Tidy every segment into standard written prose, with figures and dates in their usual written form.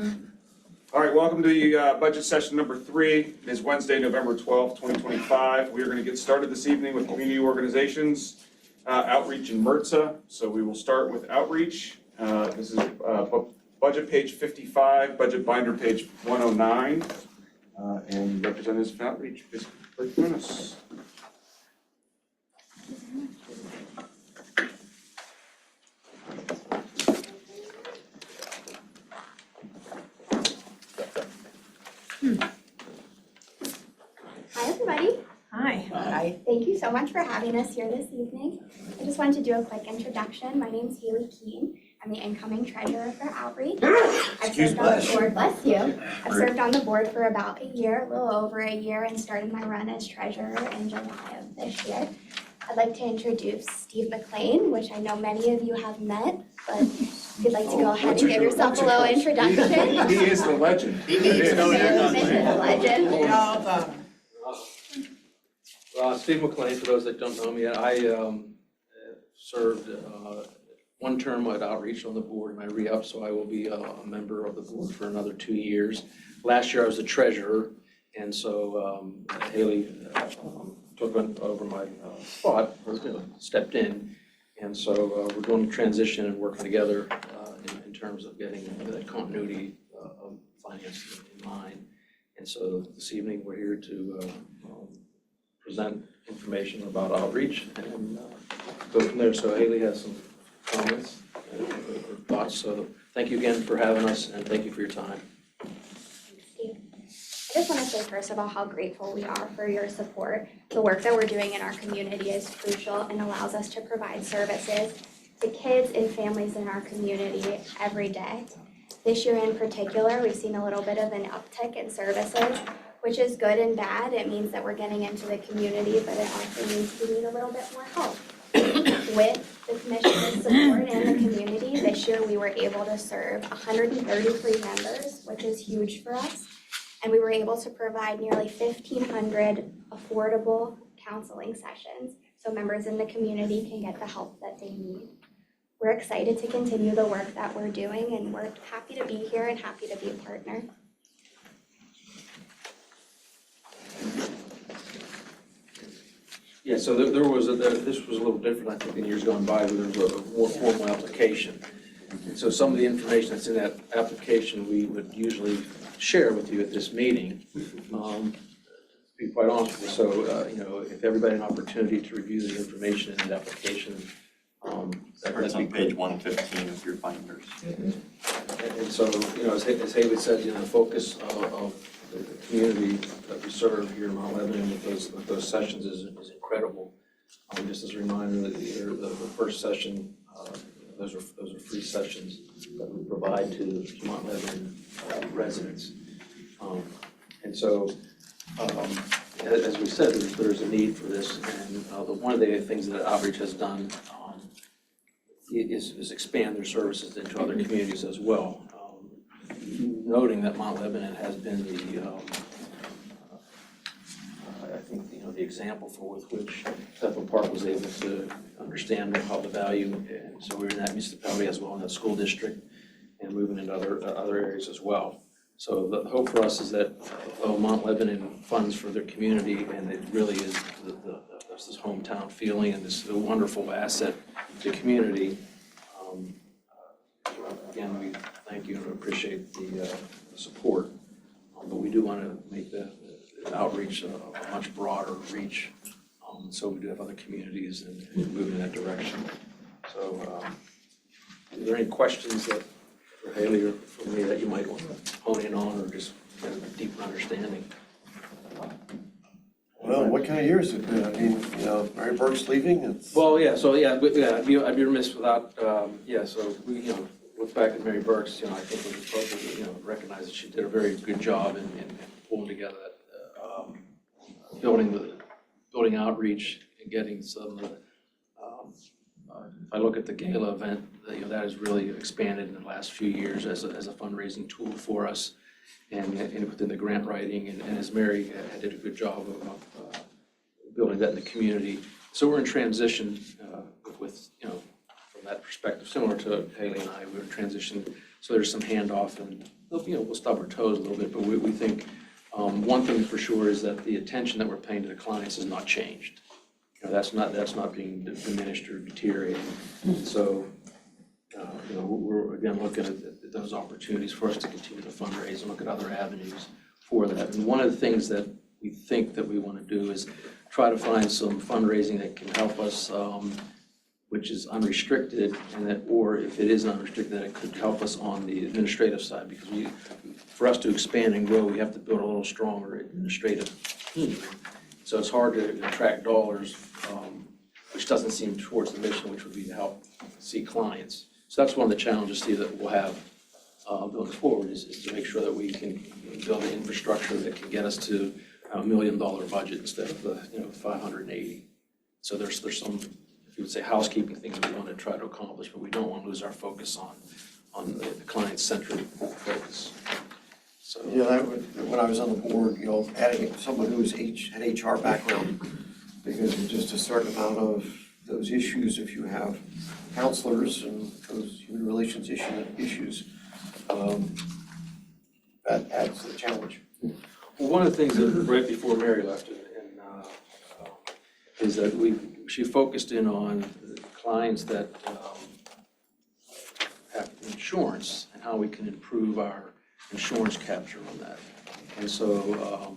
All right, welcome to the budget session number 3. It is Wednesday, November 12th, 2025. We are going to get started this evening with community organizations, outreach in MRTSA. So we will start with outreach. This is budget page 55, budget binder page 109. And representatives from outreach, please join us. Hi, everybody. Hi. Hi. Thank you so much for having us here this evening. I just wanted to do a quick introduction. My name is Haley Keene. I'm the incoming treasurer for Outreach. I've served on the board, bless you. I've served on the board for about a year, a little over a year, and started my run as treasurer in July of this year. I'd like to introduce Steve McLean, which I know many of you have met, but if you'd like to go ahead and give yourself a little introduction. He is the legend. He needs to know you're not Mission there. legend. Steve McLean, for those that don't know me, I served one term at Outreach on the board, and I re-upped, so I will be a member of the board for another 2 years. Last year, I was the treasurer, and so Haley took over my spot, or stepped in, and so we're doing a transition and working together in terms of getting that continuity of finance in mind. And so this evening, we're here to present information about outreach and go from there. So Haley has some comments or thoughts. So thank you again for having us, and thank you for your time. Thanks, Steve. I just want to say first of all how grateful we are for your support. The work that we're doing in our community is crucial and allows us to provide services to kids and families in our community every day. This year in particular, we've seen a little bit of an uptick in services, which is good and bad. It means that we're getting into the community, but it also means we need a little bit more help. With the commissioner's support and the community, this year we were able to serve 133 members, which is huge for us. And we were able to provide nearly 1,500 affordable counseling sessions, so members in the community can get the help that they need. We're excited to continue the work that we're doing, and we're happy to be here and happy to be a partner. Yeah, so there was this was a little different, I think, in years gone by, where there was a more formal application. And so some of the information that's in that application, we would usually share with you at this meeting. To be quite honest with you, so if everybody had an opportunity to review the information in the application, It's on page 115 of your binders. And so, as Haley said, the focus of the community that we serve here in Mount Lebanon with those sessions is incredible. Just as a reminder, that the first session, those are free sessions that we provide to Mount Lebanon residents. And so, as we said, there's a need for this, and one of the things that Outreach has done is expand their services into other communities as well. Noting that Mount Lebanon has been I think, the example for which Bethel Park was able to understand how the value, and so we're in that municipality as well, in that school district, and moving into other areas as well. So the hope for us is that Mount Lebanon funds for their community, and it really is this hometown feeling and this wonderful asset to the community. Again, we thank you and appreciate the support, but we do want to make the outreach a much broader reach, so we do have other communities and move in that direction. So are there any questions that for Haley or for me that you might want to hone in on, or just get a deeper understanding? Well, what kind of year has it been? I mean, Mary Burke's leaving, it's. Well, I'd be remiss without, so we, look back at Mary Burke's, I think we should probably, recognize that she did a very good job in pulling together that, building outreach and getting some, if I look at the gala event, that has really expanded in the last few years as a fundraising tool for us, and within the grant writing, and as Mary did a good job of building that in the community. So we're in transition with from that perspective, similar to Haley and I, we're in transition. So there's some handoff and we'll stub our toes a little bit, but we think, one thing for sure is that the attention that we're paying to the clients has not changed. That's not being diminished or deteriorated. So, we're again looking at those opportunities for us to continue to fundraise and look at other avenues for that. And one of the things that we think that we want to do is try to find some fundraising that can help us, which is unrestricted, and that, or if it is unrestricted, that it could help us on the administrative side, because for us to expand and grow, we have to build a little stronger administrative team. So it's hard to attract dollars, which doesn't seem towards the mission, which would be to help see clients. So that's one of the challenges, Steve, that we'll have going forward is to make sure that we can build an infrastructure that can get us to a $1 million budget instead of the 580. So there's some, if you would say, housekeeping things we want to try to accomplish, but we don't want to lose our focus on the client-centric focus. So When I was on the board, adding someone who had HR background, because there's just a certain amount of those issues, if you have counselors and those human relations issues, that adds to the challenge. Well, one of the things that right before Mary left is that she focused in on the clients that have insurance and how we can improve our insurance capture on that. And so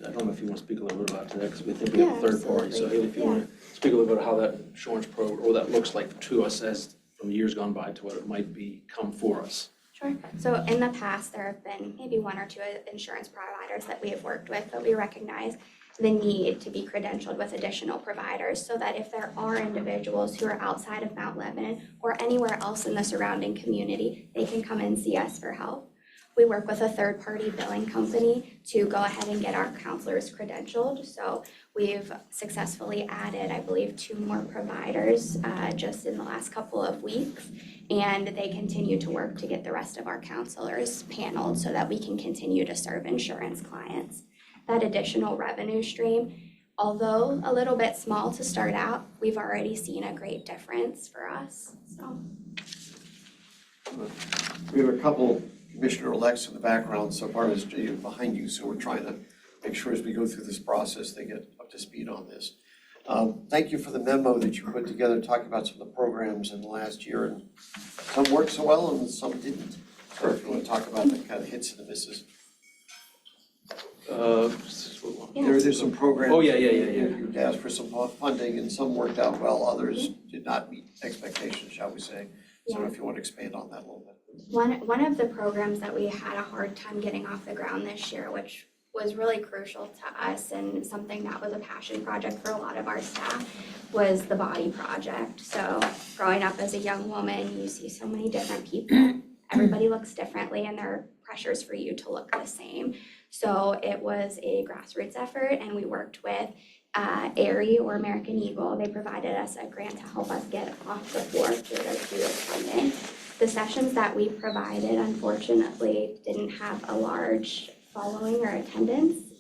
I don't know if you want to speak a little bit about that, because we think we have a third party. So if you want to speak a little bit about how that insurance program, or that looks like to us as from years gone by to what it might become for us. Sure. So in the past, there have been maybe one or two insurance providers that we have worked with, but we recognize the need to be credentialed with additional providers so that if there are individuals who are outside of Mount Lebanon or anywhere else in the surrounding community, they can come and see us for help. We work with a third-party billing company to go ahead and get our counselors credentialed. So we've successfully added, I believe, 2 more providers just in the last couple of weeks. And they continue to work to get the rest of our counselors paneled so that we can continue to serve insurance clients. That additional revenue stream, although a little bit small to start out, we've already seen a great difference for us, so. We have a couple commissioner-elects in the background, so part of this behind you, so we're trying to make sure as we go through this process, they get up to speed on this. Thank you for the memo that you put together, talking about some of the programs in the last year, and some worked so well and some didn't. Or if you want to talk about the kind of hits and the misses. There's some programs. Oh, yeah. You asked for some funding and some worked out well, others did not meet expectations, shall we say. So if you want to expand on that a little bit. One of the programs that we had a hard time getting off the ground this year, which was really crucial to us and something that was a passion project for a lot of our staff, was the Body Project. So growing up as a young woman, you see so many different people. Everybody looks differently and there are pressures for you to look the same. So it was a grassroots effort, and we worked with ARI or American Eagle. They provided us a grant to help us get off the floor through their 2-year funding. The sessions that we provided, unfortunately, didn't have a large following or attendance.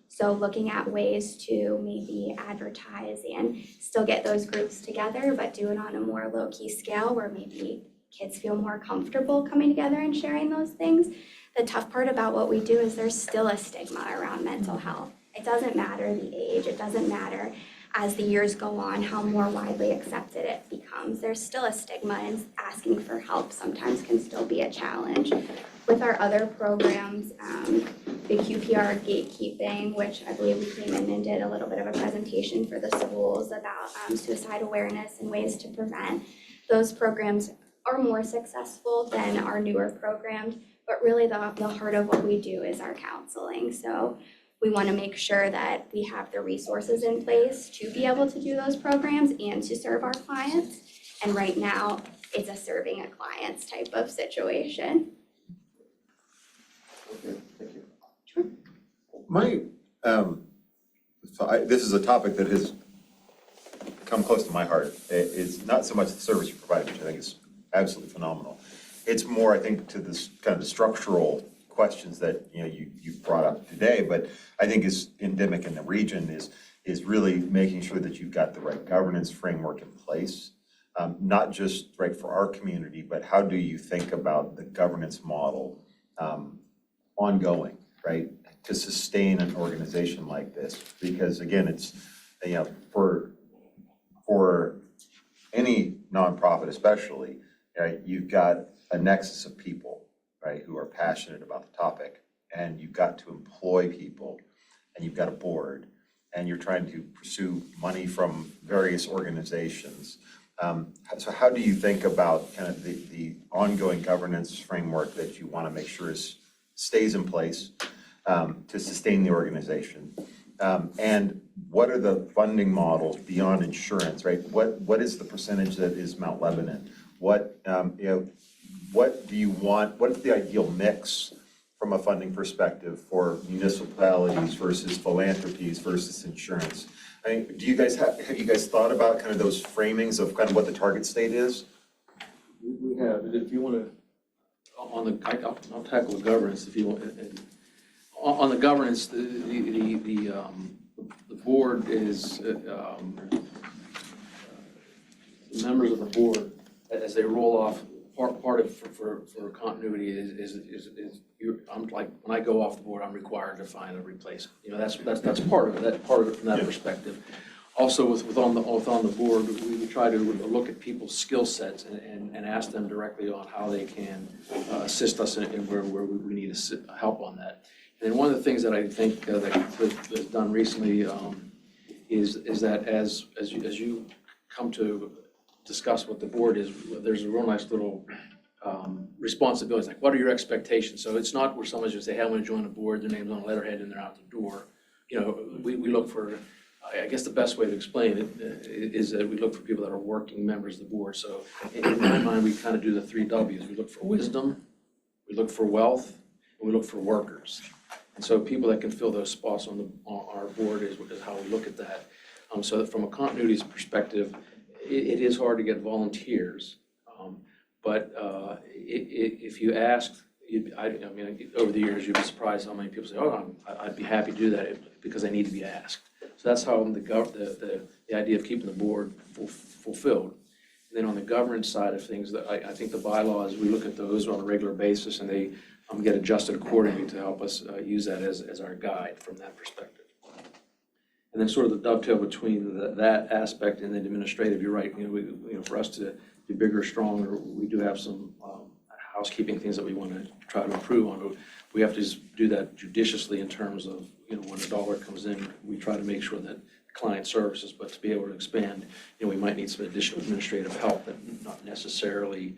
So looking at ways to maybe advertise and still get those groups together, but do it on a more low-key scale where maybe kids feel more comfortable coming together and sharing those things. The tough part about what we do is there's still a stigma around mental health. It doesn't matter the age, it doesn't matter as the years go on how more widely accepted it becomes. There's still a stigma, and asking for help sometimes can still be a challenge. With our other programs, the QPR gatekeeping, which I believe we came in and did a little bit of a presentation for the schools about suicide awareness and ways to prevent. Those programs are more successful than our newer programs, but really the heart of what we do is our counseling. So we want to make sure that we have the resources in place to be able to do those programs and to serve our clients. And right now, it's a serving a clients type of situation. Okay, thank you. Sure. This is a topic that has come close to my heart. It's not so much the service you provide, which I think is absolutely phenomenal. It's more, I think, to this kind of the structural questions that you brought up today, but I think is endemic in the region is really making sure that you've got the right governance framework in place, not just right for our community, but how do you think about the governance model ongoing, right? To sustain an organization like this, because again, it's, you know, for any nonprofit especially, right, you've got a nexus of people, right, who are passionate about the topic, and you've got to employ people, and you've got a board, and you're trying to pursue money from various organizations. So how do you think about kind of the ongoing governance framework that you want to make sure stays in place to sustain the organization? And what are the funding models beyond insurance, right? What is the percentage that is Mount Lebanon? What, you know, what do you want, what is the ideal mix from a funding perspective for municipalities versus philanthropies versus insurance? I mean, do you guys have you guys thought about kind of those framings of kind of what the target state is? We have, if you want to, I'll tackle the governance if you want. On the governance, the board is, the members of the board, as they roll off, part of, for continuity is I'm like, when I go off the board, I'm required to find a replacement. You know, that's part of it, that part of it from that perspective. Also, on the board, we try to look at people's skill sets and ask them directly on how they can assist us in where we need help on that. And one of the things that I think that's done recently is that as you come to discuss what the board is, there's a real nice little responsibilities, like what are your expectations? So it's not where someone's just say, hey, I'm going to join the board, their name's on a letterhead and they're out the door. You know, we look for, I guess the best way to explain it is that we look for people that are working members of the board. So in my mind, we kind of do the 3 W's. We look for wisdom, we look for wealth, and we look for workers. And so people that can fill those spots on our board is how we look at that. So that from a continuity perspective, it is hard to get volunteers. But if you asked, I mean, over the years, you'd be surprised how many people say, oh, I'd be happy to do that because I need to be asked. So that's how the idea of keeping the board fulfilled. And then on the governance side of things, I think the bylaws, we look at those on a regular basis and they get adjusted accordingly to help us use that as our guide from that perspective. And then sort of the dovetail between that aspect and then administrative, you're right, for us to be bigger, stronger, we do have some housekeeping things that we want to try to improve on. We have to just do that judiciously in terms of, when a dollar comes in, we try to make sure that client services, but to be able to expand, we might need some additional administrative help that not necessarily,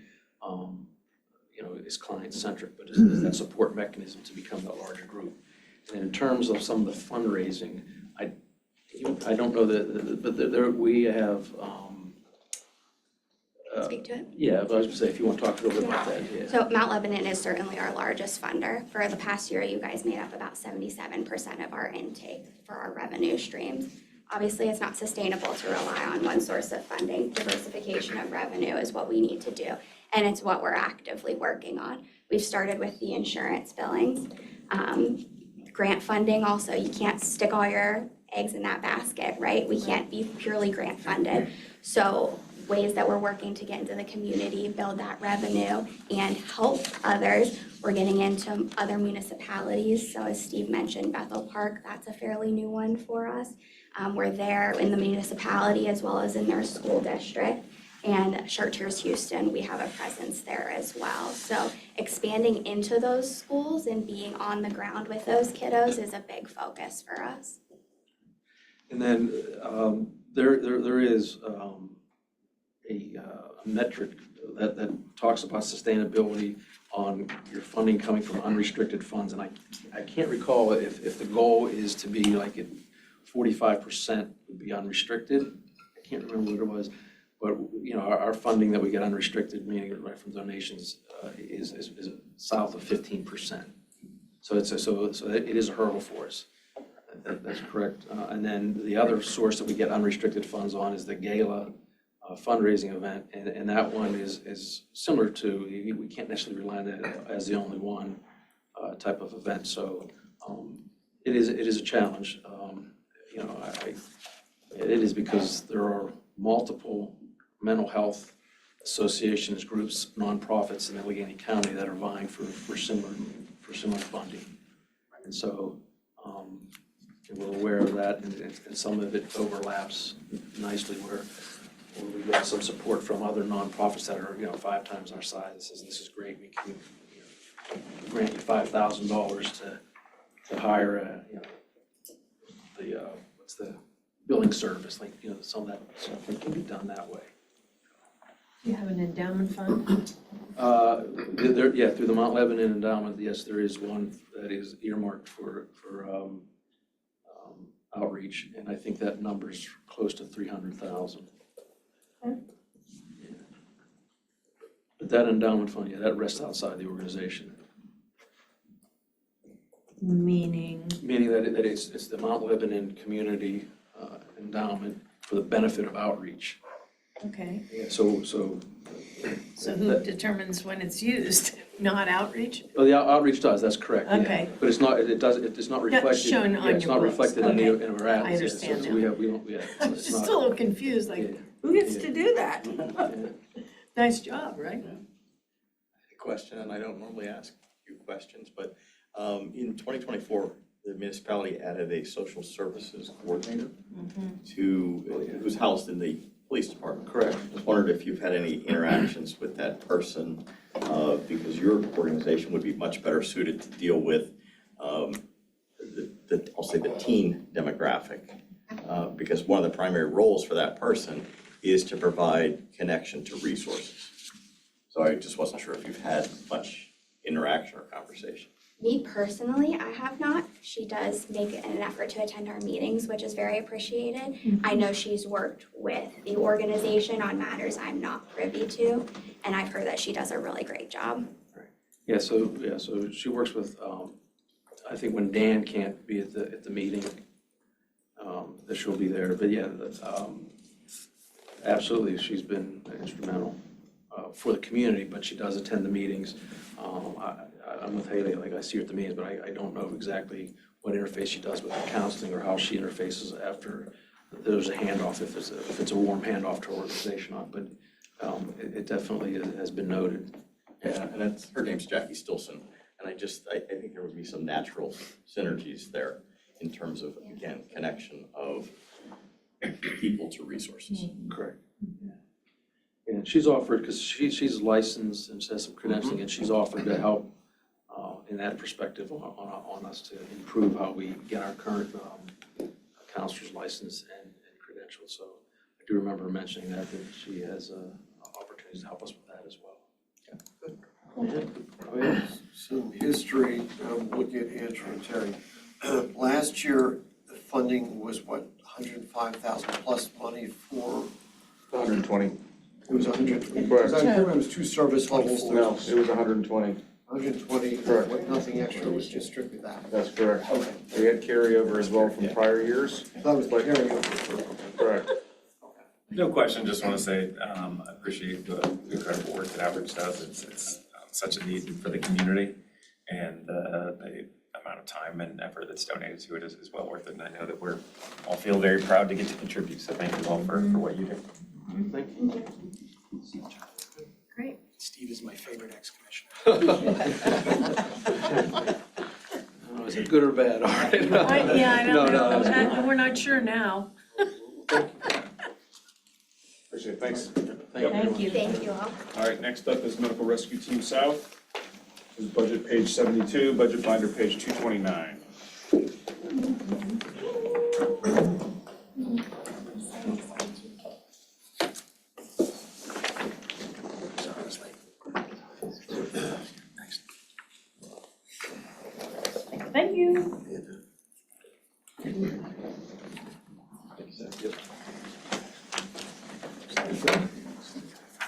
is client-centric, but is that support mechanism to become that larger group. And in terms of some of the fundraising, I don't know but there we have. Speak to it. Yeah, I was going to say, if you want to talk a little bit about that, yeah. So Mount Lebanon is certainly our largest funder. For the past year, you guys made up about 77% of our intake for our revenue streams. Obviously, it's not sustainable to rely on one source of funding. Diversification of revenue is what we need to do, and it's what we're actively working on. We've started with the insurance billings. Grant funding also, you can't stick all your eggs in that basket, right? We can't be purely grant funded. So ways that we're working to get into the community, build that revenue, and help others. We're getting into other municipalities. So as Steve mentioned, Bethel Park, that's a fairly new one for us. We're there in the municipality as well as in their school district. And Chartiers Houston, we have a presence there as well. So expanding into those schools and being on the ground with those kiddos is a big focus for us. And then there is a metric that talks about sustainability on your funding coming from unrestricted funds. And I can't recall if the goal is to be like 45% would be unrestricted. I can't remember what it was. But, our funding that we get unrestricted, meaning right from donations, is south of 15%. So it is a hurdle for us. That's correct. And then the other source that we get unrestricted funds on is the gala fundraising event, and that one is similar to, we can't necessarily rely on that as the only one type of event. So it is a challenge. It is because there are multiple mental health associations, groups, nonprofits in Allegheny County that are vying for similar for similar funding. And so, and we're aware of that, and some of it overlaps nicely where we get some support from other nonprofits that are, 5 times our size. It says, this is great, we can grant you $5,000 to hire what's the building service, like, some of that stuff can be done that way. You have an endowment fund? Through the Mount Lebanon Endowment, yes, there is one that is earmarked for outreach, and I think that number's close to 300,000. Okay. Yeah. But that endowment fund, that rests outside the organization, Meaning, meaning that it's the Mount Lebanon Community Endowment for the benefit of outreach. okay, Yeah, so so who determines when it's used? Not outreach? well, the outreach does, that's correct, yeah. Okay. But it's not, it's not reflected. shown on yeah, it's your not books. reflected in Okay. our ads. I yeah, understand so now. we don't, yeah. so I'm it's just not- a little confused, like, yeah, who gets Yeah. to do that? yeah. Nice job, right? Question, and I don't normally ask you questions, but in 2024, the municipality added a social services coordinator who's housed in the police department. Correct. Just wondered if you've had any interactions with that person, because your organization would be much better suited to deal with I'll say the teen demographic, because one of the primary roles for that person is to provide connection to resources. So I just wasn't sure if you've had much interaction or conversation. Me personally, I have not. She does make an effort to attend our meetings, which is very appreciated. I know she's worked with the organization on matters I'm not privy to, and I've heard that she does a really great job. So she works with, I think when Dan can't be at the meeting, that she'll be there, but yeah, absolutely, she's been instrumental for the community, but she does attend the meetings. I'm with Haley, like I see her at the meetings, but I don't know exactly what interface she does with the counseling or how she interfaces after there's a handoff, if it's a warm handoff to her organization on, but it definitely has been noted. Yeah, and that's, her name's Jackie Stilson, and I think there would be some natural synergies there in terms of, again, connection of people to resources. Correct. And she's offered, because she's licensed and she has some credentialing, and she's offered to help in that perspective on us to improve how we get our current counselor's license and credentials. So I do remember mentioning that she has opportunities to help us with that as well. Oh, yeah. Some history, looking at Andrew and Terry. Last year, the funding was what, 105,000 plus money for, 120. it was 120. Correct. Because I remember it was 2 service levels. No, it was 120. 120, Correct. with nothing extra, it was just strictly that. That's correct. Okay. We had carryover as well from prior years. I thought it was the carryover. Correct. No question, just want to say, I appreciate the incredible work that Outreach does. It's such a need for the community, and the amount of time and effort that's donated to it is well worth it. And I know that we're all feel very proud to get to contribute, so thank you all for what you do. Thank you. Great. Steve is my favorite ex-commissioner. Oh, is it good or bad? All right. Yeah, I don't No, know, that's good. we're not sure now. Appreciate it, thanks. Thank you. Thank you all. All right, next up is Medical Rescue Team South. This is budget page 72, budget binder page 229. Thank you.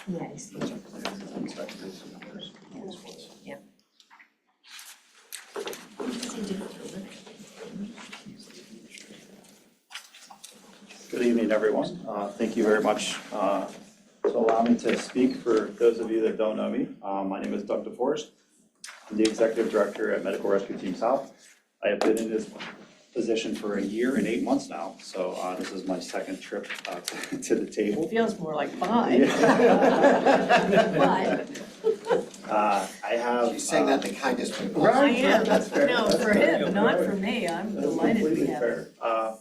Yeah, I see. Yeah. Good evening, everyone. Thank you very much to allow me to speak. For those of you that don't know me, my name is Doug DeForest. I'm the Executive Director at Medical Rescue Team South. I have been in this position for 1 year and 8 months now, so this is my second trip to the table. Feels more like 5. But, I have. She's saying that in the kindest way possible. Right, I am. that's fair. No, That's for fair. him, not for me, I'm That's delighted to completely have it. fair.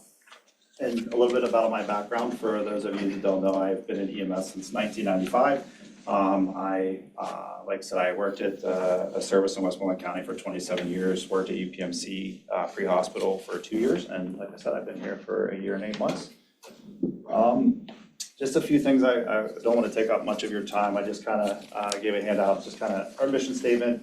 And a little bit about my background, for those of you who don't know, I've been in EMS since 1995. Like I said, I worked at a service in Westmoreland County for 27 years, worked at UPMC pre-hospital for 2 years, and like I said, I've been here for 1 year and 8 months. Just a few things, I don't want to take up much of your time, I just kind of gave a handout, just kind of our mission statement,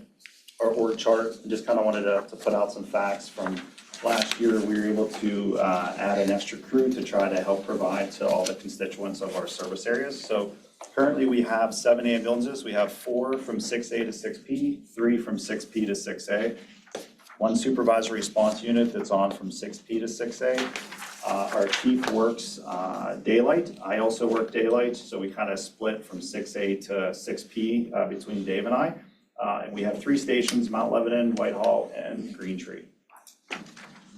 our org chart, and just kind of wanted to put out some facts from last year. We were able to add an extra crew to try to help provide to all the constituents of our service areas. So currently we have 7 ambulances. We have 4 from 6A to 6P, 3 from 6P to 6A, 1 supervisory response unit that's on from 6P to 6A. Our chief works daylight. I also work daylight, so we kind of split from 6A to 6P between Dave and I. And we have 3 stations, Mount Lebanon, Whitehall, and Green Tree.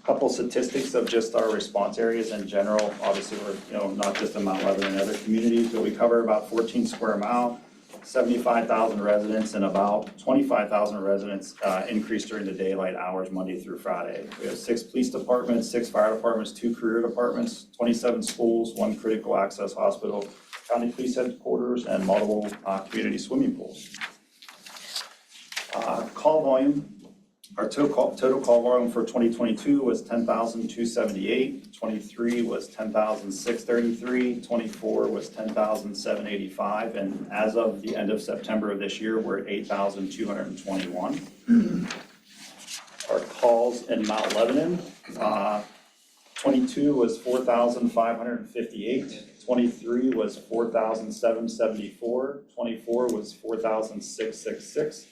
Couple statistics of just our response areas in general. Obviously, we're, not just in Mount Lebanon and other communities, but we cover about 14 square mile, 75,000 residents, and about 25,000 residents increase during the daylight hours, Monday through Friday. We have 6 police departments, 6 fire departments, 2 career departments, 27 schools, 1 critical access hospital, county police headquarters, and multiple community swimming pools. Call volume. Our total call volume for 2022 was 10,278, 23 was 10,633, 24 was 10,785, and as of the end of September of this year, we're at 8,221. Our calls in Mount Lebanon, 22 was 4,558, 23 was 4,774, 24 was 4,666.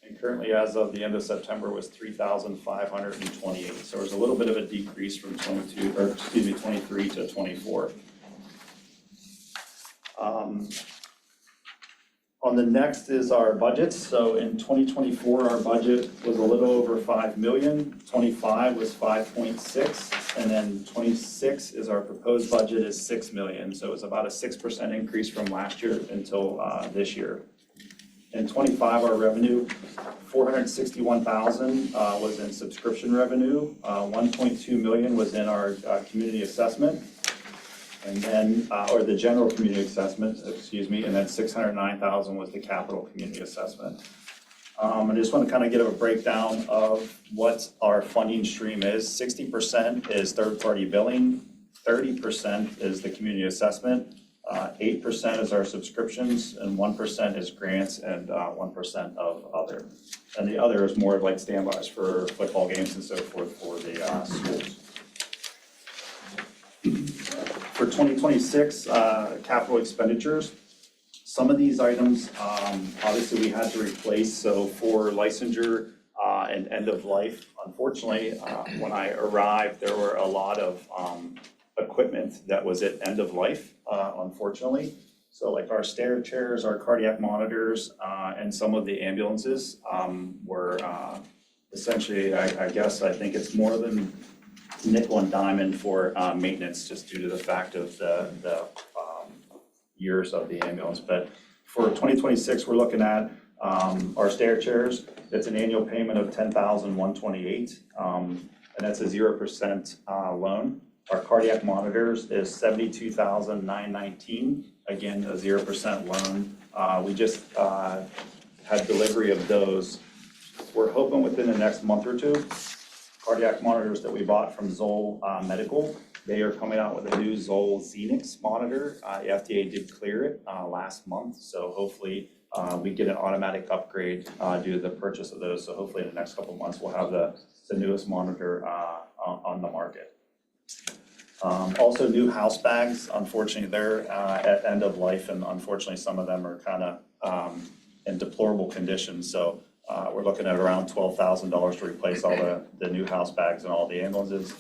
And currently, as of the end of September, was 3,528. So there's a little bit of a decrease from 23 to 24. On the next is our budgets. So in 2024, our budget was a little over 5 million. 25 was 5.6, and then 26 is our proposed budget is 6 million. So it's about a 6% increase from last year until this year. In 25, our revenue, 461,000 was in subscription revenue. 1.2 million was in our community assessment, and then, or the general community assessment, excuse me, and then 609,000 was the capital community assessment. I just want to kind of give a breakdown of what our funding stream is. 60% is third-party billing, 30% is the community assessment, 8% is our subscriptions, and 1% is grants, and 1% of other. And the other is more of like standbys for football games and so forth for the schools. For 2026, capital expenditures, some of these items, obviously we had to replace. So for licensure and end of life, unfortunately, when I arrived, there were a lot of equipment that was at end of life, unfortunately. So like our stair chairs, our cardiac monitors, and some of the ambulances were essentially, I think it's more than nickel and diamond for maintenance, just due to the fact of the years of the ambulance. But for 2026, we're looking at our stair chairs. It's an annual payment of $10,128, and that's a 0% loan. Our cardiac monitors is $72,919, again, a 0% loan. We just had delivery of those. We're hoping within the next month or two. Cardiac monitors that we bought from Zoll Medical, they are coming out with a new Zoll Xenix monitor. The FDA did clear it last month, so hopefully we get an automatic upgrade due to the purchase of those. So hopefully in the next couple of months, we'll have the newest monitor on the market. Also new house bags, unfortunately, they're at end of life, and unfortunately, some of them are kind of in deplorable condition. So we're looking at around $12,000 to replace all the new house bags and all the ambulances.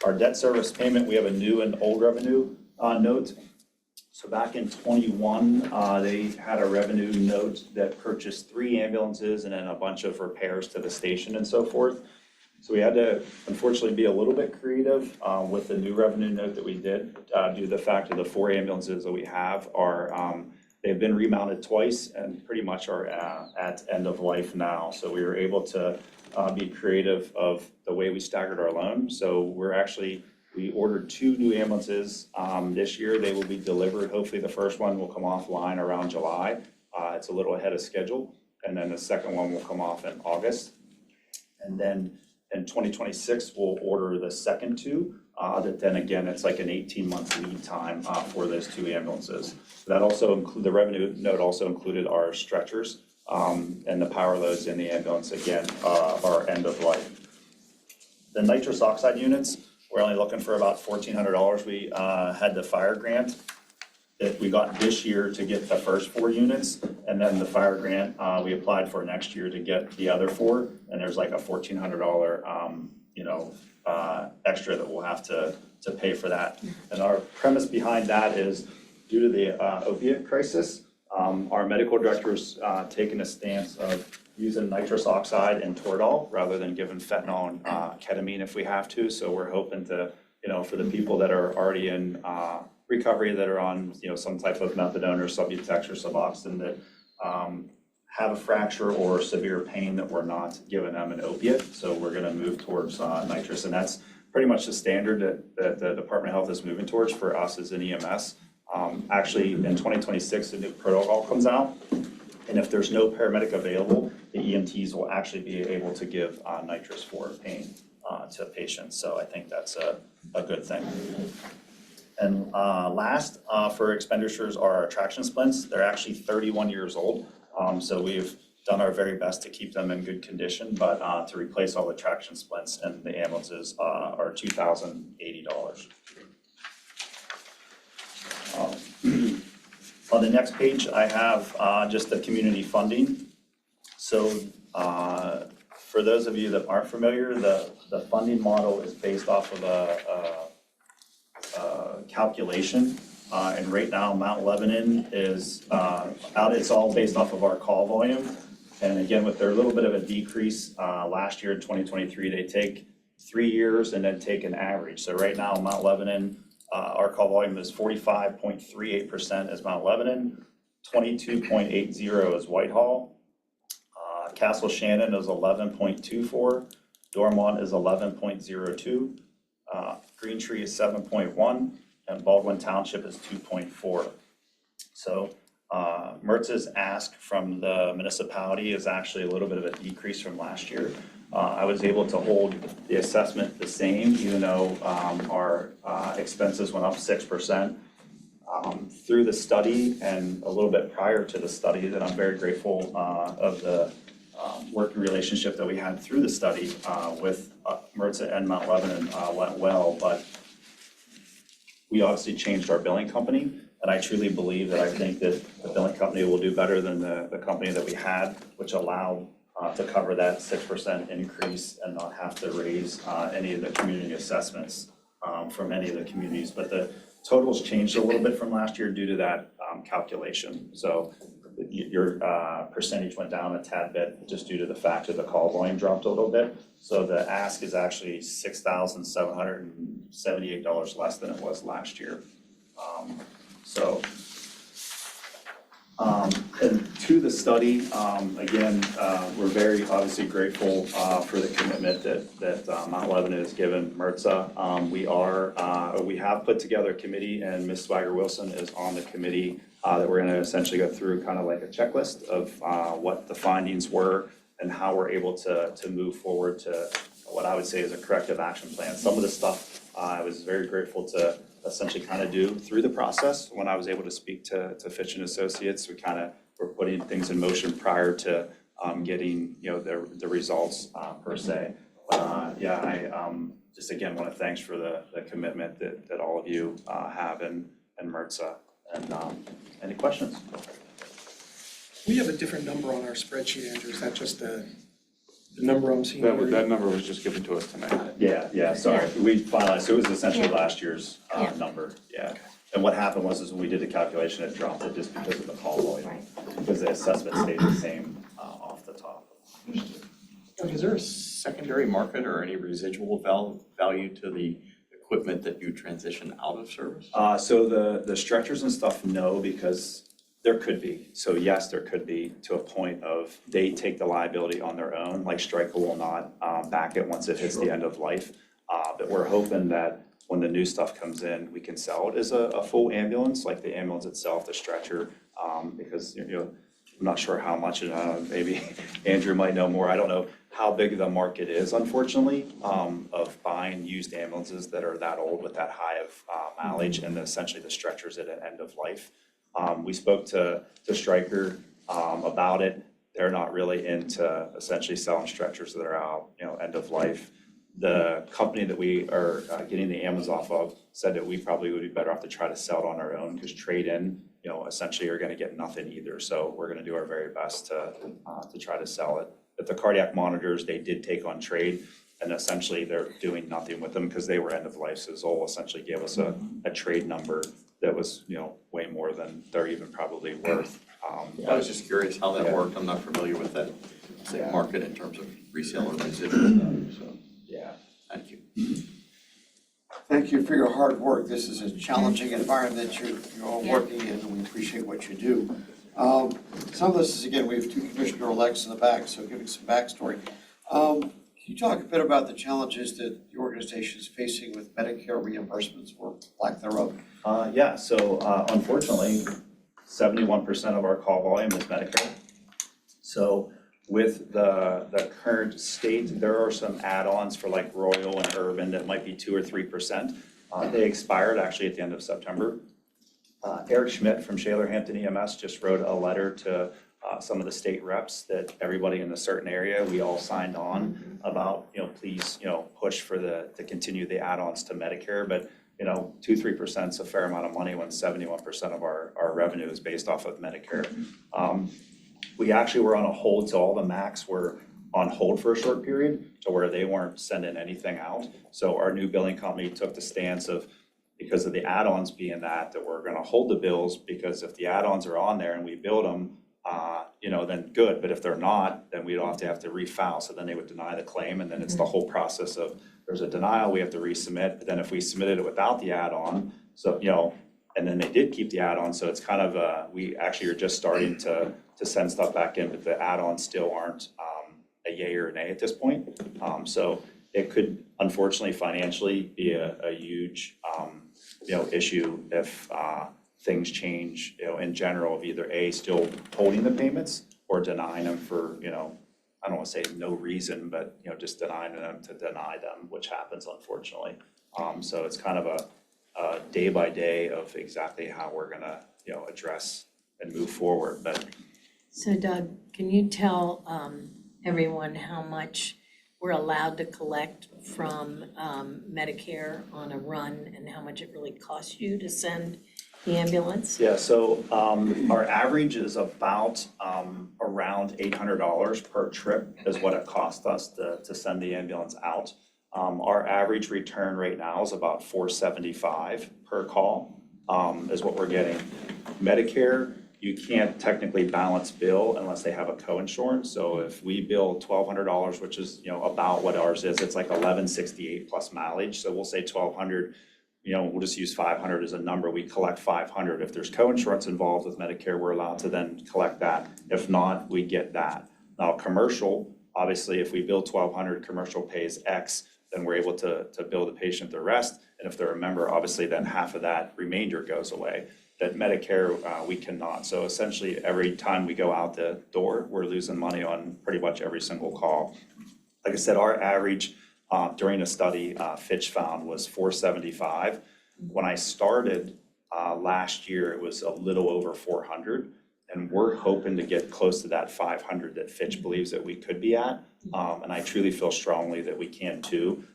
Our debt service payment, we have a new and old revenue note. So back in 21, they had a revenue note that purchased 3 ambulances and then a bunch of repairs to the station and so forth. So we had to, unfortunately, be a little bit creative with the new revenue note that we did, due to the fact of the 4 ambulances that we have are, They've been remounted twice and pretty much are at end of life now. So we were able to be creative of the way we staggered our loan. So we ordered 2 new ambulances this year. They will be delivered. Hopefully the first one will come offline around July. It's a little ahead of schedule. And then the second one will come off in August. And then in 2026, we'll order the second 2. That then again, it's like an 18-month lead time for those 2 ambulances. That also the revenue note also included our stretchers and the power loads in the ambulance, again, are end of life. The nitrous oxide units, we're only looking for about $1,400. We had the fire grant that we got this year to get the first 4 units, and then the fire grant we applied for next year to get the other 4, and there's like a $1,400 extra that we'll have to pay for that. And our premise behind that is due to the opiate crisis, our medical director's taken a stance of using nitrous oxide and Toradol rather than giving fentanyl and ketamine if we have to. So we're hoping to, for the people that are already in recovery that are on, some type of methadone or Subutex or Suboxone that have a fracture or severe pain, that we're not giving them an opiate. So we're gonna move towards nitrous, and that's pretty much the standard that the Department of Health is moving towards for us as an EMS. Actually, in 2026, the new protocol comes out, and if there's no paramedic available, the EMTs will actually be able to give nitrous for pain to patients. So I think that's a good thing. And last, for expenditures are our traction splints. They're actually 31 years old. So we've done our very best to keep them in good condition, but to replace all the traction splints and the ambulances are $2,080. On the next page, I have just the community funding. So for those of you that aren't familiar, the funding model is based off of a calculation. And right now, Mount Lebanon is it's all based off of our call volume. And again, with their little bit of a decrease last year in 2023, they take 3 years and then take an average. So right now, Mount Lebanon, our call volume is 45.38% as Mount Lebanon, 22.80 is Whitehall, Castle Shannon is 11.24, Dormont is 11.02, Green Tree is 7.1, and Baldwin Township is 2.4. So Mertz's ask from the municipality is actually a little bit of a decrease from last year. I was able to hold the assessment the same, even though our expenses went up 6%. Through the study and a little bit prior to the study, that I'm very grateful of the working relationship that we had through the study with Mertz and Mount Lebanon went well, but we obviously changed our billing company, and I truly believe that I think that the billing company will do better than the company that we had, which allowed to cover that 6% increase and not have to raise any of the community assessments from any of the communities. But the totals changed a little bit from last year due to that calculation. So your percentage went down a tad bit just due to the fact that the call volume dropped a little bit. So the ask is actually $6,778 less than it was last year. And to the study, again, we're very obviously grateful for the commitment that Mount Lebanon has given MRTSA. We have put together a committee, and Ms. Swagger-Wilson is on the committee that we're gonna essentially go through kind of like a checklist of what the findings were and how we're able to move forward to what I would say is a corrective action plan. Some of the stuff I was very grateful to essentially kind of do through the process. When I was able to speak to Fitch and Associates, we kind of were putting things in motion prior to getting the results per se. I just again want to thanks for the commitment that all of you have in MRTSA. And any questions? We have a different number on our spreadsheet, Andrew. Is that just the number I'm seeing here? That number was just given to us tonight. Yeah, sorry. We finalized, so it was essentially last year's Yeah. number, yeah. And what happened was when we did the calculation, it dropped it just because of the call volume. Because the assessment stayed the same off the top. Doug, is there a secondary market or any residual value to the equipment that you transition out of service? So the stretchers and stuff, no, because There could be. So yes, there could be, to a point of they take the liability on their own, like Stryker will not back it once it hits the end of life. But we're hoping that when the new stuff comes in, we can sell it as a full ambulance, like the ambulance itself, the stretcher, because, you know, I'm not sure how much, maybe Andrew might know more. I don't know how big the market is, unfortunately, of buying used ambulances that are that old with that high of mileage and essentially the stretchers at an end of life. We spoke to Stryker about it. They're not really into essentially selling stretchers that are out, you know, end of life. The company that we are getting the ambulance off of said that we probably would be better off to try to sell it on our own because trade-in, you know, essentially you're gonna get nothing either. So we're gonna do our very best to try to sell it. But the cardiac monitors, they did take on trade and essentially they're doing nothing with them because they were end of life. So Zoll essentially gave us a trade number that was, you know, way more than they're even probably worth. I was just curious how that worked. I'm not familiar with that, say, market in terms of resale or residual value, so, Yeah. thank you. Thank you for your hard work. This is a challenging environment you're all Yeah. working in, and we appreciate what you do. Some of this is, again, we have two commissioner-elects in the back, so giving some backstory. Can you talk a bit about the challenges that the organization is facing with Medicare reimbursements or lack thereof? Yeah, so unfortunately, 71% of our call volume is Medicare. So with the current state, there are some add-ons for like Royal and Urban that might be 2 or 3%. They expired actually at the end of September. Eric Schmidt from Shaler Hampton EMS just wrote a letter to some of the state reps that everybody in a certain area, we all signed on about, you know, please, you know, push for to continue the add-ons to Medicare. But, you know, 2-3% is a fair amount of money when 71% of our revenue is based off of Medicare. We actually were on a hold, so all the MACs were on hold for a short period to where they weren't sending anything out. So our new billing company took the stance of, because of the add-ons being that we're gonna hold the bills, because if the add-ons are on there and we build them, you know, then good, but if they're not, then we'd have to refile, so then they would deny the claim, and then it's the whole process of, there's a denial, we have to resubmit, but then if we submitted it without the add-on, so, you know, and then they did keep the add-on, so it's kind of, we actually are just starting to send stuff back in, but the add-ons still aren't a yay or a nay at this point. So it could unfortunately financially be a huge, you know, issue if things change, you know, in general of either A, still holding the payments or denying them for, you know, I don't wanna say no reason, but, you know, just denying them to deny them, which happens unfortunately. So it's kind of a day by day of exactly how we're gonna, you know, address and move forward, but. So Doug, can you tell everyone how much we're allowed to collect from Medicare on a run and how much it really costs you to send the ambulance? Yeah, so our average is about around $800 per trip is what it cost us to send the ambulance out. Our average return right now is about $475 per call, is what we're getting. Medicare, you can't technically balance bill unless they have a co-insurance. So if we bill $1,200, which is, you know, about what ours is, it's like $1,168 plus mileage. So we'll say $1,200, you know, we'll just use 500 as a number. We collect 500. If there's co-insurance involved with Medicare, we're allowed to then collect that. If not, we get that. Now, commercial, obviously, if we bill 1,200, commercial pays X, then we're able to bill the patient the rest. And if they're a member, obviously, then half of that remainder goes away. That Medicare, we cannot. So essentially, every time we go out the door, we're losing money on pretty much every single call. Like I said, our average during a study Fitch found was $475. When I started last year, it was a little over $400. And we're hoping to get close to that $500 that Fitch believes that we could be at. And I truly feel strongly that we can too.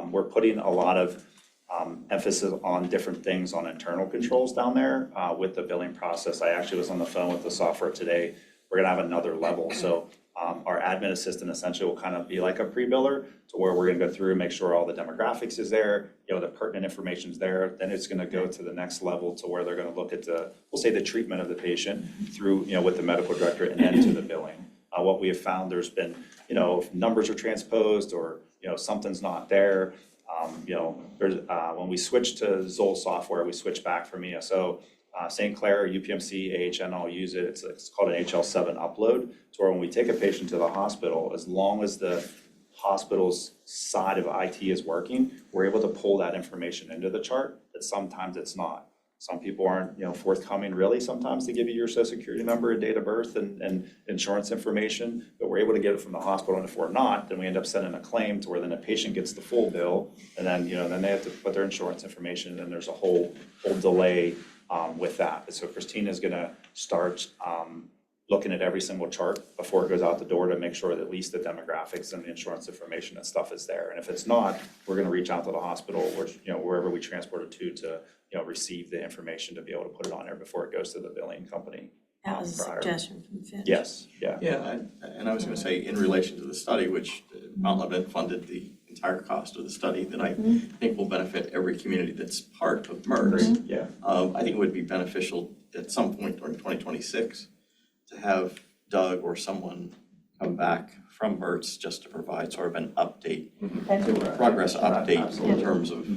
We're putting a lot of emphasis on different things on internal controls down there with the billing process. I actually was on the phone with the software today. We're gonna have another level. So our admin assistant essentially will kind of be like a pre-biller to where we're gonna go through and make sure all the demographics is there, you know, the pertinent information's there. Then it's gonna go to the next level to where they're gonna look at we'll say the treatment of the patient through, you know, with the medical director and then to the billing. What we have found, there's been, you know, if numbers are transposed or, you know, something's not there. You know, there's when we switched to Zoll software, we switched back from ESO. St. Clair, UPMC, AHN all use it. It's called an HL7 upload. So where when we take a patient to the hospital, as long as the hospital's side of IT is working, we're able to pull that information into the chart, but sometimes it's not. Some people aren't, forthcoming really sometimes to give you your social security number and date of birth and insurance information, but we're able to get it from the hospital, and if we're not, then we end up sending a claim to where then the patient gets the full bill, and then, then they have to put their insurance information, and then there's a whole delay with that. So Christina's gonna start looking at every single chart before it goes out the door to make sure that at least the demographics and the insurance information and stuff is there. And if it's not, we're gonna reach out to the hospital, or, wherever we transport it to, receive the information to be able to put it on there before it goes to the billing company. That was a prior. suggestion from Fitch. Yes, yeah. Yeah, and I was gonna say, in relation to the study, which Mount Lebanon funded the entire cost of the study, that I think will benefit every community that's part of MERS. Yeah. I think it would be beneficial at some point during 2026 to have Doug or someone come back from MERS just to provide sort of an update, progress update in terms of,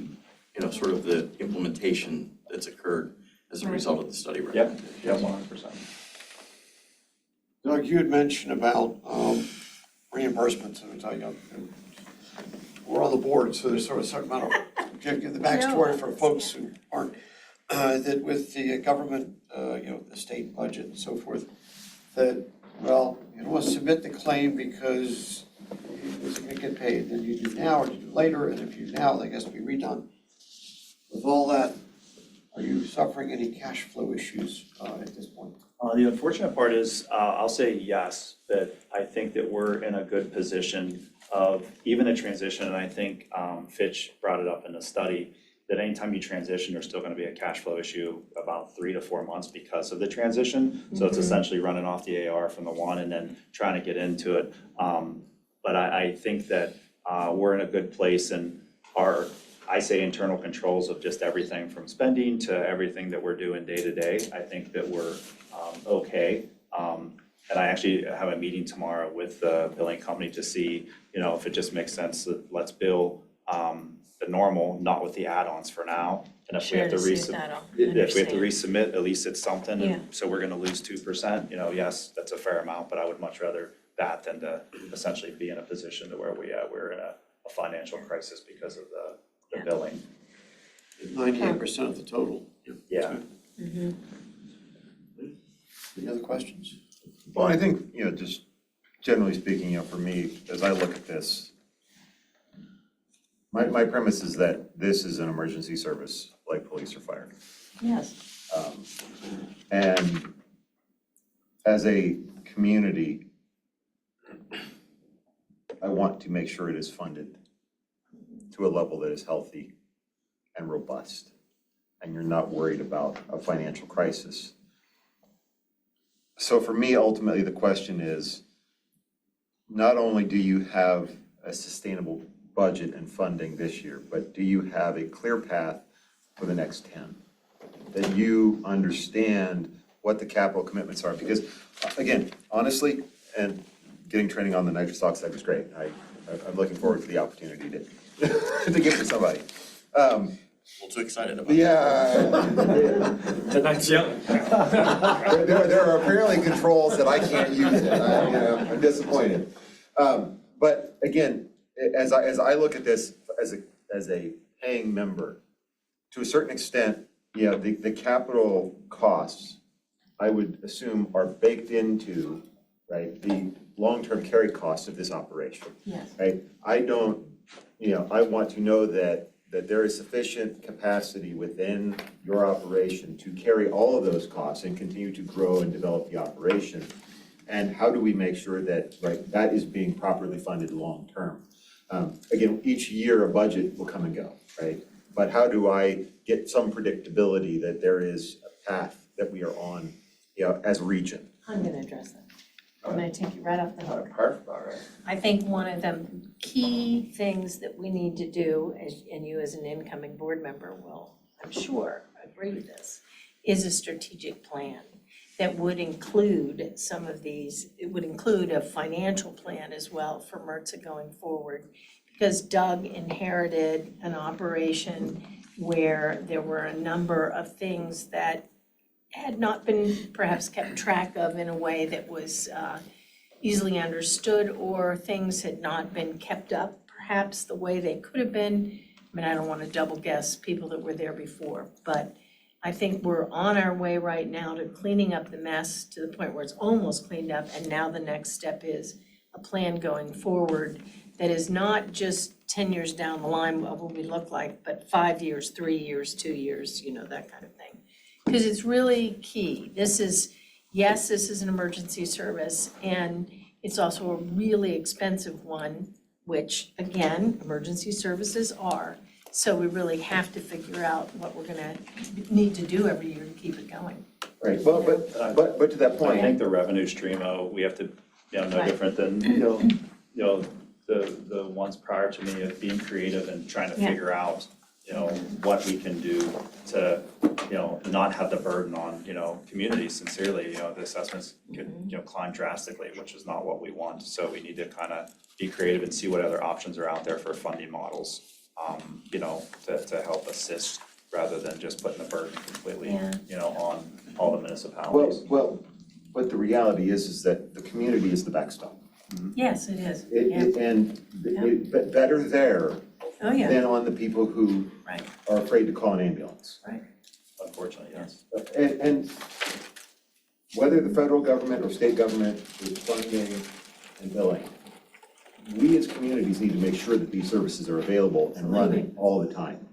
sort of the implementation that's occurred as a result of the study recommendation. Yeah, 100%. Doug, you had mentioned about reimbursements, and I tell you, we're on the board, so there's sort of some amount of, give the backstory for folks who aren't, that with the government, the state budget and so forth, that, well, you don't want to submit the claim because it doesn't get paid, then you do now or you do later, and if you do now, that has to be redone. With all that, are you suffering any cash flow issues at this point? The unfortunate part is, I'll say yes, that I think that we're in a good position of even a transition, and I think Fitch brought it up in the study, that anytime you transition, there's still gonna be a cash flow issue about 3 to 4 months because of the transition. So it's essentially running off the AR from the one and then trying to get into it. But I think that we're in a good place, and I say internal controls of just everything from spending to everything that we're doing day to day. I think that we're okay. And I actually have a meeting tomorrow with the billing company to see, if it just makes sense that let's bill the normal, not with the add-ons for now. And if we have to resubmit, at least it's something. Yeah. And so we're gonna lose 2%, yes, that's a fair amount, but I would much rather that than to essentially be in a position to where we're in a financial crisis because of the billing. 98% of the total. Yeah. Any other questions? Well, I think, just generally speaking, for me, as I look at this, my premise is that this is an emergency service like police or fire. Yes. And as a community, I want to make sure it is funded to a level that is healthy and robust, and you're not worried about a financial crisis. So for me, ultimately, the question is, not only do you have a sustainable budget and funding this year, but do you have a clear path for the next 10? That you understand what the capital commitments are, because again, honestly, and getting training on the nitrous oxide was great. I'm looking forward to the opportunity to give to somebody. A little too excited about it. Yeah. Tonight's young. There are apparently controls that I can't use it. I'm disappointed. But again, as I look at this as a paying member, to a certain extent, the capital costs, I would assume, are baked into, right, the long-term carry costs of this operation. Yes. Right? I want to know that there is sufficient capacity within your operation to carry all of those costs and continue to grow and develop the operation. And how do we make sure that, right, that is being properly funded long-term? Again, each year a budget will come and go, right? But how do I get some predictability that there is a path that we are on, as a region? I'm gonna address that. I'm gonna take you right off the hook. Perfect, all right. I think one of the key things that we need to do, and you as an incoming board member will, I'm sure, agree with this, is a strategic plan that would include some of these, it would include a financial plan as well for MRTSA going forward. Because Doug inherited an operation where there were a number of things that had not been perhaps kept track of in a way that was easily understood, or things had not been kept up perhaps the way they could have been. I mean, I don't want to double guess people that were there before, but I think we're on our way right now to cleaning up the mess to the point where it's almost cleaned up, and now the next step is a plan going forward that is not just 10 years down the line of what we look like, but 5 years, 3 years, 2 years, that kind of thing. Because it's really key. This is an emergency service, and it's also a really expensive one, which, again, emergency services are. So we really have to figure out what we're gonna need to do every year to keep it going. Right, well, but to that I point, think the revenue stream, we have to, no Right. different than, the ones prior to me of being creative and trying to Yeah. figure out, what we can do to, not have the burden on, communities. Sincerely, the assessments could, climb drastically, which is not what we want. So we need to kind of be creative and see what other options are out there for funding models, to help assist rather than just putting the burden completely, Yeah. on all the municipalities. but the reality is that the community is the backstop. Yes, it is. But better there Oh, yeah. than on the people who Right. are afraid to call an ambulance. Unfortunately, yes. And whether the federal government or state government is funding and billing, we as communities need to make sure that these services are available and running all the time.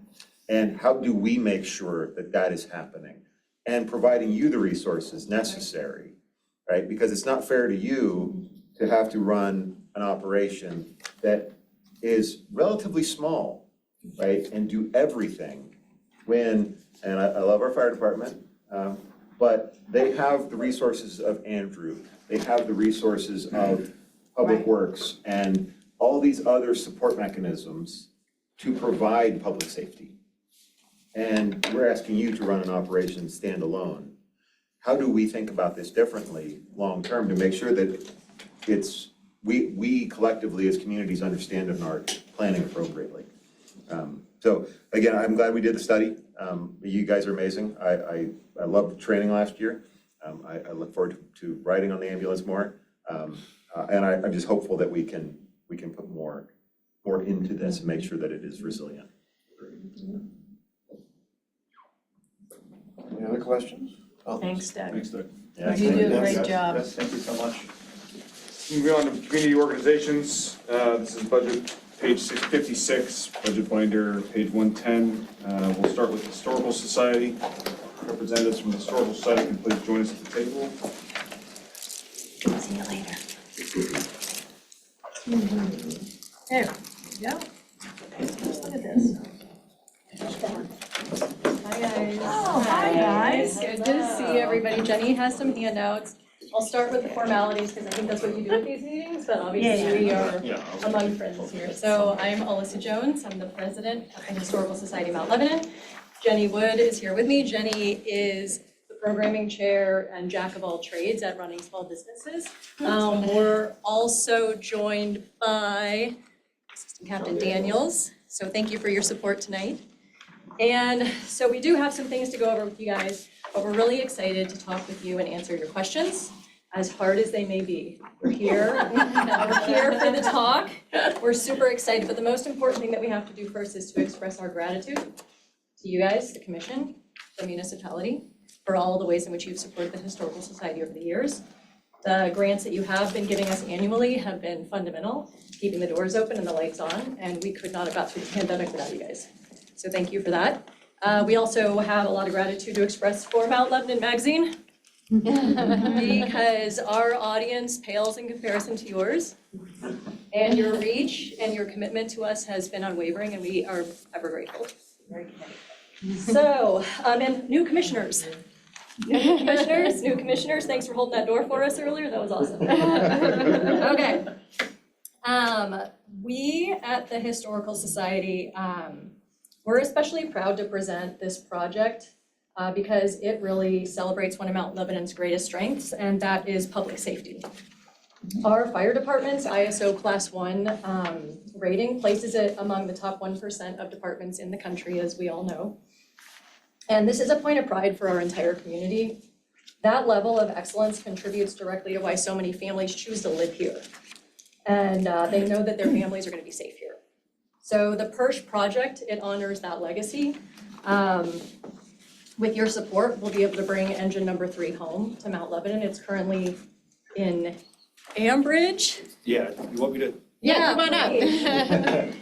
And how do we make sure that that is happening? And providing you the resources necessary, right? Because it's not fair to you to have to run an operation that is relatively small, right? And do everything when, and I love our fire department, but they have the resources of Andrew. They have the resources of Public Right. Works and all these other support mechanisms to provide public safety. And we're asking you to run an operation standalone. How do we think about this differently long-term to make sure that we collectively as communities understand and are planning appropriately? So again, I'm glad we did the study. You guys are amazing. I loved the training last year. I look forward to riding on the ambulance more. And I'm just hopeful that we can put more into this and make sure that it is resilient. Any other questions? Thanks, Doug. Thanks, Doug. Yeah, You do a yes, great yes, job. Yes, thank you so much. Moving on to community organizations, this is budget page 656, budget binder, page 110. We'll start with Historical Society. Representatives from the Historical Society can please join us at the table. See you later. There we go. Look at this. Hi guys. Oh, hi, guys. Good to see everybody. Jenny has some handouts. I'll start with the formalities because I think that's what you do at these meetings, but obviously we are among friends here. So I'm Alyssa Jones. I'm the president of the Historical Society of Mount Lebanon. Jenny Wood is here with me. Jenny is the programming chair and jack of all trades at running small businesses. We're also joined by Assistant Captain Daniels. So thank you for your support tonight. And so we do have some things to go over with you guys, but we're really excited to talk with you and answer your questions, as hard as they may be. We're here, we're here for the talk. We're super excited, but the most important thing that we have to do first is to express our gratitude to you guys, the commission, the municipality, for all the ways in which you've supported the Historical Society over the years. The grants that you have been giving us annually have been fundamental, keeping the doors open and the lights on, and we could not have got through the pandemic without you guys. So thank you for that. We also have a lot of gratitude to express for Mount Lebanon Magazine because our audience pales in comparison to yours. And your reach and your commitment to us has been unwavering and we are ever grateful. So, and new commissioners. New commissioners, thanks for holding that door for us earlier, that was awesome. Okay. We at the Historical Society, we're especially proud to present this project because it really celebrates one of Mount Lebanon's greatest strengths, and that is public safety. Our fire department's ISO Class 1 rating places it among the top 1% of departments in the country, as we all know. And this is a point of pride for our entire community. That level of excellence contributes directly to why so many families choose to live here. And they know that their families are gonna be safe here. So the PERSH project, it honors that legacy. With your support, we'll be able to bring engine number 3 home to Mount Lebanon. It's currently in Ambridge. Yeah, you want me to? Yeah, come on up. Rest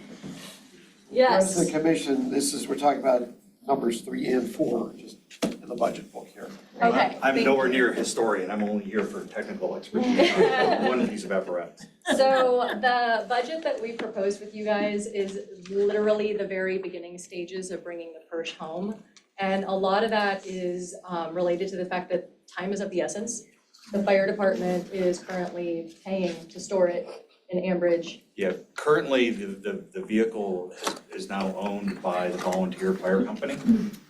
Yes. of the commission, we're talking about numbers 3 and 4, just in the budget book here. Okay. I'm thank nowhere you. near a historian, I'm only here for technical expertise on one piece of apparatus. So the budget that we proposed with you guys is literally the very beginning stages of bringing the PERSH home. And a lot of that is related to the fact that time is of the essence. The fire department is currently paying to store it in Ambridge. Yeah, currently, the vehicle is now owned by the volunteer fire company.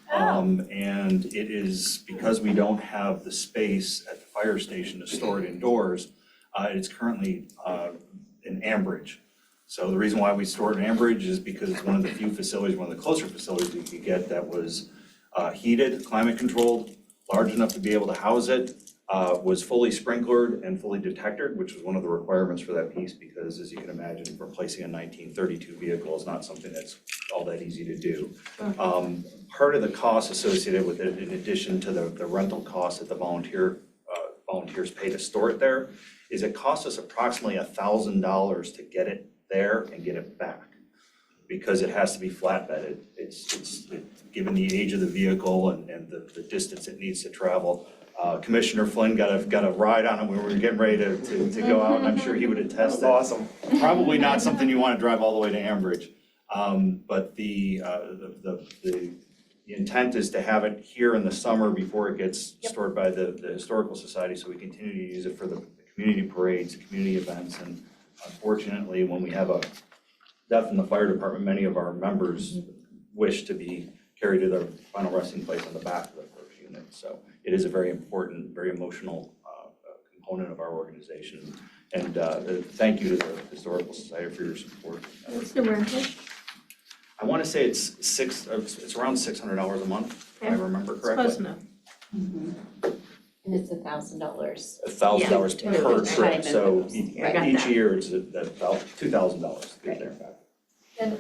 And it is, because we don't have the space at the fire station to store it indoors, it's currently in Ambridge. So the reason why we store it in Ambridge is because it's one of the few facilities, one of the closer facilities we could get that was heated, climate controlled, large enough to be able to house it, was fully sprinklered and fully detectored, which was one of the requirements for that piece, because as you can imagine, replacing a 1932 vehicle is not something that's all that easy to do. Part of the cost associated with it, in addition to the rental costs that the volunteers pay to store it there, is it costs us approximately $1,000 to get it there and get it back, because it has to be flatbedded. It's given the age of the vehicle and the distance it needs to travel. Commissioner Flynn got a ride on it when we were getting ready to go out, and I'm sure he would attest. That's awesome. Probably not something you want to drive all the way to Ambridge. But the intent is to have it here in the summer before it gets stored by the Historical Society, so we continue to use it for the community parades, community events, and unfortunately, when we have a death in the fire department, many of our members wish to be carried to their final resting place on the back of the first unit. So it is a very important, very emotional component of our organization. And thank you to the Historical Society for your support. What's the rental? I want to say it's around $600 a month, if I remember correctly. Close enough. And it's $1,000. $1,000 Yeah. per Yeah. trip, so I got each that. year it's about $2,000 to get there and back. And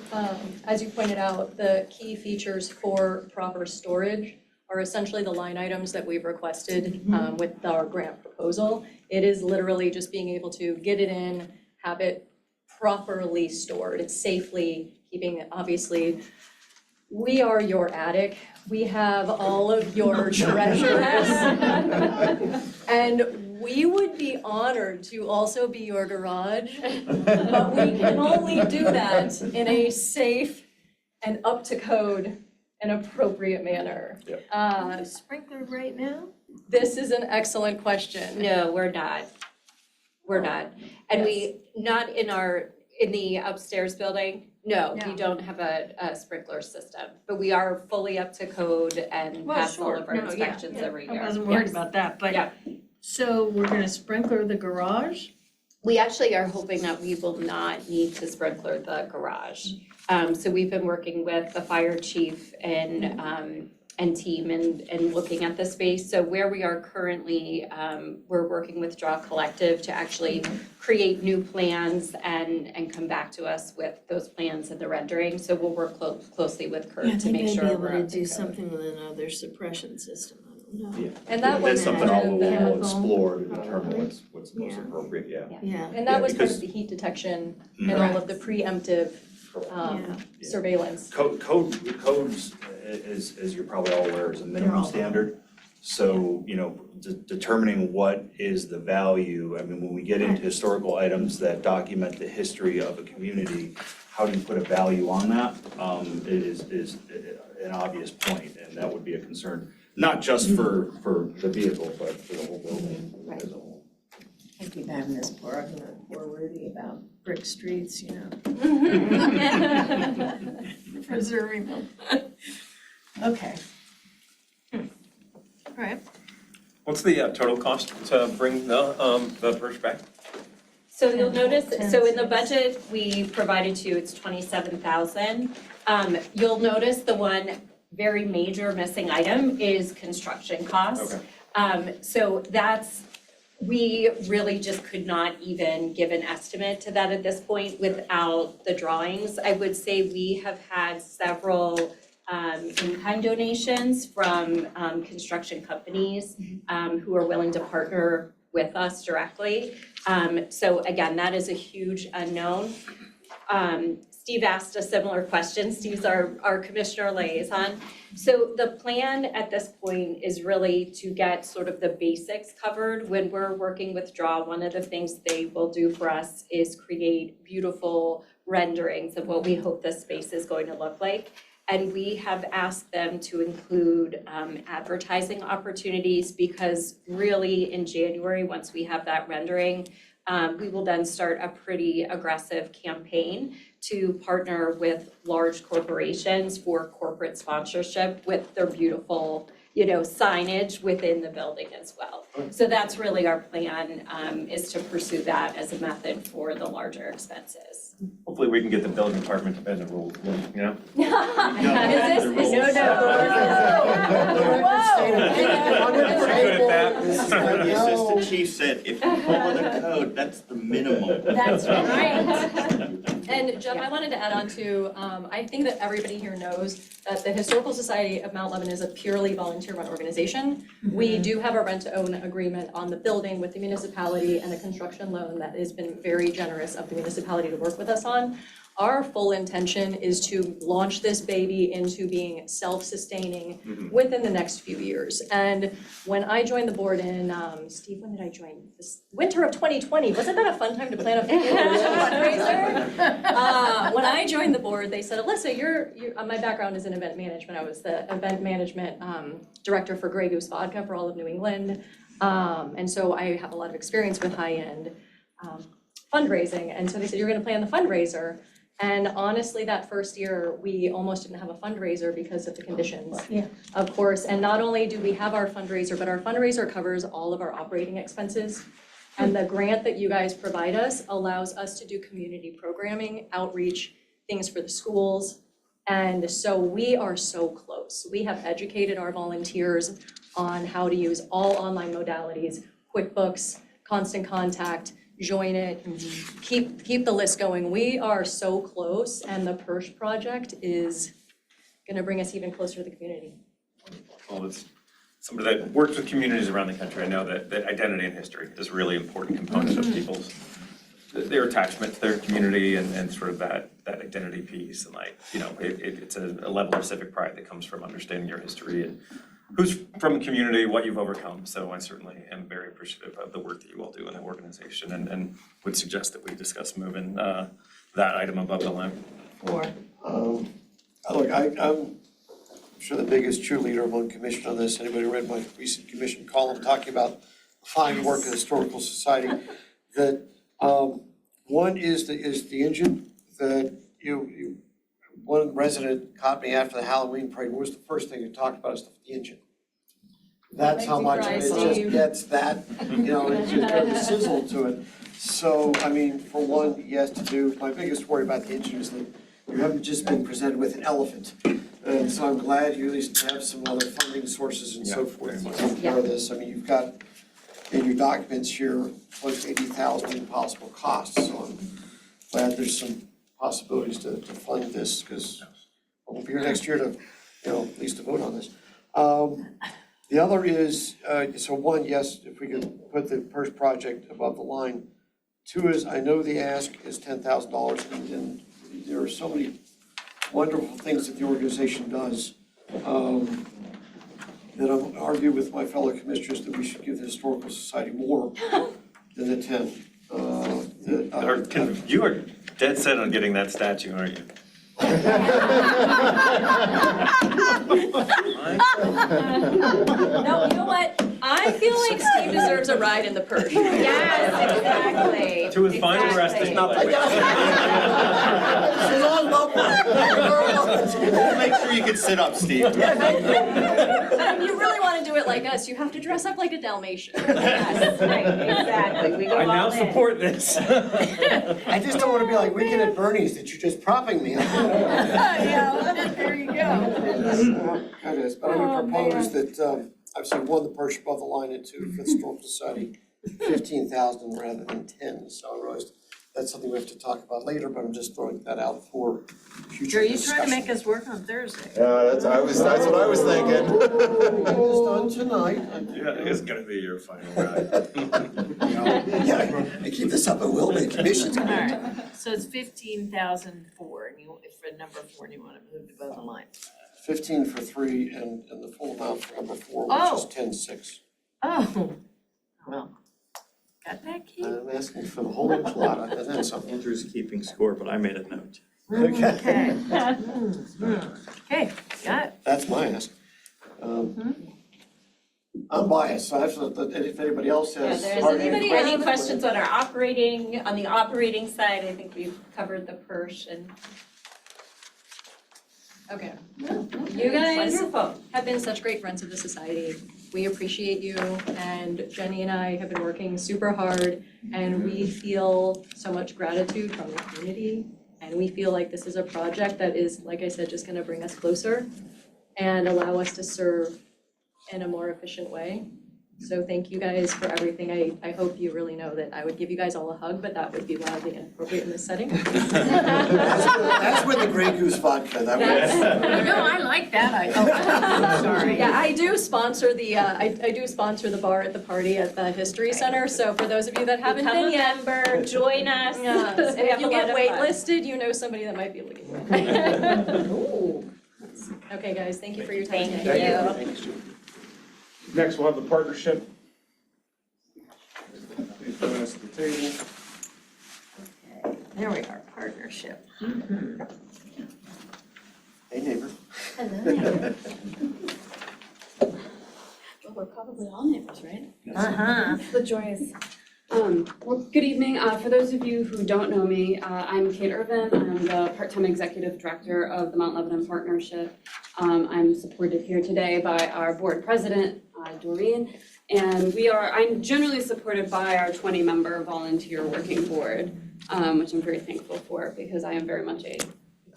as you pointed out, the key features for proper storage are essentially the line items that we've requested with our grant proposal. It is literally just being able to get it in, have it properly stored, it's safely keeping, obviously, we are your attic. We have all of your treasures. And we would be honored to also be your garage, but we can only do that in a safe and up to code and appropriate manner. Sprinkler right now? This is an excellent question. No, we're not. We're not. And we, not in the upstairs building, no, we No. don't have a sprinkler system. But we are fully up to code and Well, pass all sure. of our No, yeah, inspections yeah. every year. I wasn't worried Yes. about that, but, Yeah. so we're gonna sprinkler the garage? We actually are hoping that we will not need to sprinkler the garage. So we've been working with the fire chief and team and looking at the space. So where we are currently, we're working with Draw Collective to actually create new plans and come back to us with those plans and the rendering. So we'll work closely with Kurt to make sure we're They may be able up to to do code. something with another suppression system, I don't know. Yeah. And that That's was something part I'll of the, we'll explore to determine what's most Yeah. appropriate, yeah. Yeah, and that was part because- of the heat detection and all of the preemptive Yeah. surveillance. Codes, as you're probably all aware, is a minimum standard. So, determining what is the value, I mean, when we get into historical items that document the history of a community, how do you put a value on that? It is an obvious point, and that would be a concern, not just for the vehicle, but for the whole building as a whole. I keep having this poor argument, poor Rudy about brick streets, preserving them. Okay. All right. What's the total cost to bring the PERSH back? So you'll notice, so in the budget we provided to you, it's 27,000. You'll notice the one very major missing item is construction costs. Okay. So we really just could not even give an estimate to that at this point without the drawings. I would say we have had several in-kind donations from construction companies who are willing to partner with us directly. So again, that is a huge unknown. Steve asked a similar question. Steve's our commissioner liaison. So the plan at this point is really to get sort of the basics covered. When we're working with DRAW, one of the things they will do for us is create beautiful renderings of what we hope the space is going to look like. And we have asked them to include advertising opportunities because really in January, once we have that rendering, we will then start a pretty aggressive campaign to partner with large corporations for corporate sponsorship with their beautiful, signage within the building as well. So that's really our plan, is to pursue that as a method for the larger expenses. Hopefully we can get the building department to bend the rules, you know? Is this? The assistant chief said, if you follow the code, that's the minimum. That's right. And Jeff, I wanted to add on to, I think that everybody here knows that the Historical Society of Mount Lebanon is a purely volunteer-run organization. We do have a rent-to-own agreement on the building with the municipality and a construction loan that has been very generous of the municipality to work with us on. Our full intention is to launch this baby into being self-sustaining within the next few years. And when I joined the board in, Steve, when did I join? This winter of 2020, wasn't that a fun time to plan a fundraiser? When I joined the board, they said, Alyssa, my background is in event management. I was the event management director for Grey Goose Vodka for all of New England. And so I have a lot of experience with high-end fundraising. And so they said, you're gonna plan the fundraiser. And honestly, that first year, we almost didn't have a fundraiser because of the conditions, of course. And not only do we have our fundraiser, but our fundraiser covers all of our operating expenses. And the grant that you guys provide us allows us to do community programming, outreach, things for the schools. And so we are so close. We have educated our volunteers on how to use all online modalities, QuickBooks, Constant Contact, Join It, keep the list going. We are so close, and the PERSH project is gonna bring us even closer to the community. Well, it's somebody that works with communities around the country. I know that identity and history is a really important component of people's, their attachment to their community and sort of that identity piece. And it's a level of civic pride that comes from understanding your history and who's from the community, what you've overcome. So I certainly am very appreciative of the work that you all do in the organization and would suggest that we discuss moving that item above the line. Look, I'm sure the biggest cheerleader among commission on this. Anybody read my recent commission column talking about fine work of the Historical Society? That one is the engine that one resident caught me after the Halloween parade. What was the first thing you talked about? Is the engine. That's how much it just gets that, it just got the sizzle to it. So, I mean, for one, yes to do. My biggest worry about the engine is that you haven't just been presented with an elephant. And so I'm glad you at least have some other funding sources and so forth to take care of this. I mean, you've got in your documents here close to 80,000 in possible costs. So I'm glad there's some possibilities to fund this, because I won't be here next year to, at least to vote on this. The other is, so one, yes, if we could put the PERSH project above the line. Two is, I know the ask is $10,000, and there are so many wonderful things that the organization does, that I'll argue with my fellow commissioners that we should give the Historical Society more than the 10. You are dead set on getting that statue, aren't you? No, you know what? I feel like Steve deserves a ride in the PERSH. Yes, exactly. To his final rest, it's not the way. Make sure you can sit up, Steve. But if you really want to do it like us, you have to dress up like a Dalmatian. Yes, right, exactly. We go I now all in. support this. I just don't want to be like Weekend at Bernie's, that you're just propping me. Yeah, well, there you go. But I would propose that, obviously, one, the perch above the line, and two, for the Historical Society, 15,000 rather than 10. So I realized that's something we have to talk about later, but I'm just throwing that out for future Are you discussion. trying to make us work on Thursday? Yeah, that's what I was thinking. It's done tonight. Yeah, it's gonna be your final ride. Yeah, I keep this up, it will be, commission's All gonna. right, so it's 15,004, and you, for number 4, and you want to move above the line. 15 for 3 and the full amount for number 4, which Oh. is 10,600. Oh, well, got that, Keith? I'm asking for the whole enchilada, and then something. Andrew's keeping score, but I made a note. Okay. Okay, got it. That's my ask. I'm biased, so I have to, if anybody else has. Yeah, hard anybody questions, any questions on on the operating side? I think we've covered the PERS and. Okay. You guys Wonderful. Have been such great friends of the society. We appreciate you, and Jenny and I have been working super hard, and we feel so much gratitude from the community. And we feel like this is a project that is, like I said, just gonna bring us closer and allow us to serve in a more efficient way. So thank you guys for everything. I hope you really know that I would give you guys all a hug, but that would be wildly inappropriate in this setting. That's with the Grey Goose vodka, that was. No, I like that, I'm sorry. Yeah, I do sponsor the, I do sponsor the bar at the party at the History Center, so for those of you that haven't become been a yet. member, join us. Yes, We if have you a get lot of fun. waitlisted, you know somebody that might be looking for it. Ooh. Okay, guys, thank you for your time. Thank you. Next, we'll have the partnership. Please join us at the table. There we are, partnership. Hey, neighbor. Hello. Well, we're probably all neighbors, right? Uh-huh. The joys. Well, good evening. For those of you who don't know me, I'm Kate Irvin. I'm the part-time executive director of the Mount Lebanon Partnership. I'm supported here today by our board president, Doreen. And I'm generally supported by our 20-member volunteer working board, which I'm very thankful for because I am very much a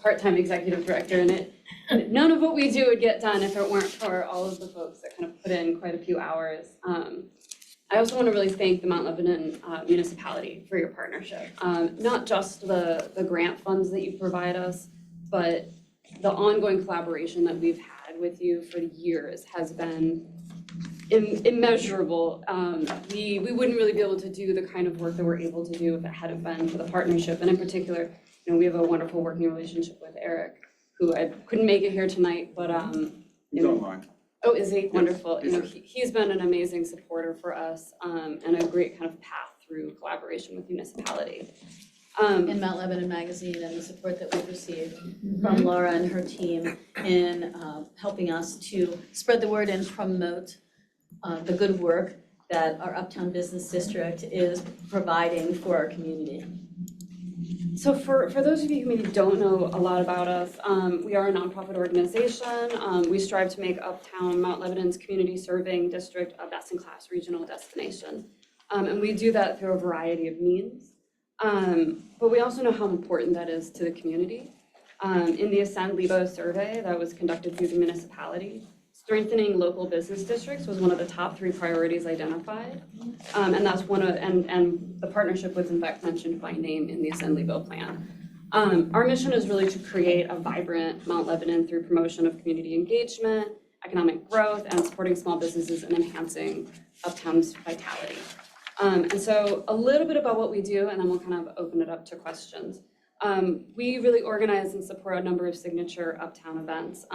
part-time executive director and none of what we do would get done if it weren't for all of the folks that kind of put in quite a few hours. I also want to really thank the Mount Lebanon municipality for your partnership. Not just the grant funds that you provide us, but the ongoing collaboration that we've had with you for years has been immeasurable. We wouldn't really be able to do the kind of work that we're able to do if it hadn't been for the partnership. And in particular, we have a wonderful working relationship with Eric, who I couldn't make it here tonight, but He's online. Oh, is he? Wonderful. Yes, He's been an amazing supporter for us, and a great kind of path through collaboration with municipality. In Mount Lebanon Magazine and the support that we've received from Laura and her team in helping us to spread the word and promote the good work that our Uptown Business District is providing for our community. So for those of you who maybe don't know a lot about us, we are a nonprofit organization. We strive to make Uptown Mount Lebanon's community serving district a best-in-class regional destination. And we do that through a variety of means. But we also know how important that is to the community. In the Ascend Lebo survey that was conducted through the municipality, strengthening local business districts was one of the top 3 priorities identified. And that's and the partnership was in fact mentioned by name in the Ascend Lebo plan. Our mission is really to create a vibrant Mount Lebanon through promotion of community engagement, economic growth, and supporting small businesses and enhancing Uptown's vitality. And so a little bit about what we do, and then we'll kind of open it up to questions. We really organize and support a number of signature Uptown events.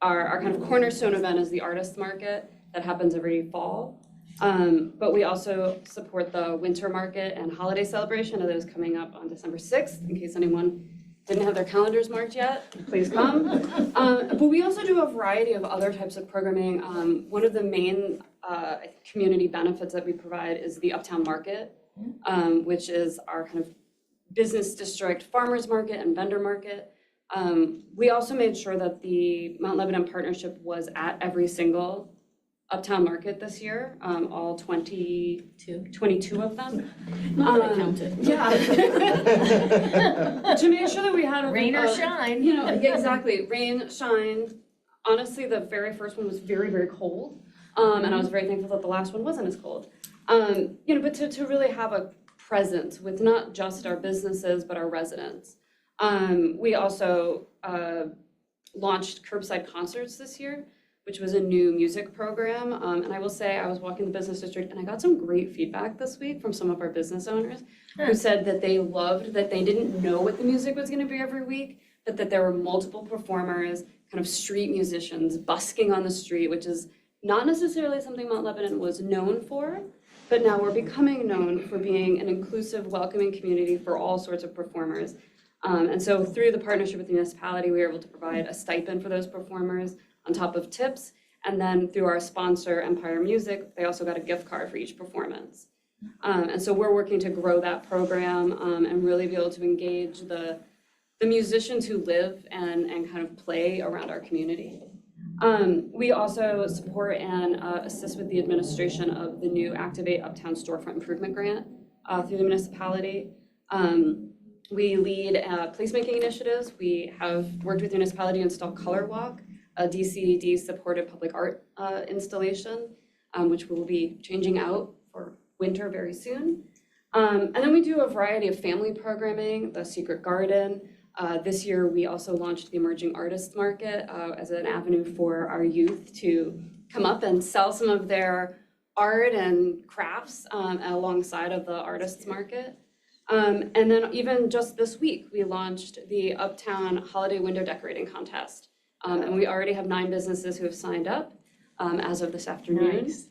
Our kind of cornerstone event is the Artists Market that happens every fall. But we also support the Winter Market and Holiday Celebration, that is coming up on December 6th, in case anyone didn't have their calendars marked yet, please come. But we also do a variety of other types of programming. One of the main community benefits that we provide is the Uptown Market, which is our kind of business district farmers market and vendor market. We also made sure that the Mount Lebanon Partnership was at every single Uptown Market this year, all 22 of them. Not that I counted. Yeah. To make sure that we had Rain or shine. Yeah, exactly, rain, shine. Honestly, the very first one was very, very cold. And I was very thankful that the last one wasn't as cold. But to really have a presence with not just our businesses, but our residents. We also launched curbside concerts this year, which was a new music program. And I will say, I was walking the business district and I got some great feedback this week from some of our business owners who said that they loved that they didn't know what the music was gonna be every week, but that there were multiple performers, kind of street musicians busking on the street, which is not necessarily something Mount Lebanon was known for, but now we're becoming known for being an inclusive, welcoming community for all sorts of performers. And so through the partnership with the municipality, we were able to provide a stipend for those performers on top of tips. And then through our sponsor, Empire Music, they also got a gift card for each performance. And so we're working to grow that program and really be able to engage the musicians who live and kind of play around our community. We also support and assist with the administration of the new Activate Uptown Storefront Improvement Grant through the municipality. We lead placemaking initiatives. We have worked with the municipality to install Color Walk, a DCED-supported public art installation, which will be changing out for winter very soon. And then we do a variety of family programming, the Secret Garden. This year, we also launched the Emerging Artists Market as an avenue for our youth to come up and sell some of their art and crafts alongside of the Artists Market. And then even just this week, we launched the Uptown Holiday Window Decorating Contest. And we already have 9 businesses who have signed up as of this afternoon. Nice.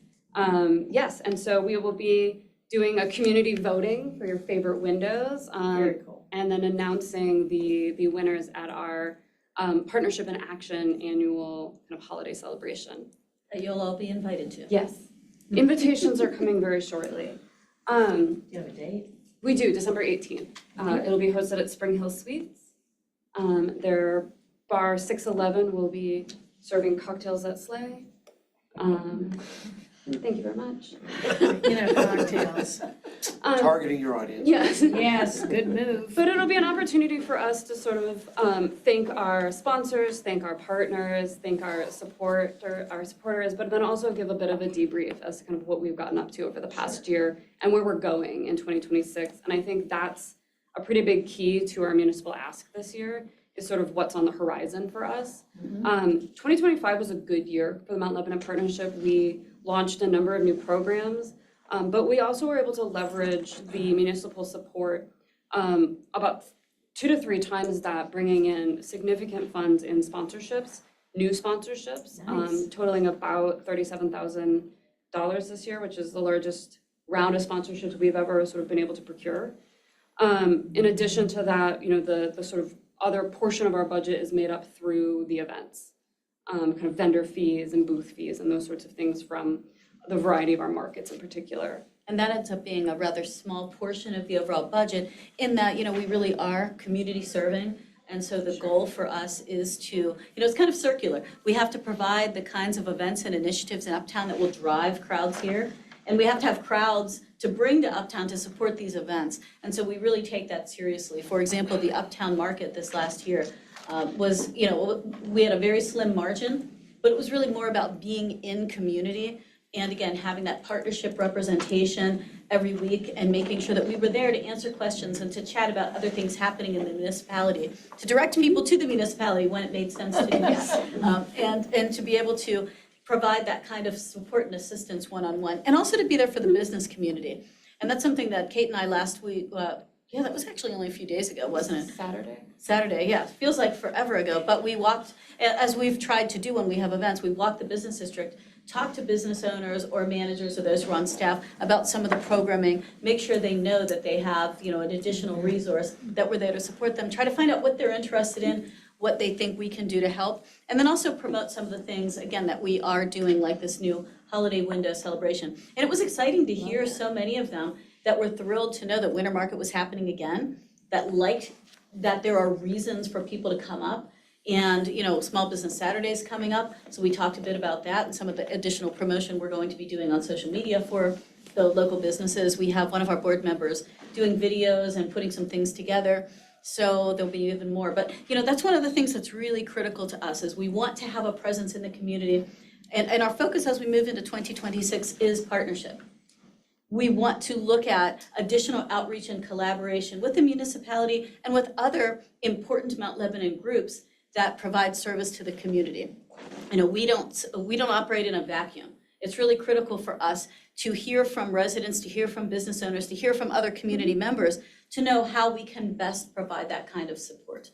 Yes, and so we will be doing a community voting for your favorite windows. Very cool. And then announcing the winners at our Partnership in Action annual kind of holiday celebration. That you'll all be invited to. Yes, invitations are coming very shortly. Do you have a date? We do, December 18th. It'll be hosted at Spring Hill Suites. Their bar 611 will be serving cocktails that slay. Thank you very much. Cocktails. Targeting your audience. Yes. Yes, good move. But it'll be an opportunity for us to sort of thank our sponsors, thank our partners, thank our supporters, but then also give a bit of a debrief as to kind of what we've gotten up to over the past year and where we're going in 2026. And I think that's a pretty big key to our municipal ask this year, is sort of what's on the horizon for us. 2025 was a good year for the Mount Lebanon Partnership. We launched a number of new programs, but we also were able to leverage the municipal support about 2 to 3 times that, bringing in significant funds in sponsorships, new sponsorships, Nice. totaling about $37,000 this year, which is the largest round of sponsorships we've ever sort of been able to procure. In addition to that, the sort of other portion of our budget is made up through the events, kind of vendor fees and booth fees and those sorts of things from the variety of our markets in particular. And that ends up being a rather small portion of the overall budget in that, we really are community serving. And so the goal for us is to, it's kind of circular. We have to provide the kinds of events and initiatives in Uptown that will drive crowds here. And we have to have crowds to bring to Uptown to support these events. And so we really take that seriously. For example, the Uptown Market this last year was, we had a very slim margin, but it was really more about being in community. And again, having that partnership representation every week and making sure that we were there to answer questions and to chat about other things happening in the municipality, to direct people to the municipality when it made sense to do that. And to be able to provide that kind of support and assistance one-on-one, and also to be there for the business community. And that's something that Kate and I last week, that was actually only a few days ago, wasn't it? Saturday, yeah, feels like forever ago, but we walked, as we've tried to do when we have events, we walked the business district, talk to business owners or managers or those who are on staff about some of the programming, make sure they know that they have, an additional resource, that we're there to support them, try to find out what they're interested in, what they think we can do to help, and then also promote some of the things, again, that we are doing, like this new holiday window celebration. And it was exciting to hear so many of them that were thrilled to know that Winter Market was happening again, that liked that there are reasons for people to come up. And, Small Business Saturday is coming up, so we talked a bit about that and some of the additional promotion we're going to be doing on social media for the local businesses. We have one of our board members doing videos and putting some things together, so there'll be even more. But, that's one of the things that's really critical to us, is we want to have a presence in the community And our focus as we move into 2026 is partnership. We want to look at additional outreach and collaboration with the municipality and with other important Mount Lebanon groups that provide service to the community. You know, we don't operate in a vacuum. It's really critical for us to hear from residents, to hear from business owners, to hear from other community members, to know how we can best provide that kind of support.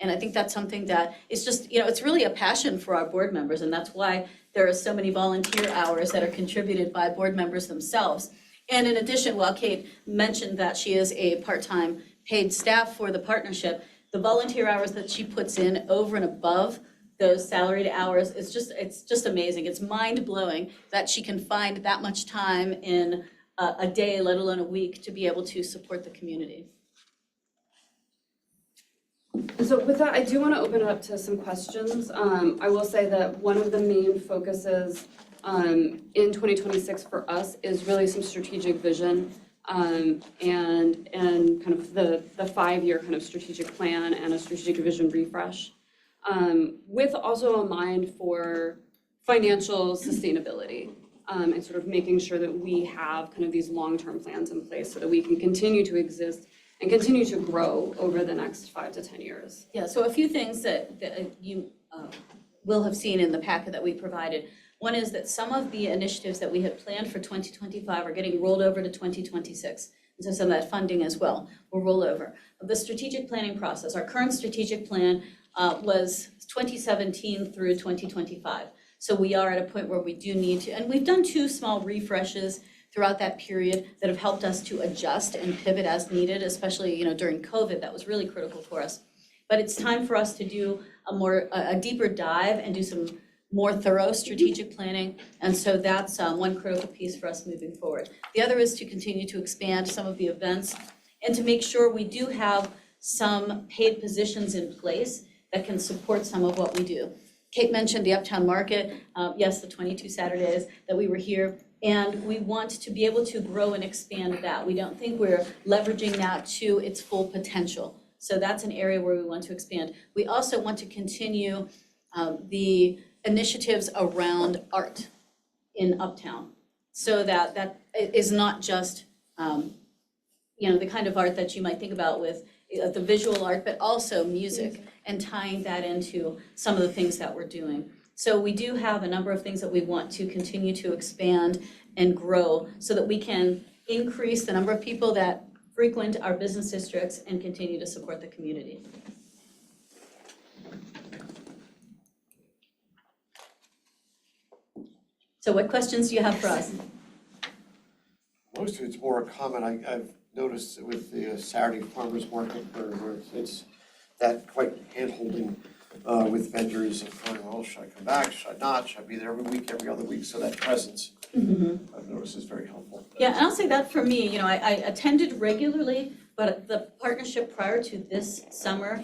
And I think that's something that is just, it's really a passion for our board members, and that's why there are so many volunteer hours that are contributed by board members themselves. And in addition, while Kate mentioned that she is a part-time paid staff for the partnership, the volunteer hours that she puts in over and above those salaried hours, it's just amazing. It's mind-blowing that she can find that much time in a day, let alone a week, to be able to support the community. So with that, I do want to open it up to some questions. I will say that one of the main focuses in 2026 for us is really some strategic vision and kind of the 5-year kind of strategic plan and a strategic vision refresh, with also a mind for financial sustainability and sort of making sure that we have kind of these long-term plans in place so that we can continue to exist and continue to grow over the next 5 to 10 years. Yeah, so a few things that you will have seen in the packet that we provided. One is that some of the initiatives that we had planned for 2025 are getting rolled over to 2026. And so some of that funding as well will roll over. The strategic planning process, our current strategic plan was 2017 through 2025. So we are at a point where we do need to, and we've done 2 small refreshes throughout that period that have helped us to adjust and pivot as needed, especially, during COVID. That was really critical for us. But it's time for us to do a deeper dive and do some more thorough strategic planning. And so that's one critical piece for us moving forward. The other is to continue to expand some of the events and to make sure we do have some paid positions in place that can support some of what we do. Kate mentioned the Uptown Market, yes, the 22 Saturdays that we were here, and we want to be able to grow and expand that. We don't think we're leveraging that to its full potential. So that's an area where we want to expand. We also want to continue the initiatives around art in Uptown, so that is not just, the kind of art that you might think about with the visual art, but also music, and tying that into some of the things that we're doing. So we do have a number of things that we want to continue to expand and grow so that we can increase the number of people that frequent our business districts and continue to support the community. So what questions do you have for us? Most of it's more a comment. I've noticed with the Saturday farmers market where it's that quite hand-holding with vendors and going, well, should I come back, should I not, should I be there every week, every other week? So that presence, I've noticed is very helpful. Yeah, and I'll say that for me, I attended regularly, but the partnership prior to this summer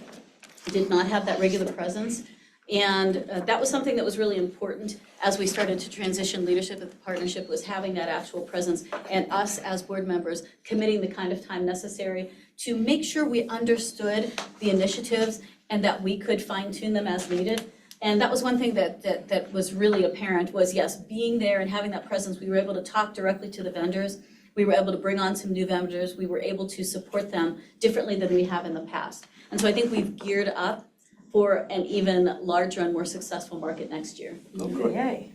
did not have that regular presence. And that was something that was really important as we started to transition leadership at the partnership, was having that actual presence and us as board members committing the kind of time necessary to make sure we understood the initiatives and that we could fine tune them as needed. And that was one thing that was really apparent was, yes, being there and having that presence, we were able to talk directly to the vendors. We were able to bring on some new vendors. We were able to support them differently than we have in the past. And so I think we've geared up for an even larger and more successful market next year. Oh, good. Yay.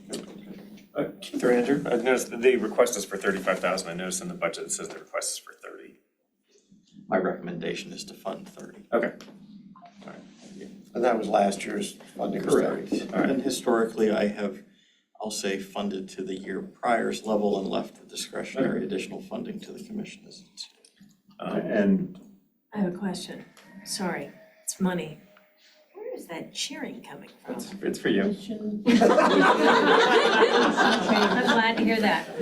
Keith or Andrew, I noticed that the request is for 35,000. I noticed in the budget it says the request is for 30. My recommendation is to fund 30. Okay. And that was last year's funding. Correct. All right. And historically, I have, I'll say, funded to the year prior's level and left the discretionary additional funding to the commission as it's. And I have a question. Sorry, it's money. Where is that cheering coming from? It's for you. I'm glad to hear that.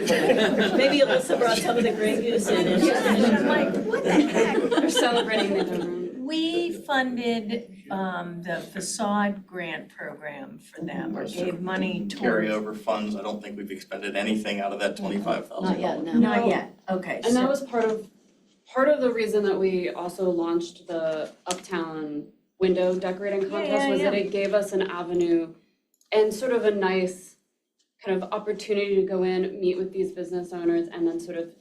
Maybe Alyssa brought some of the Grey Goose in. I'm like, what the heck? They're celebrating the We funded the facade grant program for them, or gave money towards. Carryover funds, I don't think we've expended anything out of that $25,000. Not yet, no. Not yet, okay. And that was part of the reason that we also launched the Uptown window decorating contest was that it gave us an avenue and sort of a nice kind of opportunity to go in, meet with these business owners, and then sort of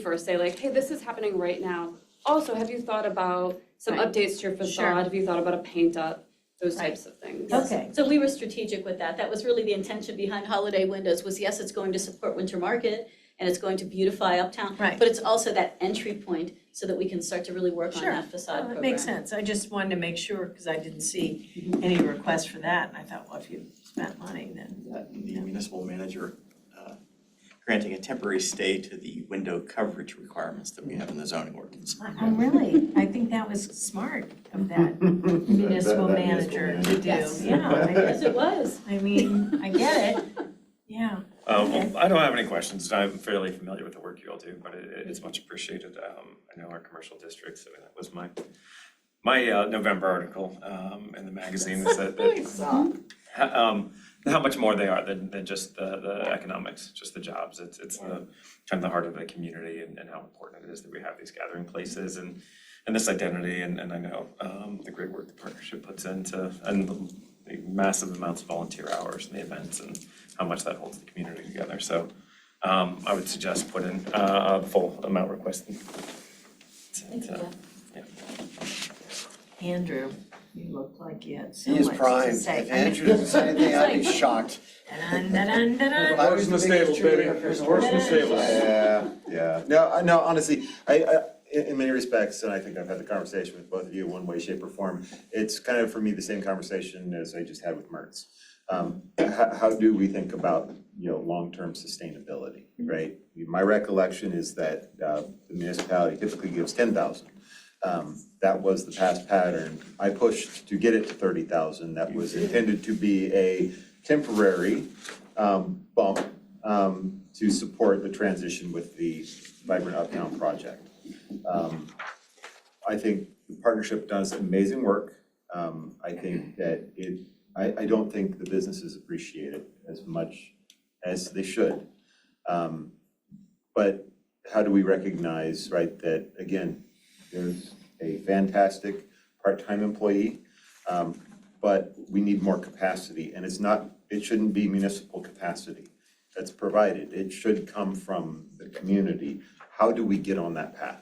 first say like, hey, this is happening right now. Also, have you thought about some Right. updates to your facade? Sure. Have you thought about a paint up? Those Right. types of things. Okay. So we were strategic with that. That was really the intention behind Holiday Windows was, yes, it's going to support Winter Market and it's going to beautify Uptown. Right. But it's also that entry point so that we can start to really work on Sure. that facade program. It makes sense. I just wanted to make sure, because I didn't see any requests for that, and I thought, well, if you spent money, then. The municipal manager granting a temporary stay to the window coverage requirements that we have in the zoning ordinance. I think that was smart of that municipal That manager to do. Yes. Yeah, Yes, it was. I mean, I get it. Yeah. Okay. I don't have any questions. I'm fairly familiar with the work you all do, but it's much appreciated. I know our commercial districts, I mean, that was my November article in the magazine is that how much more they are than just the economics, just the jobs. It's the kind of the heart of the community and how important it is that we have these gathering places and this identity and I know the great work the partnership puts into and the massive amounts of volunteer hours and the events and how much that holds the community together. So I would suggest put in the full amount requested. Thank you. Andrew, you look like you had so He is much to primed. say. If Andrew doesn't say anything, I'd be shocked. Dun, dun, dun, dun, dun. Horse in the stables, baby. There's a horse in the stables. Yeah. No, honestly, in many respects, and I think I've had the conversation with both of you in one way, shape, or form, it's kind of for me the same conversation as I just had with Mertz. How do we think about, long-term sustainability, right? My recollection is that the municipality typically gives 10,000. That was the past pattern. I pushed to get it to 30,000. That was intended to be a temporary bump to support the transition with the Vibrant Uptown project. I think the partnership does amazing work. I think that I don't think the businesses appreciate it as much as they should. But how do we recognize, right, that again, there's a fantastic part-time employee, but we need more capacity, and it shouldn't be municipal capacity that's provided. It should come from the community. How do we get on that path?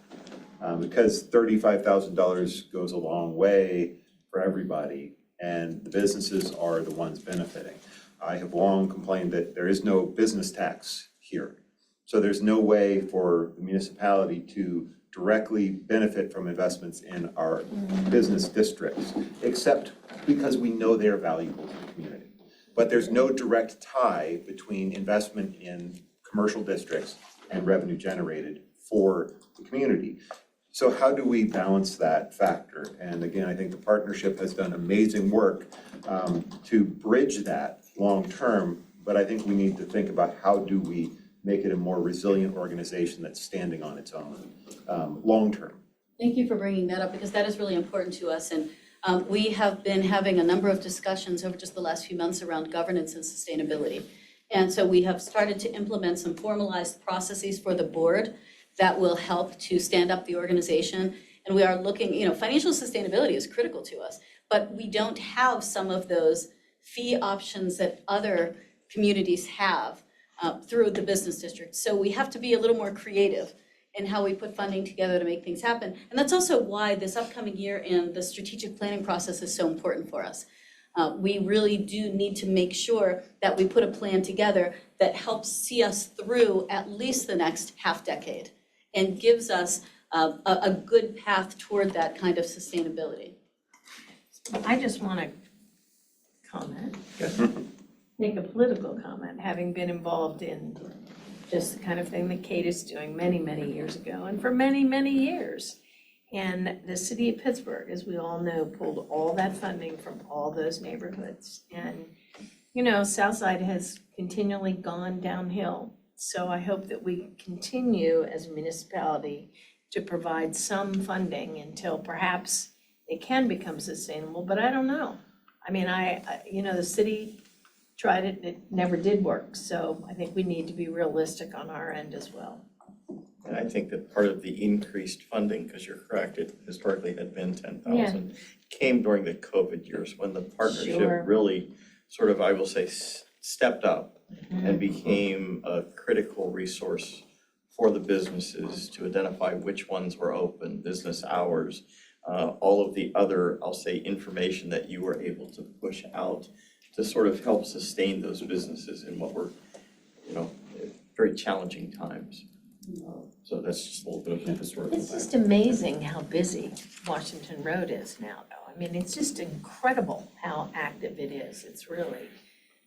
Because $35,000 goes a long way for everybody, and the businesses are the ones benefiting. I have long complained that there is no business tax here. So there's no way for the municipality to directly benefit from investments in our business districts, except because we know they're valuable to the community. But there's no direct tie between investment in commercial districts and revenue generated for the community. So how do we balance that factor? And again, I think the partnership has done amazing work to bridge that long-term, but I think we need to think about how do we make it a more resilient organization that's standing on its own, long-term. Thank you for bringing that up because that is really important to us. And we have been having a number of discussions over just the last few months around governance and sustainability. And so we have started to implement some formalized processes for the board that will help to stand up the organization. And we are looking, financial sustainability is critical to us, but we don't have some of those fee options that other communities have through the business district. So we have to be a little more creative in how we put funding together to make things happen. And that's also why this upcoming year in the strategic planning process is so important for us. We really do need to make sure that we put a plan together that helps see us through at least the next half decade and gives us a good path toward that kind of sustainability. I just want to comment, make a political comment, having been involved in just the kind of thing that Kate is doing many, many years ago, and for many, many years. And the city of Pittsburgh, as we all know, pulled all that funding from all those neighborhoods. And, Southside has continually gone downhill. So I hope that we continue as a municipality to provide some funding until perhaps it can become sustainable, but I don't know. I mean, the city tried it, it never did work, so I think we need to be realistic on our end as well. And I think that part of the increased funding, because you're correct, it historically had been 10,000, came during the COVID years when the partnership Sure. really sort of, I will say, stepped up and became a critical resource for the businesses to identify which ones were open, business hours, all of the other, I'll say, information that you were able to push out to sort of help sustain those businesses in what were, very challenging times. So that's just a little bit of a historical It's fact. just amazing how busy Washington Road is now, though. I mean, it's just incredible how active it is. It's really,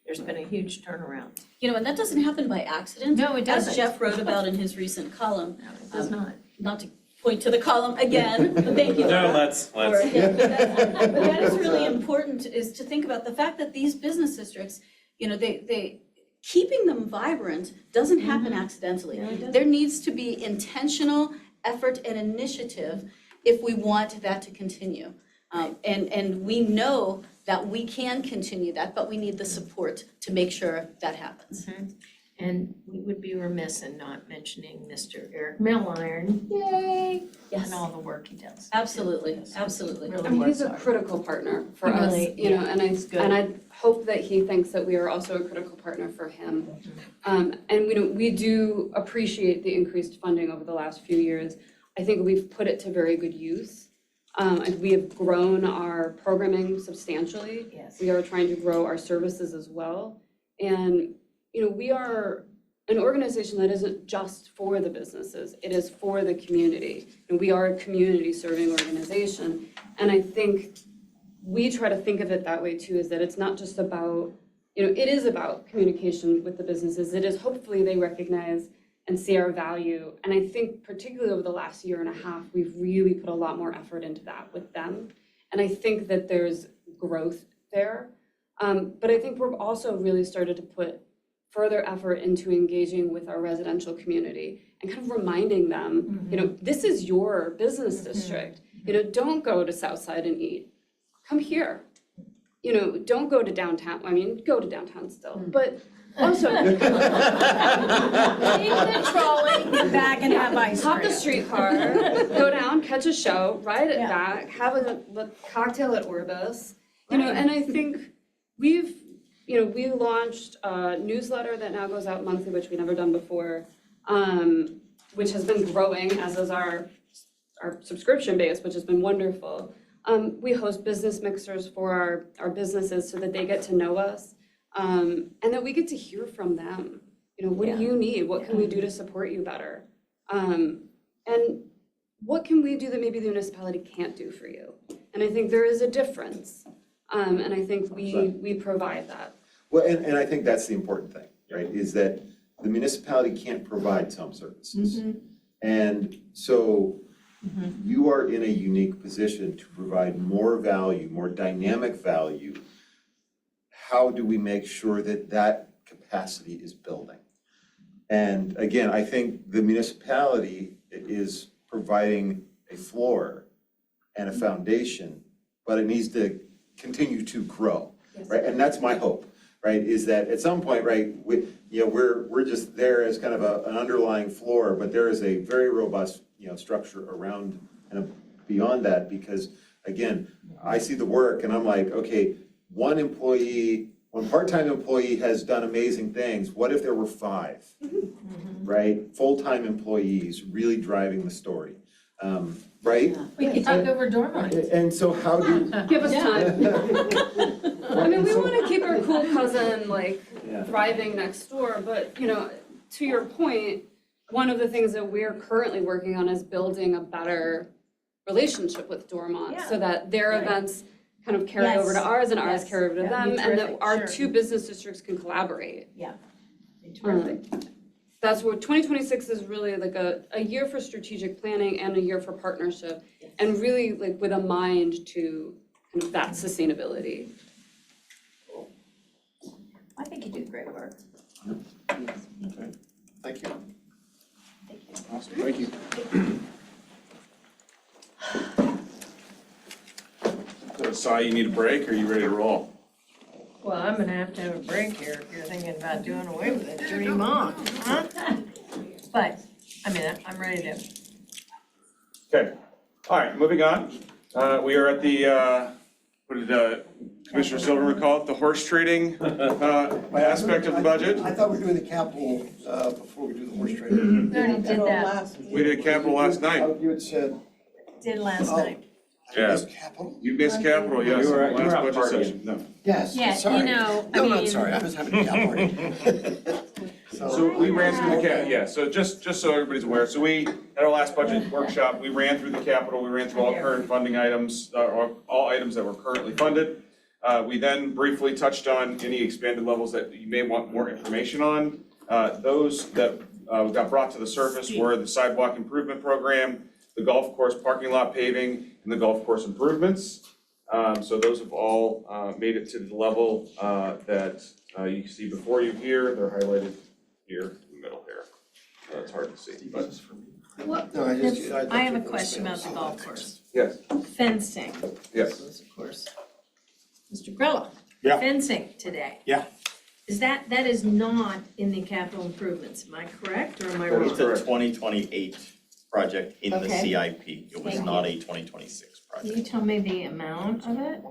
there's been a huge turnaround. And that doesn't happen by accident. No, it doesn't. As Jeff wrote about in his recent column. No, it does not. Not to point to the column again, but thank you. No, let's. But that is really important, is to think about the fact that these business districts, they keeping them vibrant doesn't happen accidentally. There needs to be intentional effort and initiative if we want that to continue. And we know that we can continue that, but we need the support to make sure that happens. And we would be remiss in not mentioning Mr. Eric Milliron, yay, Yes, and all the work he does. absolutely, absolutely. Really I mean, he's works a hard. critical partner for He us, really- and he's good. I hope that he thinks that we are also a critical partner for him. And we do appreciate the increased funding over the last few years. I think we've put it to very good use. And we have grown our programming substantially. Yes. We are trying to grow our services as well. And, we are an organization that isn't just for the businesses, it is for the community. And we are a community serving organization. And I think we try to think of it that way too, is that it's not just about, it is about communication with the businesses. It is hopefully they recognize and see our value. And I think particularly over the last year and a half, we've really put a lot more effort into that with them. And I think that there's growth there. But I think we've also really started to put further effort into engaging with our residential community and kind of reminding them, this is your business district. Don't go to Southside and eat. Come here. Don't go to downtown. I mean, go to downtown still, but also Take the trolley, get back and have ice cream. hop the streetcar, go down, catch a show, ride it back, have a cocktail at Orbis. And I think we launched a newsletter that now goes out monthly, which we've never done before, which has been growing, as is our subscription base, which has been wonderful. We host business mixers for our businesses so that they get to know us, and that we get to hear from them. What do you need? What can we do to support you better? And what can we do that maybe the municipality can't do for you? And I think there is a difference, and I think we provide that. Well, and I think that's the important thing, right, is that the municipality can't provide some services. And so you are in a unique position to provide more value, more dynamic value. How do we make sure that that capacity is building? And again, I think the municipality is providing a floor and a foundation, but it needs to continue to grow, right? And that's my hope, right, is that at some point, right, we're just there as kind of an underlying floor, but there is a very robust, structure around and beyond that, because again, I see the work and I'm like, okay, one part-time employee has done amazing things. What if there were 5, right? Full-time employees really driving the story, right? We could take over Dormont. And so how do? Give us time. I mean, we want to keep our cool cousin Yeah. thriving next door, but to your point, one of the things that we're currently working on is building a better relationship with Dormont so that their events kind of carry over to ours and ours carry over to That'd be them, and that terrific, our sure. 2 business districts can collaborate. Terrific. That's what 2026 is really like a year for strategic planning and a year for partnership, and really like with a mind to kind of that sustainability. I think you do great work. Thank you. Awesome, thank you. Si, you need a break, or are you ready to roll? Well, I'm gonna have to have a break here if you're thinking about doing away with it. Dream on, huh? But, I'm ready to. Okay, all right, moving on. We are at the what did Commissioner Silverman call it, the horse trading aspect of the budget? I thought we were doing the capital before we do the horse trading. We already did that, We did capital last night. You had said, did last night. Yeah. was capital? You missed capital, yes, in the last budget session. No. Yes, Yeah, sorry. you know, I No, mean. I'm sorry, I was having a cow party. So we ran through so just so everybody's aware, so we, at our last budget workshop, we ran through the capital, we ran through all current funding items, or all items that were currently funded. We then briefly touched on any expanded levels that you may want more information on. Those that got brought to the surface were the sidewalk improvement program, the golf course parking lot paving, and the golf course improvements. So those have all made it to the level that you can see before you here. They're highlighted here in the middle here. It's hard to see, but What, No, I have a question about the golf course. yes, Fencing. yes. Was, of course, Mr. Grillo. Yeah. Fencing today. Yeah. Is that is not in the capital improvements, am I correct or am I That is wrong? It's a correct. 2028 project in the Okay. CIP. It was Thank not a 2026 Can you project. tell me the amount of it?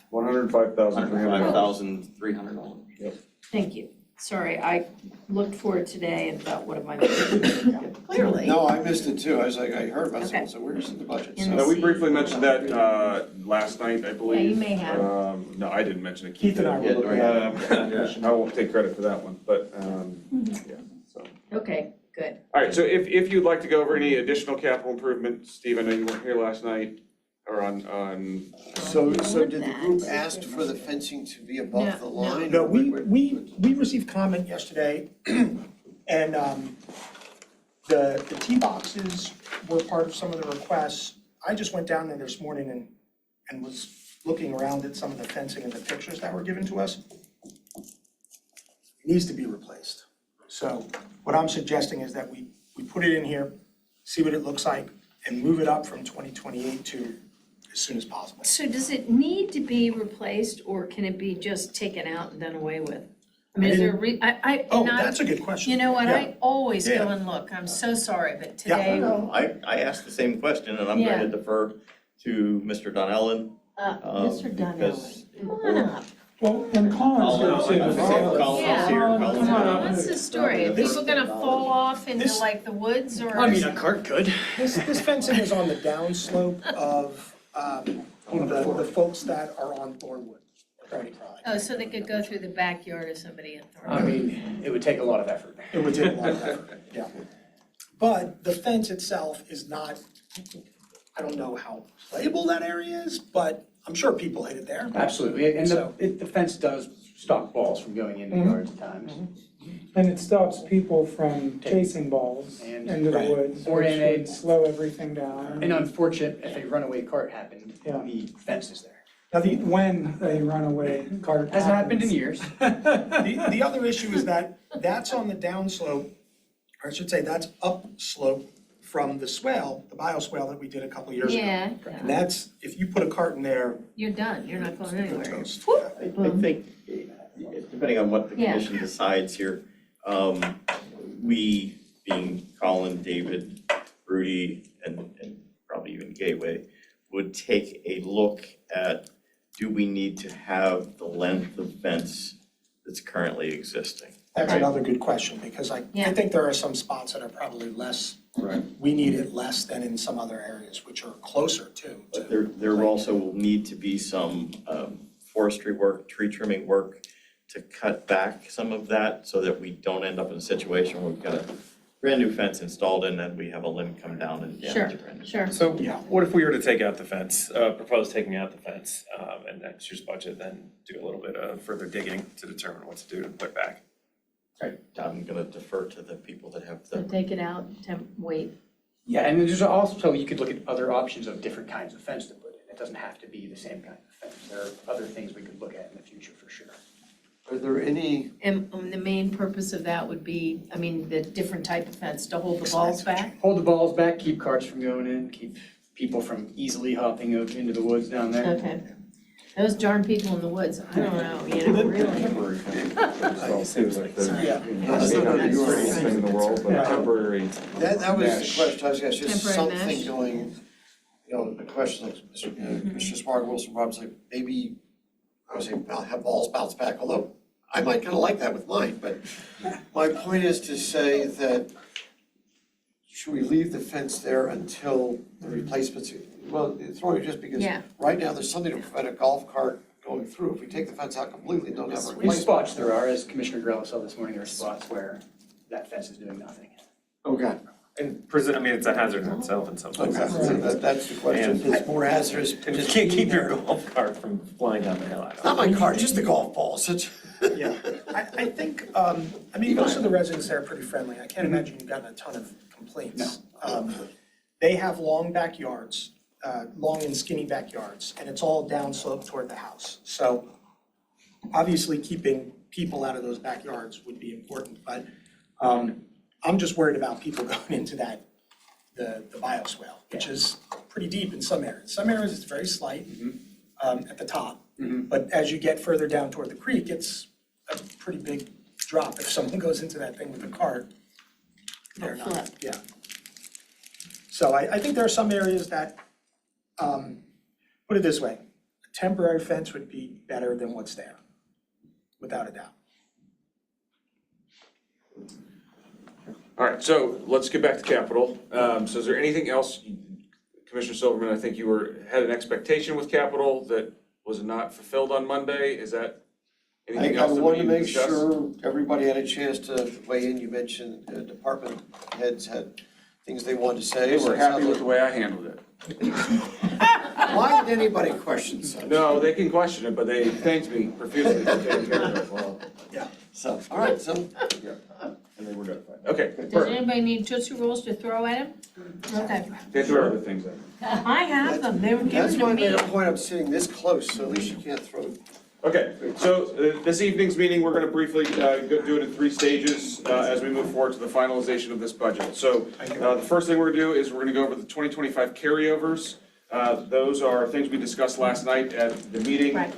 105,300. $105,300. Thank you. Sorry, I looked for it today and thought, what am I missing? Clearly. No, I missed it too. I was like, I heard about Okay. it, so where is it in the budget? In So- No, we briefly mentioned that last night, I believe. Yeah, you may have. No, I didn't mention it. Keith and I were did. looking at I won't take credit for that one, but yeah, so. Okay, good. All right, so if you'd like to go over any additional capital improvement, Steve, I know you weren't here last night, or on. So did the that. group ask for the fencing to be above the No, line? No, or we received comment yesterday, and the tee boxes were part of some of the requests. I just went down there this morning and was looking around at some of the fencing and the pictures that were given to us. It needs to be replaced. So what I'm suggesting is that we put it in here, see what it looks like, and move it up from 2028 to as soon as possible. So does it need to be replaced or can it be just taken out and done away with? I mean, is there Oh, and I- that's a good question. you know what, Yeah. I always go Yeah. and look, I'm so sorry, but Yeah. today. I asked the same question, and I'm going to defer to Mr. Donnellan. Mr. Donnellan, because come on up. Well, and Colin's here too. Colin's here, Colin's here. What's the story? Are people gonna fall off into This- like the woods or? I mean, a cart could. This fencing is on the downslope of the folks that are on Thornwood. Attorney Pride. Oh, so they could go through the backyard of somebody in I Thornton. mean, it would take a lot of effort. It would take a lot of effort, yeah. But the fence itself is not, I don't know how playable that area is, but I'm sure people hit it there. Absolutely, and So- the fence does stop balls from going into the yards at times. And it stops people from chasing balls And- into the Right. woods, Or which in a- would slow everything down. And unfortunate, if a runaway cart happened, Yeah. the fence is there. Now, when a runaway cart Hasn't happened in happens. years. The other issue is that that's on the downslope, or I should say, that's upslope from the swale, the bioswale that we did a couple years ago. Yeah, And that's, if you put a cart in there, you're done, you're not going you're anywhere. toast. I think, depending on what the Yeah. commission decides here, we, being Colin, David, Rudy, and probably even Gateway, would take a look at, do we need to have the length of fence that's currently existing? That's another good question, because I Yeah. think there are some spots that are probably less, Right. we need it less than in some other areas, which are closer to. But there also will need to be some forestry work, tree trimming work to cut back some of that so that we don't end up in a situation where we've got a brand new fence installed and then we have a limb come down and Sure, damage a brand new. sure. So Yeah. what if we were to take out the fence, propose taking out the fence, and next year's budget, then do a little bit of further digging to determine what to do to put back? Right, I'm gonna defer to the people that have So the, take it out, wait. Yeah, and there's also, you could look at other options of different kinds of fence to put in. It doesn't have to be the same kind of fence. There are other things we could look at in the future for sure. Are there any, And the main purpose of that would be, I mean, the different type of fence, to hold the balls back? Hold the balls back, keep carts from going in, keep people from easily hopping up into the woods down there. Okay. Those darn people in the woods, I don't know, you know, really. Temporary fence as well, too, like the, Yeah. it may not be the prettiest thing in the world, but Yeah. temporary. that was the mesh. question I was asking, is Temporary something mesh. going, you know, the question like Commissioner Smart Wilson brought up, like maybe, I would say, I'll have balls bounce back, although I might kind of like that with mine, but my point is to say that should we leave the fence there until the replacements? Well, it's only just because Yeah. right now there's something to prevent a golf cart going through. If we take the fence out completely, don't have a There's replacement. spots there are, as Commissioner Grella saw this morning, there are spots where that fence is doing nothing. Okay, And I mean, it's a hazard in itself in some places. okay, that's the question. It's more hazardous. And you just can't keep being your there. golf cart from flying down the hill. It's not my car, just the golf balls. Yeah, I think, I mean, most of the residents there are pretty friendly. I can't imagine you've gotten a ton of complaints. They have long backyards, long and skinny backyards, and it's all downslope toward the house. So obviously, keeping people out of those backyards would be important, but I'm just worried about people going into that, the bioswale, which is pretty deep in some areas. Some areas it's very slight at the top, but as you get further down toward the creek, it's a pretty big drop if someone goes into that thing with a cart. They're not, yeah. So I think there are some areas that, put it this way, a temporary fence would be better than what's there, without a doubt. All right, so let's get back to capital. So is there anything else, Commissioner Silverman, I think you had an expectation with capital that was not fulfilled on Monday? Is that anything I else that we wanted to need to make discuss? sure everybody had a chance to weigh in. You mentioned department heads had things they wanted to say. They were happy with the way I handled it. Why did anybody question such? No, they can question it, but they thanked me profusely for taking care of it. Well, So, all right, so. and they were notified. Okay, Does perfect. anybody need Tootsie Rolls to throw at him? Okay. They threw other things at me. I have them, they were That's given why I to made me. a point of sitting this close, so at least you can't throw. Okay, so this evening's meeting, we're gonna briefly do it in 3 stages as we move forward to the finalization of this budget. So the first thing we're gonna do is we're gonna go over the 2025 carryovers. Those are things we discussed last night at the meeting. Right.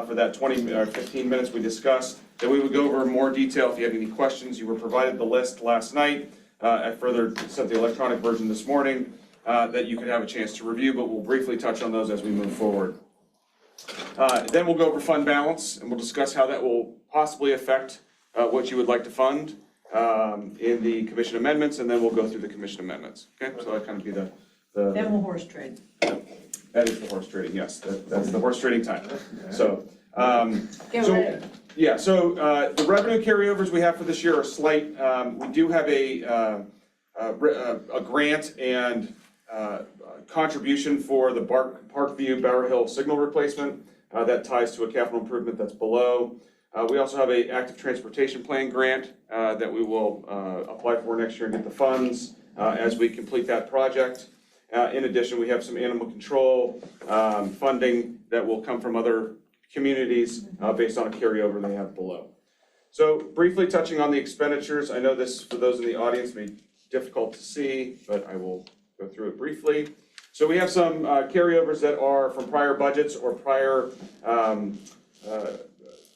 For that 20 or 15 minutes we discussed. Then we would go over in more detail if you have any questions. You were provided the list last night. I further sent the electronic version this morning that you could have a chance to review, but we'll briefly touch on those as we move forward. Then we'll go over fund balance, and we'll discuss how that will possibly affect what you would like to fund in the commission amendments, and then we'll go through the commission amendments. Okay, so that kind of be the. Then we'll horse trade. That is the horse trading, yes, that's the horse trading time. So, Get so, ready. yeah, so the revenue carryovers we have for this year are slight. We do have a grant and contribution for the Parkview Bower Hill signal replacement that ties to a capital improvement that's below. We also have a active transportation plan grant that we will apply for next year and get the funds as we complete that project. In addition, we have some animal control funding that will come from other communities based on a carryover they have below. So briefly touching on the expenditures, I know this, for those in the audience, may be difficult to see, but I will go through it briefly. So we have some carryovers that are from prior budgets or prior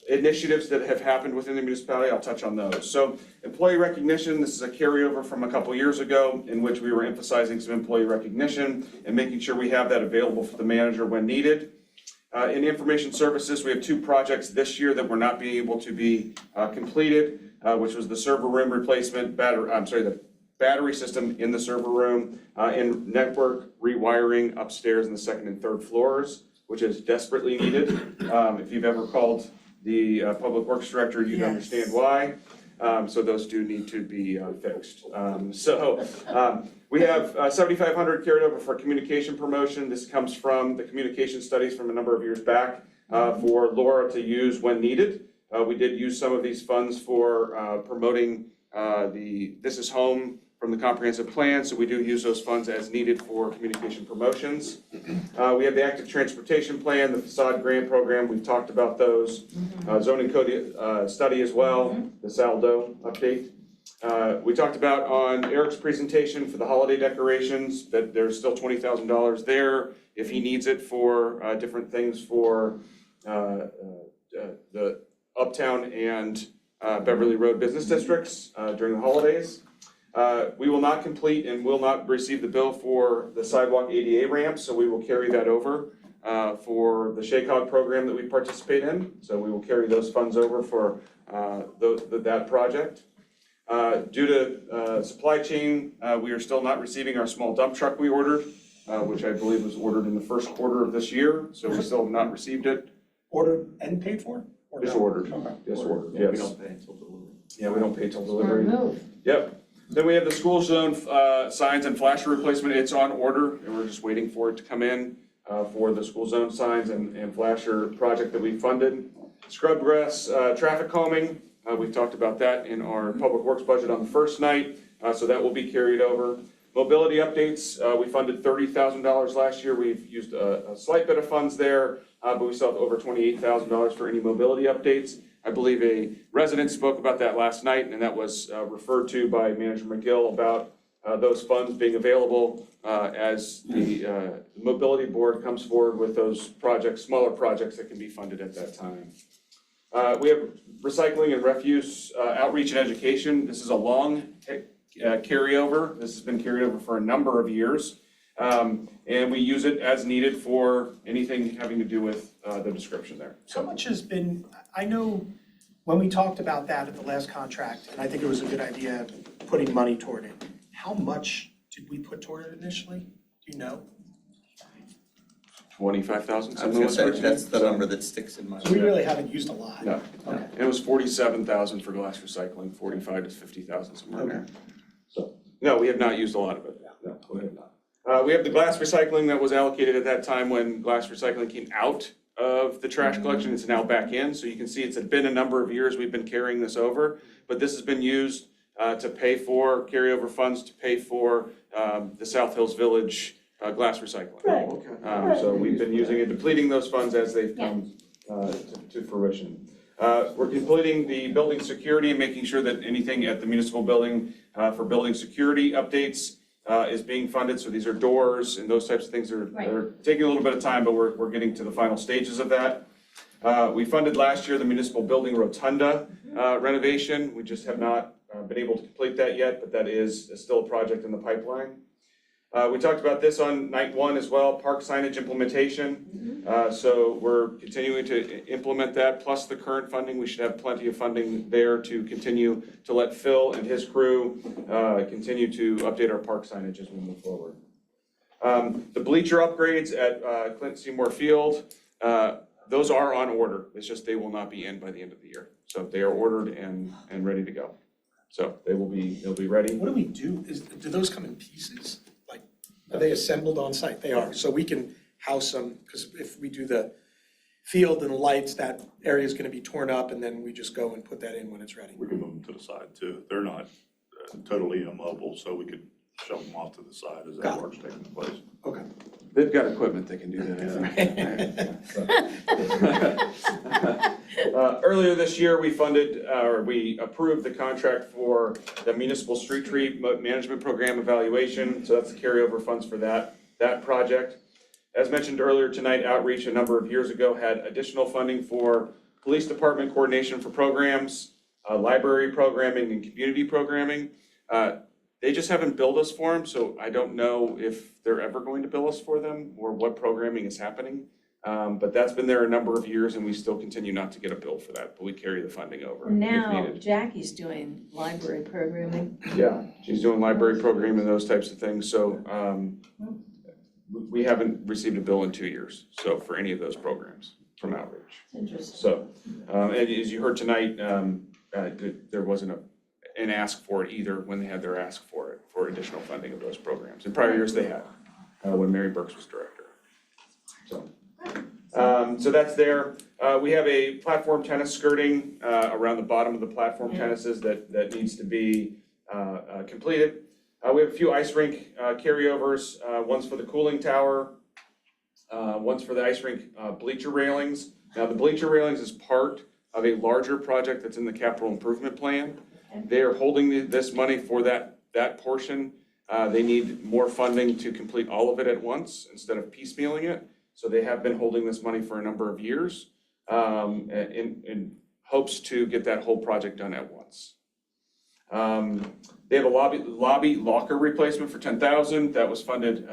initiatives that have happened within the municipality. I'll touch on those. So employee recognition, this is a carryover from a couple years ago in which we were emphasizing some employee recognition and making sure we have that available for the manager when needed. In information services, we have 2 projects this year that were not being able to be completed, which was the server room replacement, the battery system in the server room, and network rewiring upstairs in the 2nd and 3rd floors, which is desperately needed. If you've ever called the public works director, you'd understand why. So those do need to be fixed. We have 7,500 carried over for communication promotion. This comes from the communication studies from a number of years back for Laura to use when needed. We did use some of these funds for promoting the This Is Home from the comprehensive plan, so we do use those funds as needed for communication promotions. We have the active transportation plan, the facade grant program, we've talked about those. Zoning code study as well, the Saldo update. We talked about on Eric's presentation for the holiday decorations, that there's still $20,000 there if he needs it for different things for the Uptown and Beverly Road business districts during the holidays. We will not complete and will not receive the bill for the sidewalk ADA ramp, so we will carry that over for the SHACOG program that we participate in. So we will carry those funds over for that project. Due to supply chain, we are still not receiving our small dump truck we ordered, which I believe was ordered in the first quarter of this year, so we still have not received it. Ordered and paid for? Or Just no? ordered, Okay. just ordered, Yeah, we yes. don't pay until delivery. Yeah, we don't pay till delivery. Move. Yep. Then we have the school zone signs and flasher replacement. It's on order, and we're just waiting for it to come in for the school zone signs and flasher project that we funded. Scrub grass traffic calming, we've talked about that in our public works budget on the first night, so that will be carried over. Mobility updates, we funded $30,000 last year. We've used a slight bit of funds there, but we still have over $28,000 for any mobility updates. I believe a resident spoke about that last night, and that was referred to by Manager McGill about those funds being available as the mobility board comes forward with those projects, smaller projects that can be funded at that time. We have recycling and refuse outreach and education. This is a long carryover. This has been carried over for a number of years. And we use it as needed for anything having to do with the description there. How much has been, I know when we talked about that at the last contract, and I think it was a good idea, putting money toward it. How much did we put toward it initially? Do you know? 25,000. I was gonna say, that's the number that sticks in my So we head. really haven't used a lot. No, Okay. it was 47,000 for glass recycling, 45 to 50,000 somewhere in there. So, no, we have not used a lot of it. No, we have not. We have the glass recycling that was allocated at that time when glass recycling came out of the trash collection. It's now back in, so you can see it's been a number of years we've been carrying this over, but this has been used to pay for carryover funds to pay for the South Hills Village glass recycling. Right. So we've been using it, depleting those funds as they've come to fruition. We're completing the building security and making sure that anything at the municipal building for building security updates is being funded. So these are doors and those types of things are taking a little bit of time, but we're getting to the final stages of that. We funded last year the municipal building rotunda renovation. We just have not been able to complete that yet, but that is still a project in the pipeline. We talked about this on night one as well, park signage implementation. So we're continuing to implement that, plus the current funding. We should have plenty of funding there to continue to let Phil and his crew continue to update our park signage as we move forward. The bleacher upgrades at Clint Seymour Field, those are on order. It's just they will not be in by the end of the year. So they are ordered and ready to go. So they'll be ready. What do we do? Do those come in pieces? Like, are they assembled on site? They are, so we can house them, because if we do the field and lights, that area is gonna be torn up, and then we just go and put that in when it's ready. We can move them to the side too. They're not totally immobile, so we could shove them off to the side as that work's taking place. Okay. They've got equipment that can do that. Earlier this year, we funded, or we approved the contract for the municipal street tree management program evaluation. So that's the carryover funds for that project. As mentioned earlier tonight, Outreach a number of years ago had additional funding for police department coordination for programs, library programming and community programming. They just haven't billed us for them, so I don't know if they're ever going to bill us for them or what programming is happening. But that's been there a number of years and we still continue not to get a bill for that, but we carry the funding over if Now needed. Jackie's doing library programming. Yeah, she's doing library programming and those types of things, so we haven't received a bill in 2 years, so for any of those programs from Outreach. Interesting. So, and as you heard tonight, there wasn't an ask for it either when they had their ask for it, for additional funding of those programs. In prior years, they had, when Mary Burks was director. So that's there. We have a platform tennis skirting around the bottom of the platform tennises that needs to be completed. We have a few ice rink carryovers, one's for the cooling tower, one's for the ice rink bleacher railings. Now, the bleacher railings is part of a larger project that's in the capital improvement plan. They are holding this money for that portion. They need more funding to complete all of it at once instead of piecemealing it. So they have been holding this money for a number of years in hopes to get that whole project done at once. They have a lobby locker replacement for $10,000. That was funded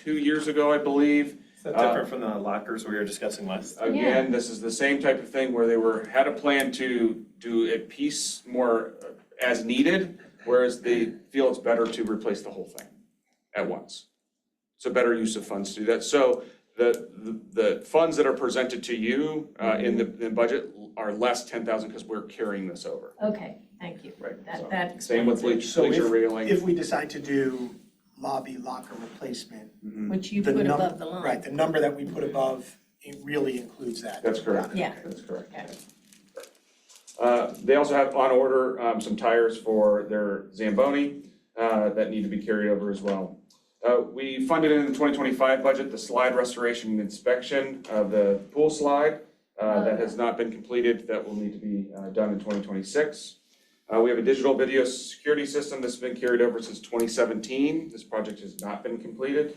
2 years ago, I believe. Is that different from the lockers we were discussing last? Again, this is the same type of thing where they had a plan to do a piece more as needed, whereas they feel it's better to replace the whole thing at once. It's a better use of funds to do that. So the funds that are presented to you in the budget are less 10,000 because we're carrying this over. Okay, thank you. Right. So, That same with explains it. So bleacher railing. if we decide to do lobby locker replacement, Which you the put num- above the line. right, the number that we put above, it really includes that. That's correct. Yeah. That's correct. Okay. They also have on order some tires for their Zamboni that need to be carried over as well. We funded in the 2025 budget the slide restoration and inspection of the pool slide that has not been completed, that will need to be done in 2026. We have a digital video security system that's been carried over since 2017. This project has not been completed.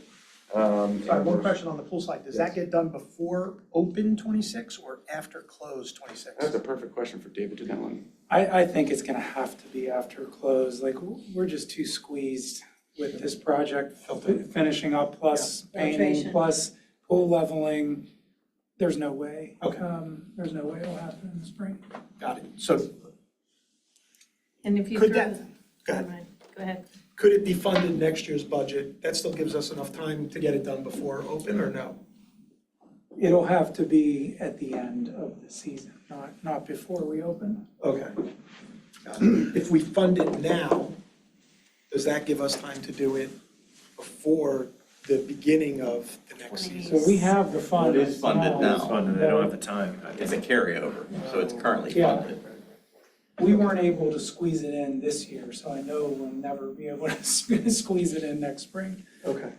So I have one question on the pool slide. Does that get done before open 26 or after close 26? That's a perfect question for David Denellen. I think it's gonna have to be after close, like, we're just too squeezed with this project, finishing up, plus painting, Filtration. plus pool leveling. There's no way. Okay. There's no way it'll happen in the spring. Got it. So And if you Could throw. that- go ahead. Never mind. Go ahead. could it be funded next year's budget? That still gives us enough time to get it done before open or no? It'll have to be at the end of the season, not before we open. Okay. Got it. If we fund it now, does that give us time to do it before the beginning of the next season? So we have the funds. It is funded now. It's funded, they don't have the time. It's a carryover, so it's currently Yeah. funded. We weren't able to squeeze it in this year, so I know we'll never be able to squeeze it in next spring. Okay,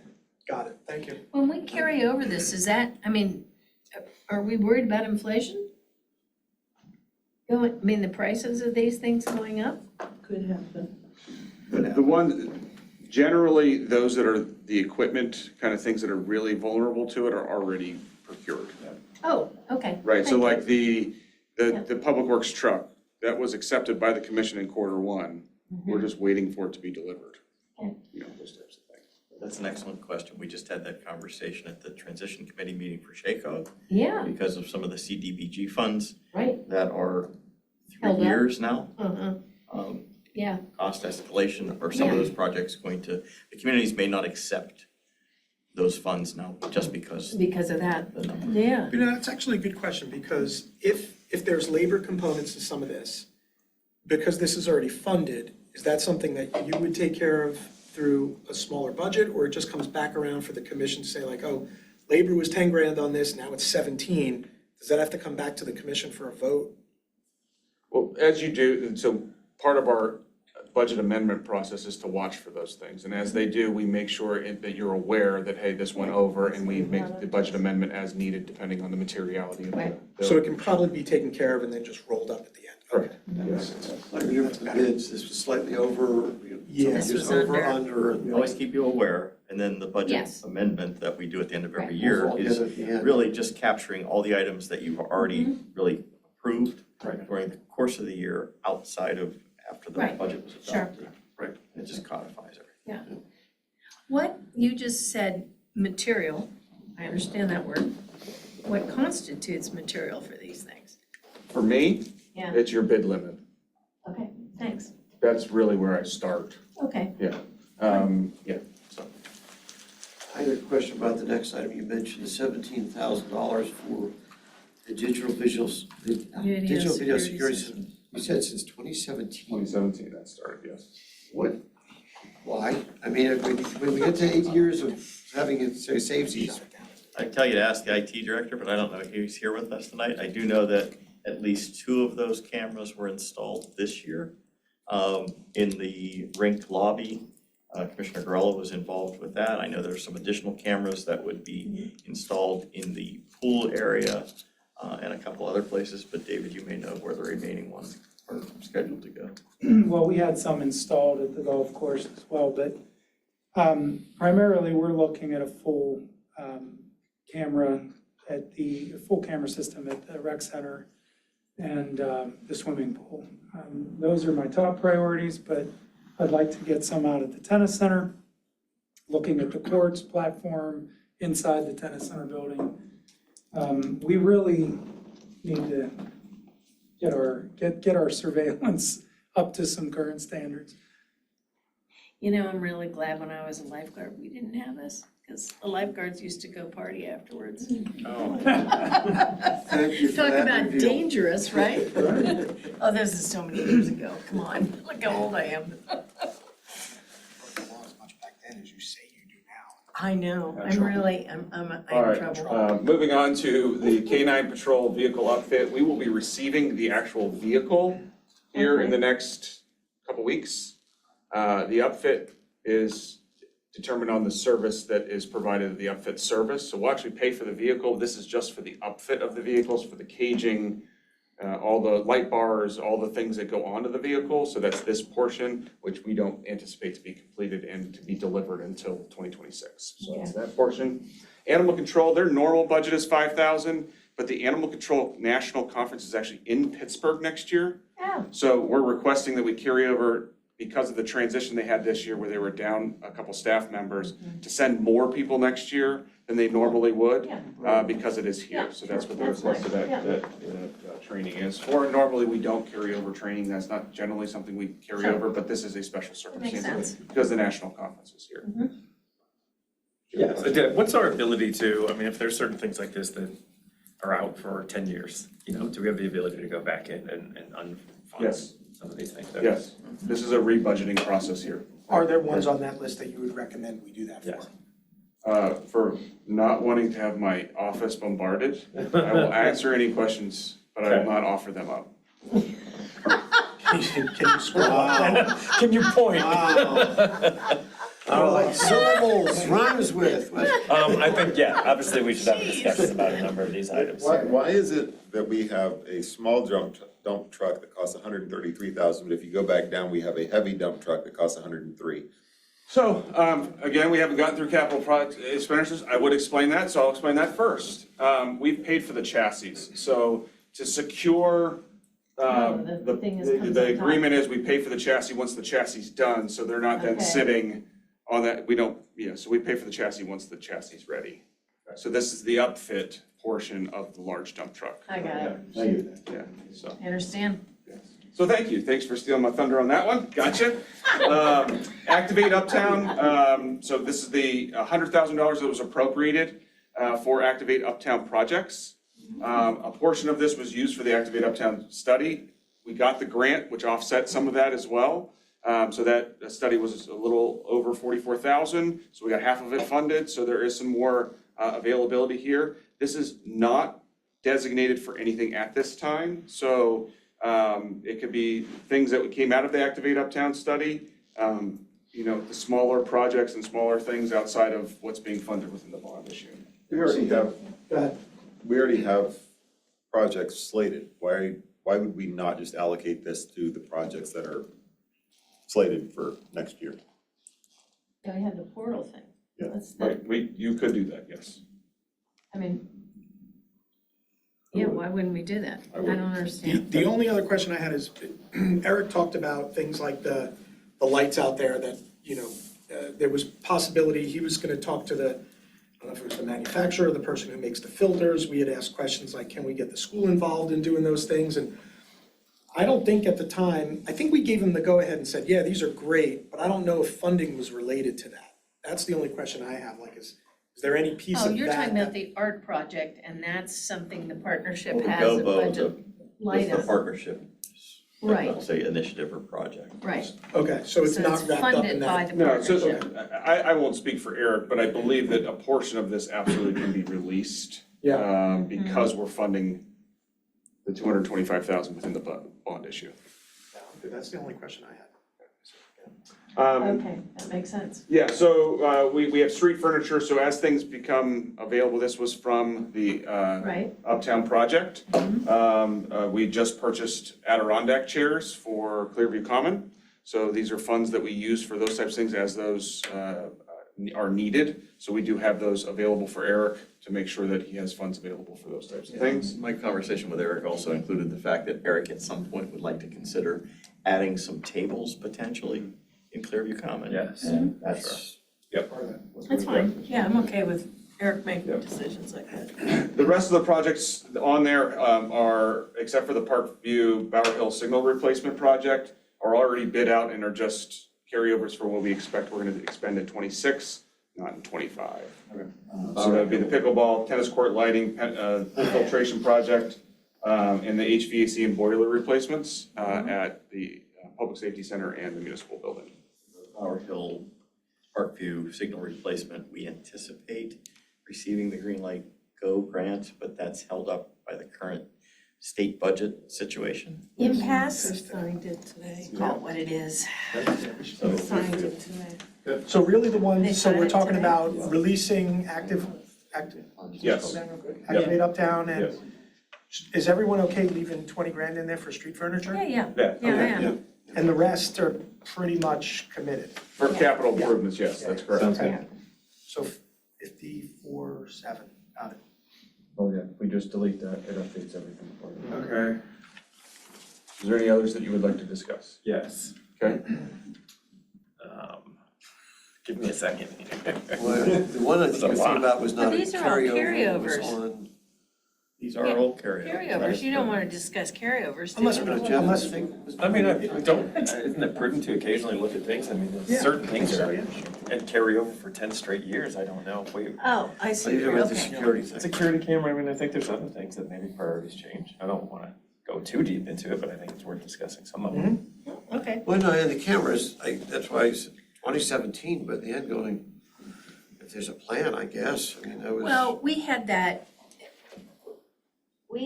got it. Thank you. When we carry over this, is that, I mean, are we worried about inflation? I mean, the prices of these things going up? Could happen. The one, generally, those that are the equipment, kind of things that are really vulnerable to it are already procured. Oh, okay. Right, so Thank you. like the Yeah. Public Works truck, that was accepted by the commission in Q1. We're just waiting for it to be delivered. Okay. You know, those types of things. That's an excellent question. We just had that conversation at the transition committee meeting for SHACO Yeah, because of some of the CDBG funds right. that are Held 3 up. years now. Uh-huh. Um, Yeah, Cost escalation or some of Yeah. those projects the communities may not accept those funds now just because because of that. the number. Yeah. You know, that's actually a good question, because if there's labor components to some of this, because this is already funded, is that something that you would take care of through a smaller budget, or it just comes back around for the commission to say like, oh, labor was 10 grand on this, now it's 17, does that have to come back to the commission for a vote? Well, as you do, so part of our budget amendment process is to watch for those things. And as they do, we make sure that you're aware that, hey, this went over, and we make the budget amendment as needed depending on the materiality of Right. So it can probably be taken care of and then just rolled up at the end? Correct. Like we do with the bids, this was slightly over, Yeah. This was over, under. under. We always keep you aware, and then the budget Yes. amendment that we do at the end of every Right. year All is together at the end. really just capturing all the items that you've already really approved Right. during the course of the year outside of after the Right. budget was Sure. adopted. Right. It just codifies everything. What you just said, material, I understand that word. What constitutes material for these things? For me, Yeah. it's your bid limit. Okay, thanks. That's really where I start. Okay. Yeah, so. I had a question about the next item. You mentioned $17,000 for the digital visuals, the Video digital video security security system. system. You said since 2017. 2017 that started, yes. What, why? I mean, when we get to 8 years of having it, say, saves these. I'd tell you to ask the IT director, but I don't know if he's here with us tonight. I do know that at least 2 of those cameras were installed this year. In the rink lobby, Commissioner Gorella was involved with that. I know there's some additional cameras that would be installed in the pool area and a couple other places, but David, you may know where the remaining ones are scheduled to go. Well, we had some installed at the golf course as well, but primarily, we're looking at a full full camera system at the rec center and the swimming pool. Those are my top priorities, but I'd like to get some out at the tennis center, looking at the courts, platform, inside the tennis center building. We really need to get our surveillance up to some current standards. You know, I'm really glad when I was a lifeguard, we didn't have this, because the lifeguards used to go party afterwards. Oh. Thank you for Talk that about review. dangerous, right? Oh, this is so many years ago, come on, look how old I am. I know, I'm really, I'm All in right, trouble. moving on to the K-9 patrol vehicle upfit. We will be receiving the actual vehicle here in the next couple weeks. The upfit is determined on the service that is provided, the upfit service. So we'll actually pay for the vehicle. This is just for the upfit of the vehicles, for the caging, all the light bars, all the things that go onto the vehicle. So that's this portion, which we don't anticipate to be completed and to be delivered until 2026. So that's that portion. Animal control, their normal budget is 5,000, but the Animal Control National Conference is actually in Pittsburgh next year. Oh. So we're requesting that we carry over, because of the transition they had this year where they were down a couple staff members, to send more people next year than they normally would, because it is here. So that's what the request of that training is for. Normally, we don't carry over training. That's not generally something we carry Sure. over, but this is a special makes circumstance sense. because the national conference is here. Yeah, so Deb, what's our ability to, I mean, if there's certain things like this that are out for 10 years, you know, do we have the ability to go back in and unfund Yes. some of these things? Yes, this is a rebudgeting process here. Are there ones on that list that you would recommend we do that for? Yes. For not wanting to have my office bombarded, I will answer any questions, but I will not offer them up. Can you scroll up then? Can you point? Like syllables, rhymes with. I think, yeah, obviously we should have a discussion about a number of these items. Why is it that we have a small dump truck that costs $133,000, but if you go back down, we have a heavy dump truck that costs $103,000? So, again, we haven't gotten through capital project expenditures. I would explain that, so I'll explain that first. We've paid for the chassis, so to secure, the thing is comes the on top. agreement is we pay for the chassis once the chassis is done, so they're not then Okay. sitting on that, we don't, so we pay for the chassis once the chassis is ready. So this is the upfit portion of the large dump truck. I got it, Yeah, so. I understand. So thank you, thanks for stealing my thunder on that one, gotcha. Activate Uptown, so this is the $100,000 that was appropriated for Activate Uptown projects. A portion of this was used for the Activate Uptown study. We got the grant, which offset some of that as well. So that study was a little over 44,000, so we got half of it funded, so there is some more availability here. This is not designated for anything at this time, so it could be things that came out of the Activate Uptown study, you know, the smaller projects and smaller things outside of what's being funded within the bond issue. We already have projects slated. Why would we not just allocate this to the projects that are slated for next year? Yeah, we had the portal thing. Yeah. That's Right, you could do that, yes. I mean, yeah, why wouldn't we do that? I don't The understand. the only other question I had is, Eric talked about things like the lights out there that, you know, there was possibility, he was gonna talk to the, I don't know if it was the manufacturer, the person who makes the filters. We had asked questions like, can we get the school involved in doing those things? And I don't think at the time, I think we gave him the go-ahead and said, yeah, these are great, but I don't know if funding was related to that. That's the only question I have, like, is there any piece of Oh, that? you're talking about the art project, and that's something the partnership Well, the has a GOBO, budget the line the up. partnership. Right. I'll say initiative or project. Right. Okay, so it's not wrapped up in funded by that. the No, so partnership. I won't speak for Eric, but I believe that a portion of this absolutely can be released. Because we're funding the 225,000 within the bond issue. That's the only question I had. Okay, that makes sense. Yeah, so we have street furniture, so as things become available, this was from the Right. Uptown project. We just purchased Adirondack chairs for Clearview Common. So these are funds that we use for those types of things as those are needed. So we do have those available for Eric to make sure that he has funds available for those types of things. My conversation with Eric also included the fact that Eric at some point would like to consider adding some tables potentially in Clearview Common. Yes. And that's part of it. That's fine, yeah, I'm okay with Eric making decisions like that. The rest of the projects on there are, except for the Parkview Bower Hill signal replacement project, are already bid out and are just carryovers for what we expect we're gonna expend in '26, not in '25. So that'd be the pickleball, tennis court lighting, pool filtration project, and the HVAC and boiler replacements at the Public Safety Center and the municipal building. Bower Hill Parkview signal replacement, we anticipate receiving the Green Light Go grant, but that's held up by the current state budget situation. Impasse signed it today, call it what it is. So Signed it today. So really the They ones, so signed we're it talking today? about releasing active. Yes. Activate Uptown, Yes. and is everyone okay leaving 20 grand in there for street furniture? Yeah, yeah, Yeah, yeah, I okay. am. And the rest are pretty much committed. For capital improvements, yes, that's correct. Sounds good. So 54.7, got it. Oh, yeah, we just delete that, it updates everything for you. Okay. Is there any others that you would like to discuss? Yes. Okay. Give me a second. Well, the one I think you thought about was not a But these are all carryover, it was carryovers. on. these are all carryovers. Carryovers, you don't wanna discuss carryovers, do Unless, you? Jeff, unless, I mean, I don't, isn't it prudent to occasionally look at things? I mean, there's Yeah. certain things So, are, yeah. and carry over for 10 straight years. I don't know if we. Oh, I I see, think about the okay. security thing. Security camera, I mean, I think there's other things that maybe priorities change. I don't wanna go too deep into it, but I think it's worth discussing some of them. Okay. Well, no, and the cameras, that's why I said 2017, but the end going, if there's a plan, I guess, I mean, that was. Well, we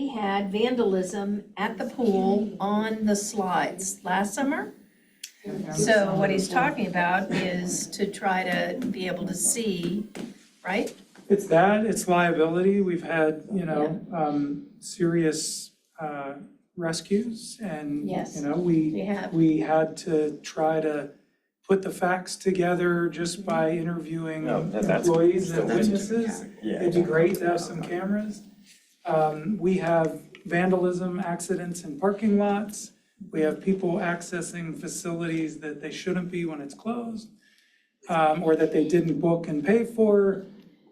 had vandalism at the pool on the slides last summer. So what he's talking about is to try to be able to see, right? It's that, it's liability. We've had, serious rescues and, Yes, you know, we have. we had to try to put the facts together just by interviewing No, that's- employees and witnesses. Yeah. It'd be great to have some cameras. We have vandalism accidents in parking lots. We have people accessing facilities that they shouldn't be when it's closed, or that they didn't book and pay for.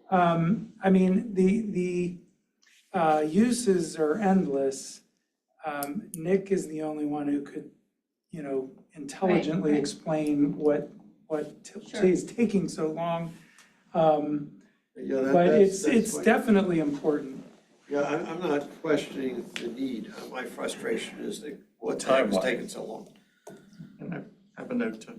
I mean, the uses are endless. Nick is the only one who could, intelligently right. explain what Sure. is taking so long. Yeah, But that's it's what- definitely important. Yeah, I'm not questioning the need. My frustration is that what time is Timeline. taking so long. And I have a note to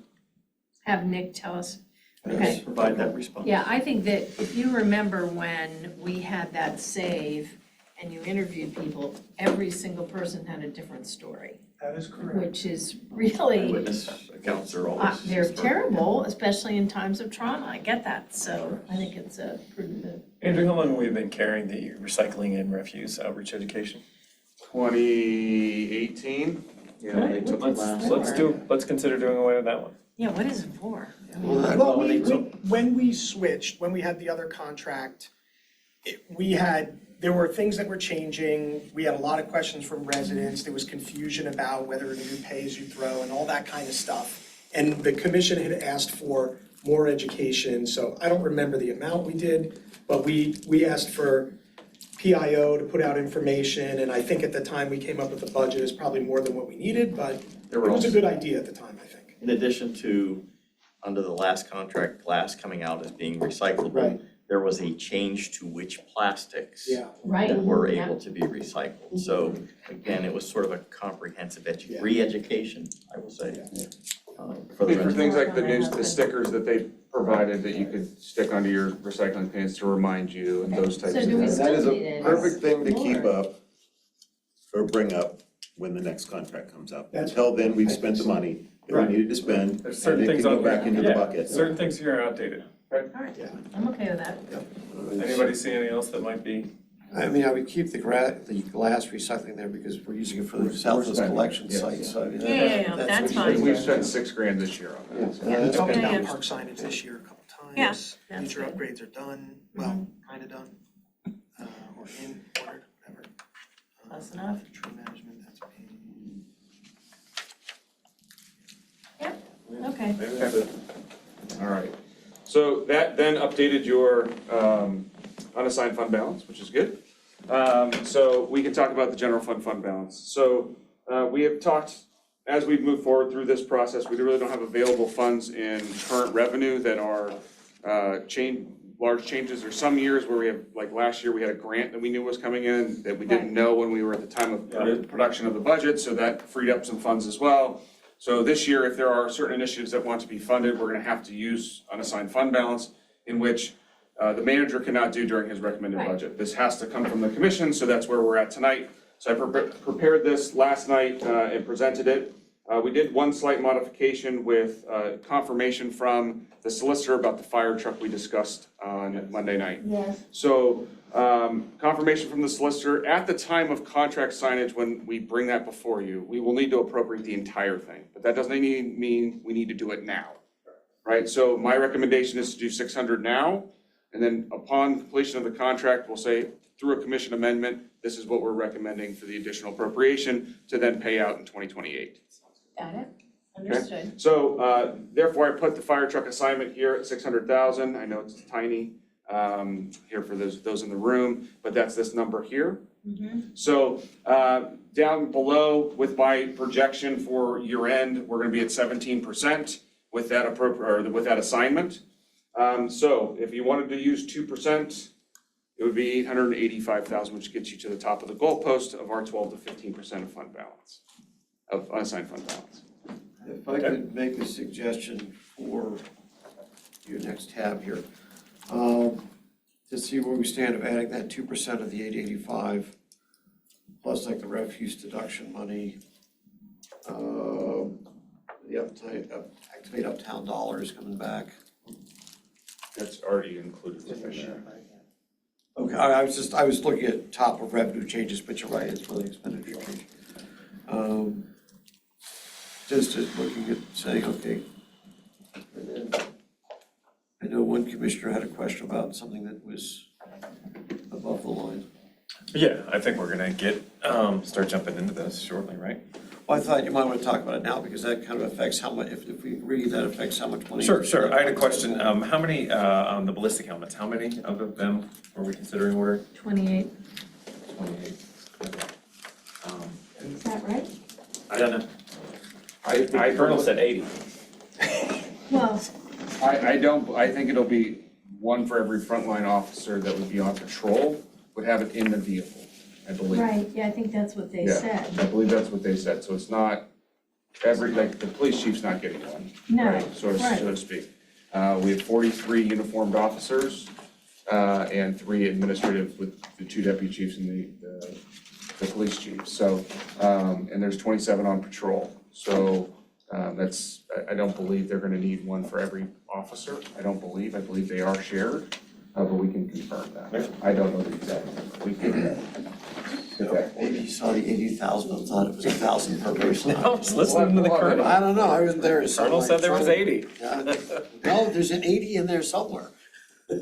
Have Nick tell us. Okay. provide that response. Yeah, I think that if you remember when we had that save and you interviewed people, every single person had a different story, That is correct. which is really, Witness accounts are always. they're terrible, especially in times of trauma. I get that, so I think it's a prudent move. Andrew, how long have we been carrying the recycling and refuse outreach education? 2018? Yeah, they took it last. Let's consider doing away with that one. Yeah, what is it for? Well, when we switched, when we had the other contract, there were things that were changing. We had a lot of questions from residents. There was confusion about whether to do pay-as-you-throw and all that kind of stuff. And the commission had asked for more education, so I don't remember the amount we did, but we asked for PIO to put out information, and I think at the time we came up with a budget is probably more than what we needed, but it was a good idea at the time, I think. In addition to, under the last contract, glass coming out as being recyclable. Right. There was a change to which plastics Yeah. Right. that were Yeah. able to be recycled. So again, it was sort of a comprehensive Yeah. re-education, I will say. For things like the stickers that they provided that you could stick onto your recycling bins to remind you and those types So of do we things. That is still need a it? perfect thing to keep More. up or bring up when the next contract comes up. That's- Until then, we've spent the money that we Right. needed to spend, There's and certain it can things go on back into the yeah, bucket. certain things here are outdated. All right, I'm okay with that. Anybody see anything else that might be? I mean, I would keep the glass recycling there because we're using it for the selfless collection Yes. site, so I mean, Yeah, that's fine. We've spent $6,000 this year on that. so. Yeah, We that's talked okay. about Yeah. park signage this year a couple times. Yeah, that's Future good. upgrades are done, well, kinda done, or in ordered, whatever. Close enough. Tree management, that's paid. Okay. Maybe that's it. All right. So that then updated your unassigned fund balance, which is good. So we can talk about the general fund balance. So we have talked, as we've moved forward through this process, we really don't have available funds in current revenue that are large changes. There's some years where we have, like last year, we had a grant that we knew was coming in that we didn't know when we were at the time of production of the budget, so that freed up some funds as well. So this year, if there are certain initiatives that want to be funded, we're gonna have to use unassigned fund balance, in which the manager cannot do during his recommended budget. This has to come from the commission, so that's where we're at tonight. So I prepared this last night and presented it. We did one slight modification with confirmation from the solicitor about the fire truck we discussed on Monday night. Yes. So confirmation from the solicitor, at the time of contract signage, when we bring that before you, we will need to appropriate the entire thing. But that doesn't mean we need to do it now, right? So my recommendation is to do 600 now, and then upon completion of the contract, we'll say, through a commission amendment, this is what we're recommending for the additional appropriation to then pay out in 2028. Got it, understood. So therefore, I put the fire truck assignment here at 600,000. I know it's tiny here for those in the room, but that's this number here. So down below with my projection for year end, we're gonna be at 17% with that with that assignment. So if you wanted to use 2%, it would be 885,000, which gets you to the top of the goalpost of our 12 to 15% of fund balance, of unassigned fund balance. If I could make a suggestion for your next tab here, to see where we stand of adding that 2% of the 885, plus like the refuse deduction money, the Activate Uptown dollars coming back. That's already included within there. Okay, I was looking at top of revenue changes, but you're right, it's really expenditure change. Just looking at saying, okay, and then I know one commissioner had a question about something that was above the line. Yeah, I think we're gonna start jumping into this shortly, right? Well, I thought you might want to talk about it now, because that kind of affects how much, if we agree, that affects how much money. Sure. I had a question. How many, on the ballistic helmets, how many of them are we considering ordering? 28, 28. is that right? I don't know. I Colonel said 80. Well, I think it'll be one for every frontline officer that would be on patrol would have it in the vehicle, I believe. right, yeah, I think that's what they Yeah, said. I believe that's what they said, so it's not like, the police chief's not getting one, No, right, so to speak. We have 43 uniformed officers, and 3 administrative with the 2 deputy chiefs and the police chief, so, and there's 27 on patrol. So, I don't believe they're gonna need one for every officer, I believe they are shared, but we can confirm that. I don't know the exact number, we can. Maybe you saw the 80,000 and thought it was 1,000 per person. I was listening to the colonel. I don't know, I wasn't there. so Colonel I'm said there was trying- 80. Yeah. No, there's an 80 in there somewhere. Well,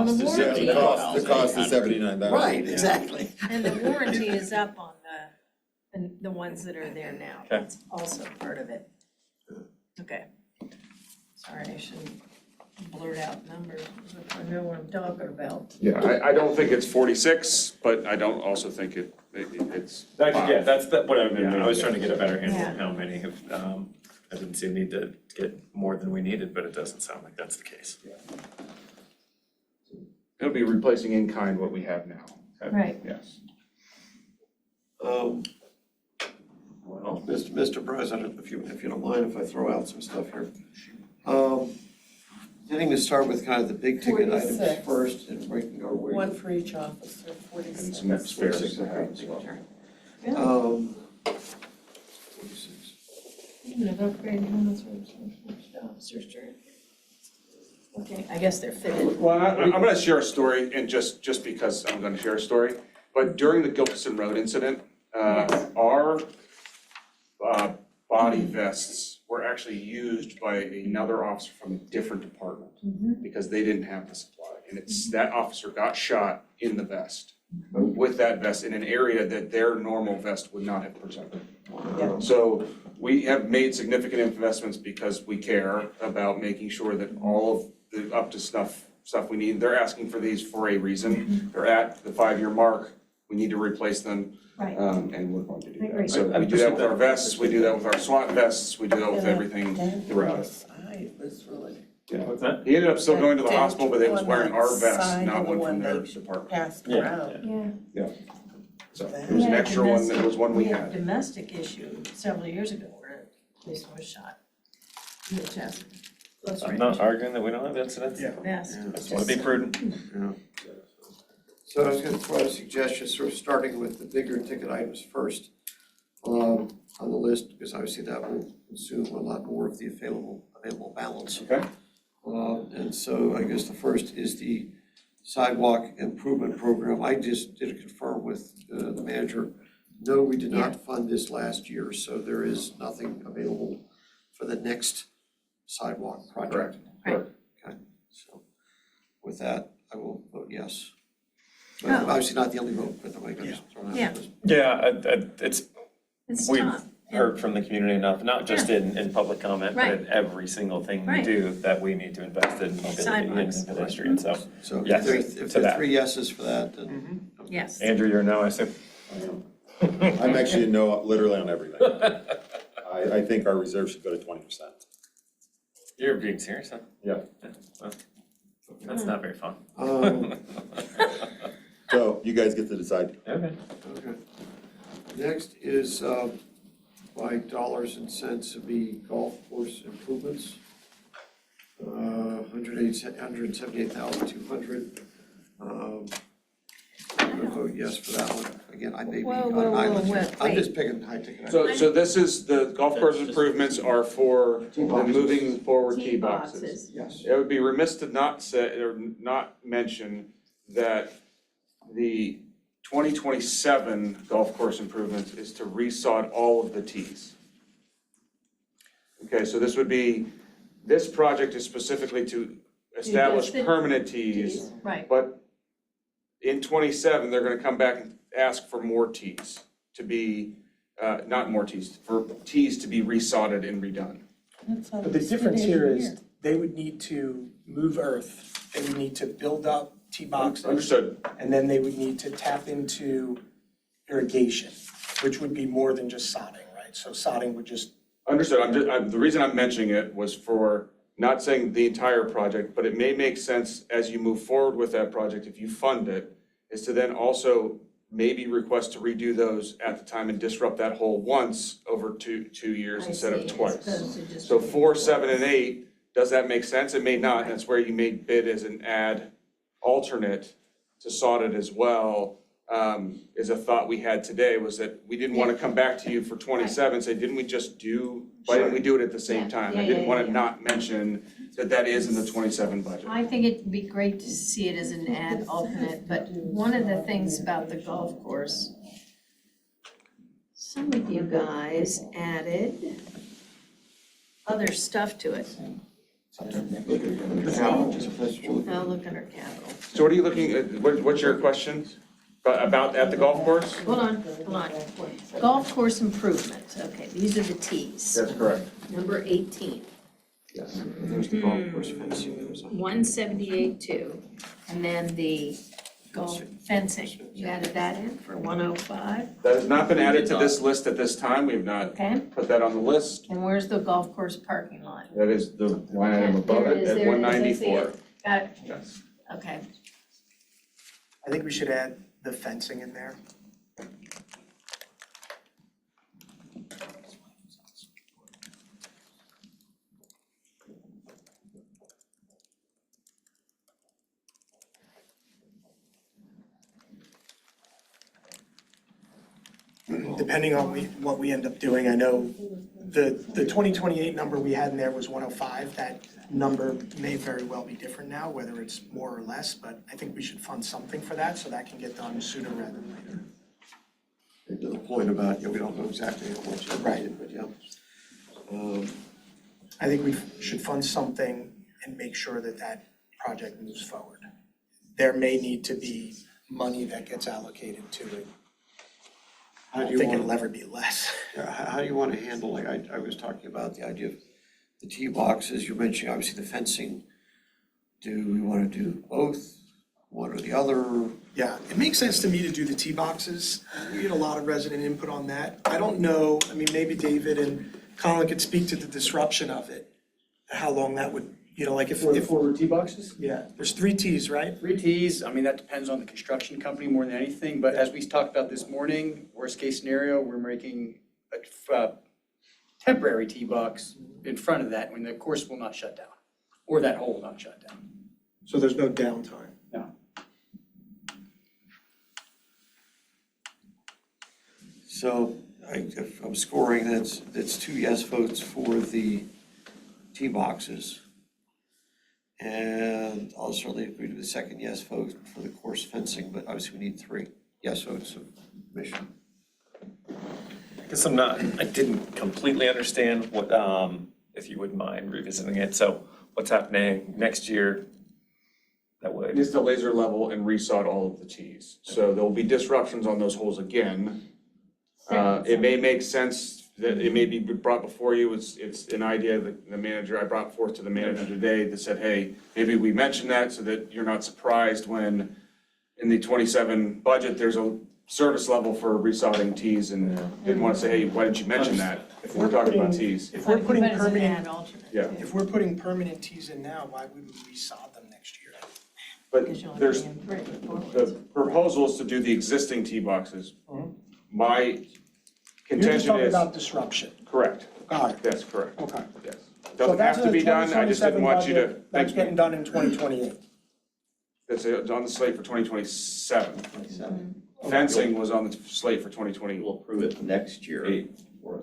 the warranty, The cost is 79,000. Right, exactly. and the warranty is up on the ones that are there now. Okay. That's also part of it. Okay. Sorry, I shouldn't blurt out numbers, if I know what I'm talking about. Yeah, I don't think it's 46, but I don't also think it's Yeah, 5. that's what I was trying to get a better handle on how many have, I didn't see a need to get more than we needed, but it doesn't sound like that's the case. It'll be replacing in kind what we have now. Right. Yes. Well, Mr. President, if you don't mind if I throw out some stuff here. Getting to start with kind of the big ticket items 46. first and breaking our way. One for each officer, And 46. some spares 46, to have okay, as well. Really? 46. Even if upgraded helmets for officers during. Okay, I guess they're fitted. Well, I'm gonna share a story, and just because I'm gonna share a story, but during the Gilkison Road incident, our body vests were actually used by another officer from a different department because they didn't have the supply, and that officer got shot in the vest, with that vest in an area that their normal vest would not have protected. Yeah. So we have made significant investments because we care about making sure that all of the up to snuff stuff we need. They're asking for these for a reason. They're at the 5-year mark. We need to replace them. Right. And we're going to do I agree. that. So we do that with our vests, we do that with our SWAT vests, we do that with everything throughout it. Yeah. What's that? He ended up still going to the That hospital, but it was on wearing that our vest, side not of the one from one their they department. passed Yeah. around. Yeah. So it was an extra one, that was one we had a had. domestic issue several years ago where a policeman was shot in the chest. Close I'm range. not arguing that we don't have incidents. Yeah. Vest. I just wanna be prudent. So I was gonna throw out a suggestion, sort of starting with the bigger ticket items first, on the list, because obviously that will consume a lot more of the available balance. Okay. And so I guess the first is the sidewalk improvement program. I just did confirm with the manager, no, we did not fund this last year, so there is nothing available for the next sidewalk project. Right. Okay, so with that, I will vote yes. Oh. But obviously not the only vote, but I'm gonna just throw it out. Yeah. Yeah, it's, It's we've tough. heard from the community enough, not just in public comment, but Right. in every single thing we Right. do, that we need to invest in mobility and Sidewalks. pedestrian, so. So Yes, if to there are that. 3 yeses for that, then. Yes. Andrew, you're a no, I assume? I'm actually a no, literally on everything. I think our reserve should go to 20%. You're being serious, huh? Yeah. Well, that's not very fun. So you guys get to decide. Okay. Okay. Next is, by dollars and cents, would be golf course improvements. 178,200. I'm gonna vote yes for that one. Again, I may be Whoa, on whoa, an whoa, island here. wait. I'm just picking high ticket items. So this is, the golf course improvements are for the moving forward tee boxes. Yes. It would be remiss to not say, or not mention that the 2027 golf course improvements is to resod all of the tees. Okay, so this would be, this project is specifically to establish just the permanent tees, Right. but in 27, they're gonna come back and ask for more tees to be, not more tees, for tees to be resodded and redone. But the difference here is they would need to move earth, they would need to build up tee boxes. Understood. And then they would need to tap into irrigation, which would be more than just sodding, right? So sodding would just. Understood, the reason I'm mentioning it was for, not saying the entire project, but it may make sense as you move forward with that project, if you fund it, is to then also maybe request to redo those at the time and disrupt that hole once over two years instead of twice. So 4, 7, and 8, does that make sense? It may not, that's where you may bid as an add alternate to sod it as well. Is a thought we had today, was that we didn't wanna come back to you for 27, and say, didn't we just do, why didn't we do it at the same time? I didn't wanna not mention that is in the 27 budget. I think it'd be great to see it as an ad alternate, but one of the things about the golf course, some of you guys added other stuff to it. Now look under capital. So what are you looking at, what's your question? About at the golf course? Hold on. Golf course improvements, okay, these are the Ts. That's correct. Number 18. Yes. There's the golf course fencing, there was a. 178.2, and then the golf fencing, you added that in for 105, That has not been added to this list at this time, we have not okay? put that on the list. And where's the golf course parking lot? That is the line item above There it it is, at there it is, I see 194. it. Got it, Yes. okay. I think we should add the fencing in there. Depending on what we end up doing, I know the 2028 number we had in there was 105. That number may very well be different now, whether it's more or less, but I think we should fund something for that so that can get done sooner rather than later. To the point about, we don't know exactly how much it's needed, but yeah. I think we should fund something and make sure that that project moves forward. There may need to be money that gets allocated to it How I do you think want, it'll ever be less. how do you want to handle, like, I was talking about the idea of the tee boxes, you're mentioning obviously the fencing. Do we want to do both, one or the other? Yeah, it makes sense to me to do the tee boxes. We get a lot of resident input on that. I don't know, I mean, maybe David and Colin could speak to the disruption of it. How long that would, like if, For tee boxes? yeah, there's 3 tees, right? 3 tees, I mean, that depends on the construction company more than anything, but as we talked about this morning, worst case scenario, we're making a temporary tee box in front of that when the course will not shut down, or that hole will not shut down. So there's no downtime. No. So if I'm scoring, that's 2 yes votes for the tee boxes. And I'll certainly agree to the second yes vote for the course fencing, but obviously we need 3 yes votes of mission. I guess I didn't completely understand what, if you wouldn't mind revisiting it. So what's happening next year that would? Is the laser level and resod all of the tees. So there'll be disruptions on those holes again. It may make sense that it may be brought before you, it's an idea that the manager, I brought forth to the manager today that said, hey, maybe we mention that so that you're not surprised when in the 27 budget, there's a service level for resodding tees and didn't want to say, hey, why didn't you mention that if we're talking about tees? If we're putting But as an permanent, add alternate. Yeah. if we're putting permanent tees in now, why wouldn't we sod them next year? But Because you'll there's, only bring it forward. the proposal is to do the existing tee boxes. My You're just contention talking is, about disruption. correct, Got it. that's correct, Okay. yes. So Doesn't that's have to in the be done, I just didn't 2027 want you to budget. That's think, getting done in 2028. that's on the slate for 2027. Fencing was on the slate for 2020. We'll approve it next year 8. for a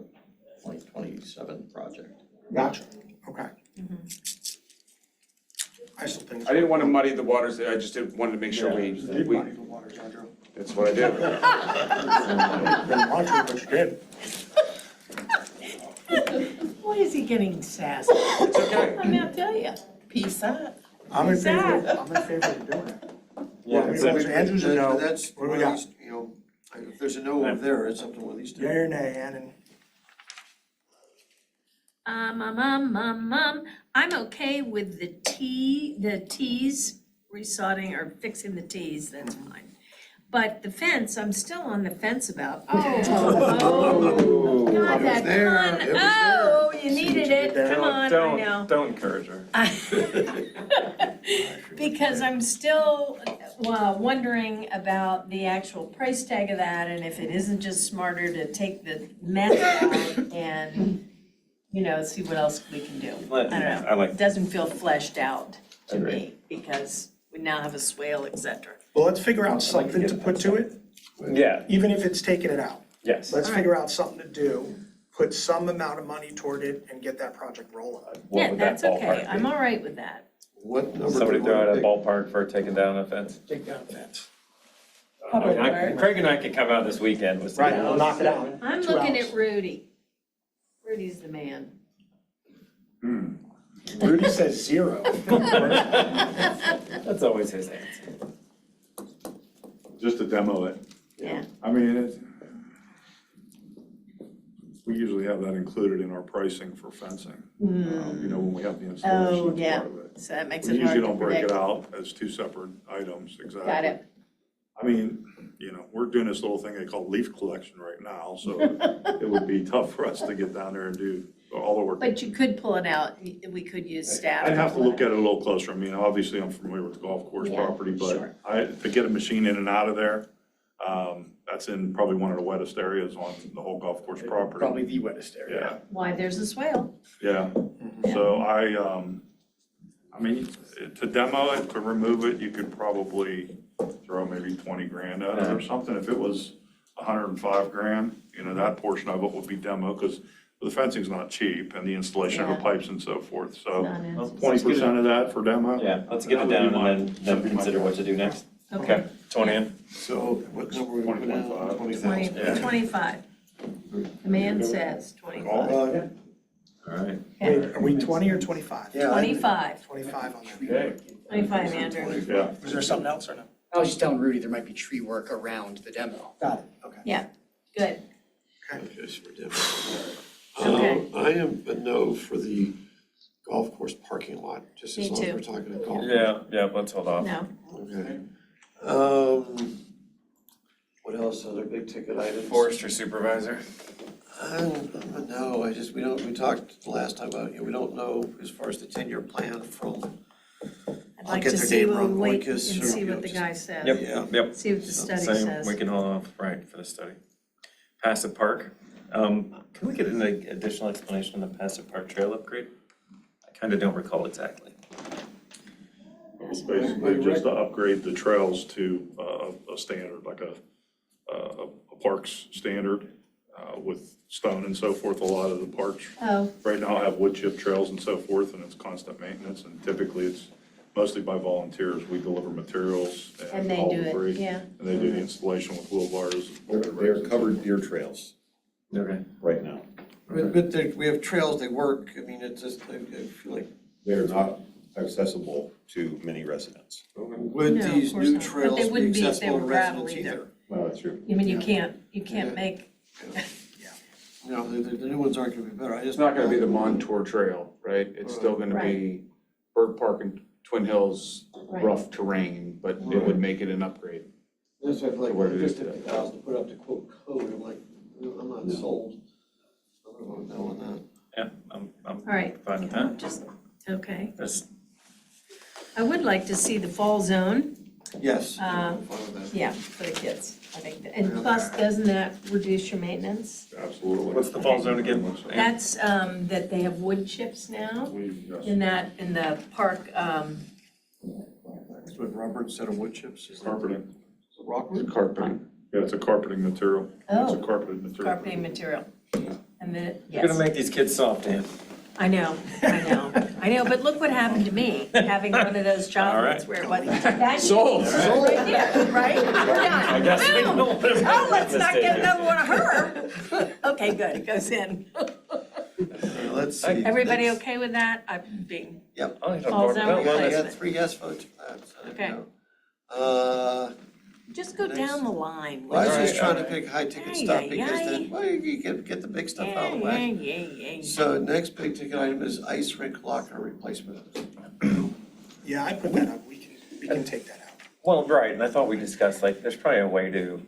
2027 project. Gotcha. Okay. I still think. I didn't want to muddy the waters, I just wanted to make sure we, Muddy the waters, Andrew. that's what I did. Didn't want to, but you did. Why is he getting sassy? It's okay. I'm gonna tell you. Peace out. I'm in Peace favor, out. I'm in favor of doing it. Yeah, Well, so- Andrew's a no. That's, What do we got? if there's a no over there, it's up to one of these two. Yea or nay, Ann? I'm okay with the tees, resodding or fixing the tees, that's fine. But the fence, I'm still on the fence about. Oh, God, that pun, oh, you needed it, come on, I know. Don't encourage her. Because I'm still wondering about the actual price tag of that, and if it isn't just smarter to take the mess out and, see what else we can do. I don't know. I like- It doesn't feel fleshed out to Agreed. me, because we now have a swale, et cetera. Well, let's figure out something to put to it, Yeah, even if it's taking it out. yes. Let's figure out something to do, put some amount of money toward it and get that project rolling. What Yeah, would that that's okay, ballpark I'm be? all right with that. What number? Somebody do we throw out wanna a ballpark for taking down a fence? Take down the fence. Craig and I could come out this weekend with some. Right, we'll knock it out. I'm 2 looking hours. at Rudy. Rudy's the man. Rudy says 0. That's always his answer. Just to demo it. Yeah. I mean, we usually have that included in our pricing for fencing. When we have the installation Oh, as yeah, part of it. so that makes We it hard usually to don't break it predict. out as 2 separate items, exactly. Got it. I mean, we're doing this little thing they call leaf collection right now, so it would be tough for us to get down there and do all the work. But you could pull it out, we could use staff. I'd have to pull look it at it a little closer. I mean, obviously, I'm familiar with the golf course Yeah, property, sure. but to get a machine in and out of there, that's in probably one of the wettest areas on the whole golf course property. Probably the wettest area. Yeah, out. Why, there's a swale. yeah. So I mean, to demo it, to remove it, you could probably throw maybe 20 grand at it or something. If it was 105 grand, that portion of it would be demo, because the fencing's not cheap and the installation of the Yeah. pipes and so forth, so Not in- 20% of that for demo? Yeah, let's get That it would be down my- and then consider what to do next. Okay. 20 in? So what number are we putting down? 2025. 20,000? 25. The man says 25. All right. Wait, are we 20 or 25? Yeah. 25, 25 on that. Okay. 25, Andrew. Yeah. Was there something else or no? I was just telling Rudy there might be tree work around the demo. Got it, okay. Yeah, Good. Just for demo. Okay. I am a no for the golf course parking lot, just as Me long as too. we're talking about golf. Yeah, let's hold off. No. Okay. What else, other big ticket items? Forestry supervisor. No, we talked the last time about, we don't know as far as the 10-year plan from, I'd I'll like get to their see name what we wrong, wait and Boykus or, see you know, what the just- guy says. Yep. See what the study Same, says. we can hold off, right, for the study. Passive Park, can we get an additional explanation on the Passive Park trail upgrade? I kind of don't recall exactly. It's basically just to upgrade the trails to a standard, like a parks standard with stone and so forth. A lot of the parks Oh, right now have wood chip trails and so forth, and it's constant maintenance, and typically it's mostly by volunteers. We deliver materials and and they all do it, debris, yeah. and they do the installation with wheelbarrows. They're covered deer trails Okay. right now. But we have trails, they work, I mean, it's just, I feel like, They're not accessible to many residents. would No, of these course new not. But trails they be wouldn't be if they accessible to were gravel residents either. either? Well, that's true. I mean, you Yeah. can't make, No, the new ones aren't gonna be better, I just. It's not gonna be the Montour Trail, right? It's still gonna be Bird Park and Twin Hills, Right. rough terrain, but it would make it an upgrade. That's what I feel like, What it is just today. 50,000 to put up to quote code, I'm like, I'm not sold. I don't know on that. Yeah, I'm all right, fine with that. just, okay. That's- I would like to see the fall zone, Yes. Uh, I'm fine with that. yeah, for the kids, I think. And plus, doesn't that reduce your maintenance? Absolutely. What's the fall zone again? That's, that they have wood chips now in the park, It's with rubber instead of wood chips, is that? Carpeting. Is it rockwood? Carpeting. Yeah, it's a carpeting material. It's a Oh. carpeted material. carpeting material. And then, You're gonna yes, make these kids soft, Dan. I know, but look what happened to me, having one of those chocolates where it wasn't. That- Sold. Right there, right? We're done. I guess we Boom. don't wanna make Oh, let's that not mistake get another one of her. Okay, good, it goes in. Let's see. Everybody Let's- okay with that? I'm being, Yep. I don't Fall know, zone that Yeah, one I is- got 3 yes votes for that, so there Okay. you go. just go down the line. Well, I was Alright, just trying to alright. pick high ticket Ay, stuff ay, because then, ay. well, you get the big stuff out of the Yeah, way. yeah, yeah. So next big ticket item is ice rink locker replacement. Yeah, I put that up, we can take that out. Well, right, and I thought we discussed, like, there's probably a way to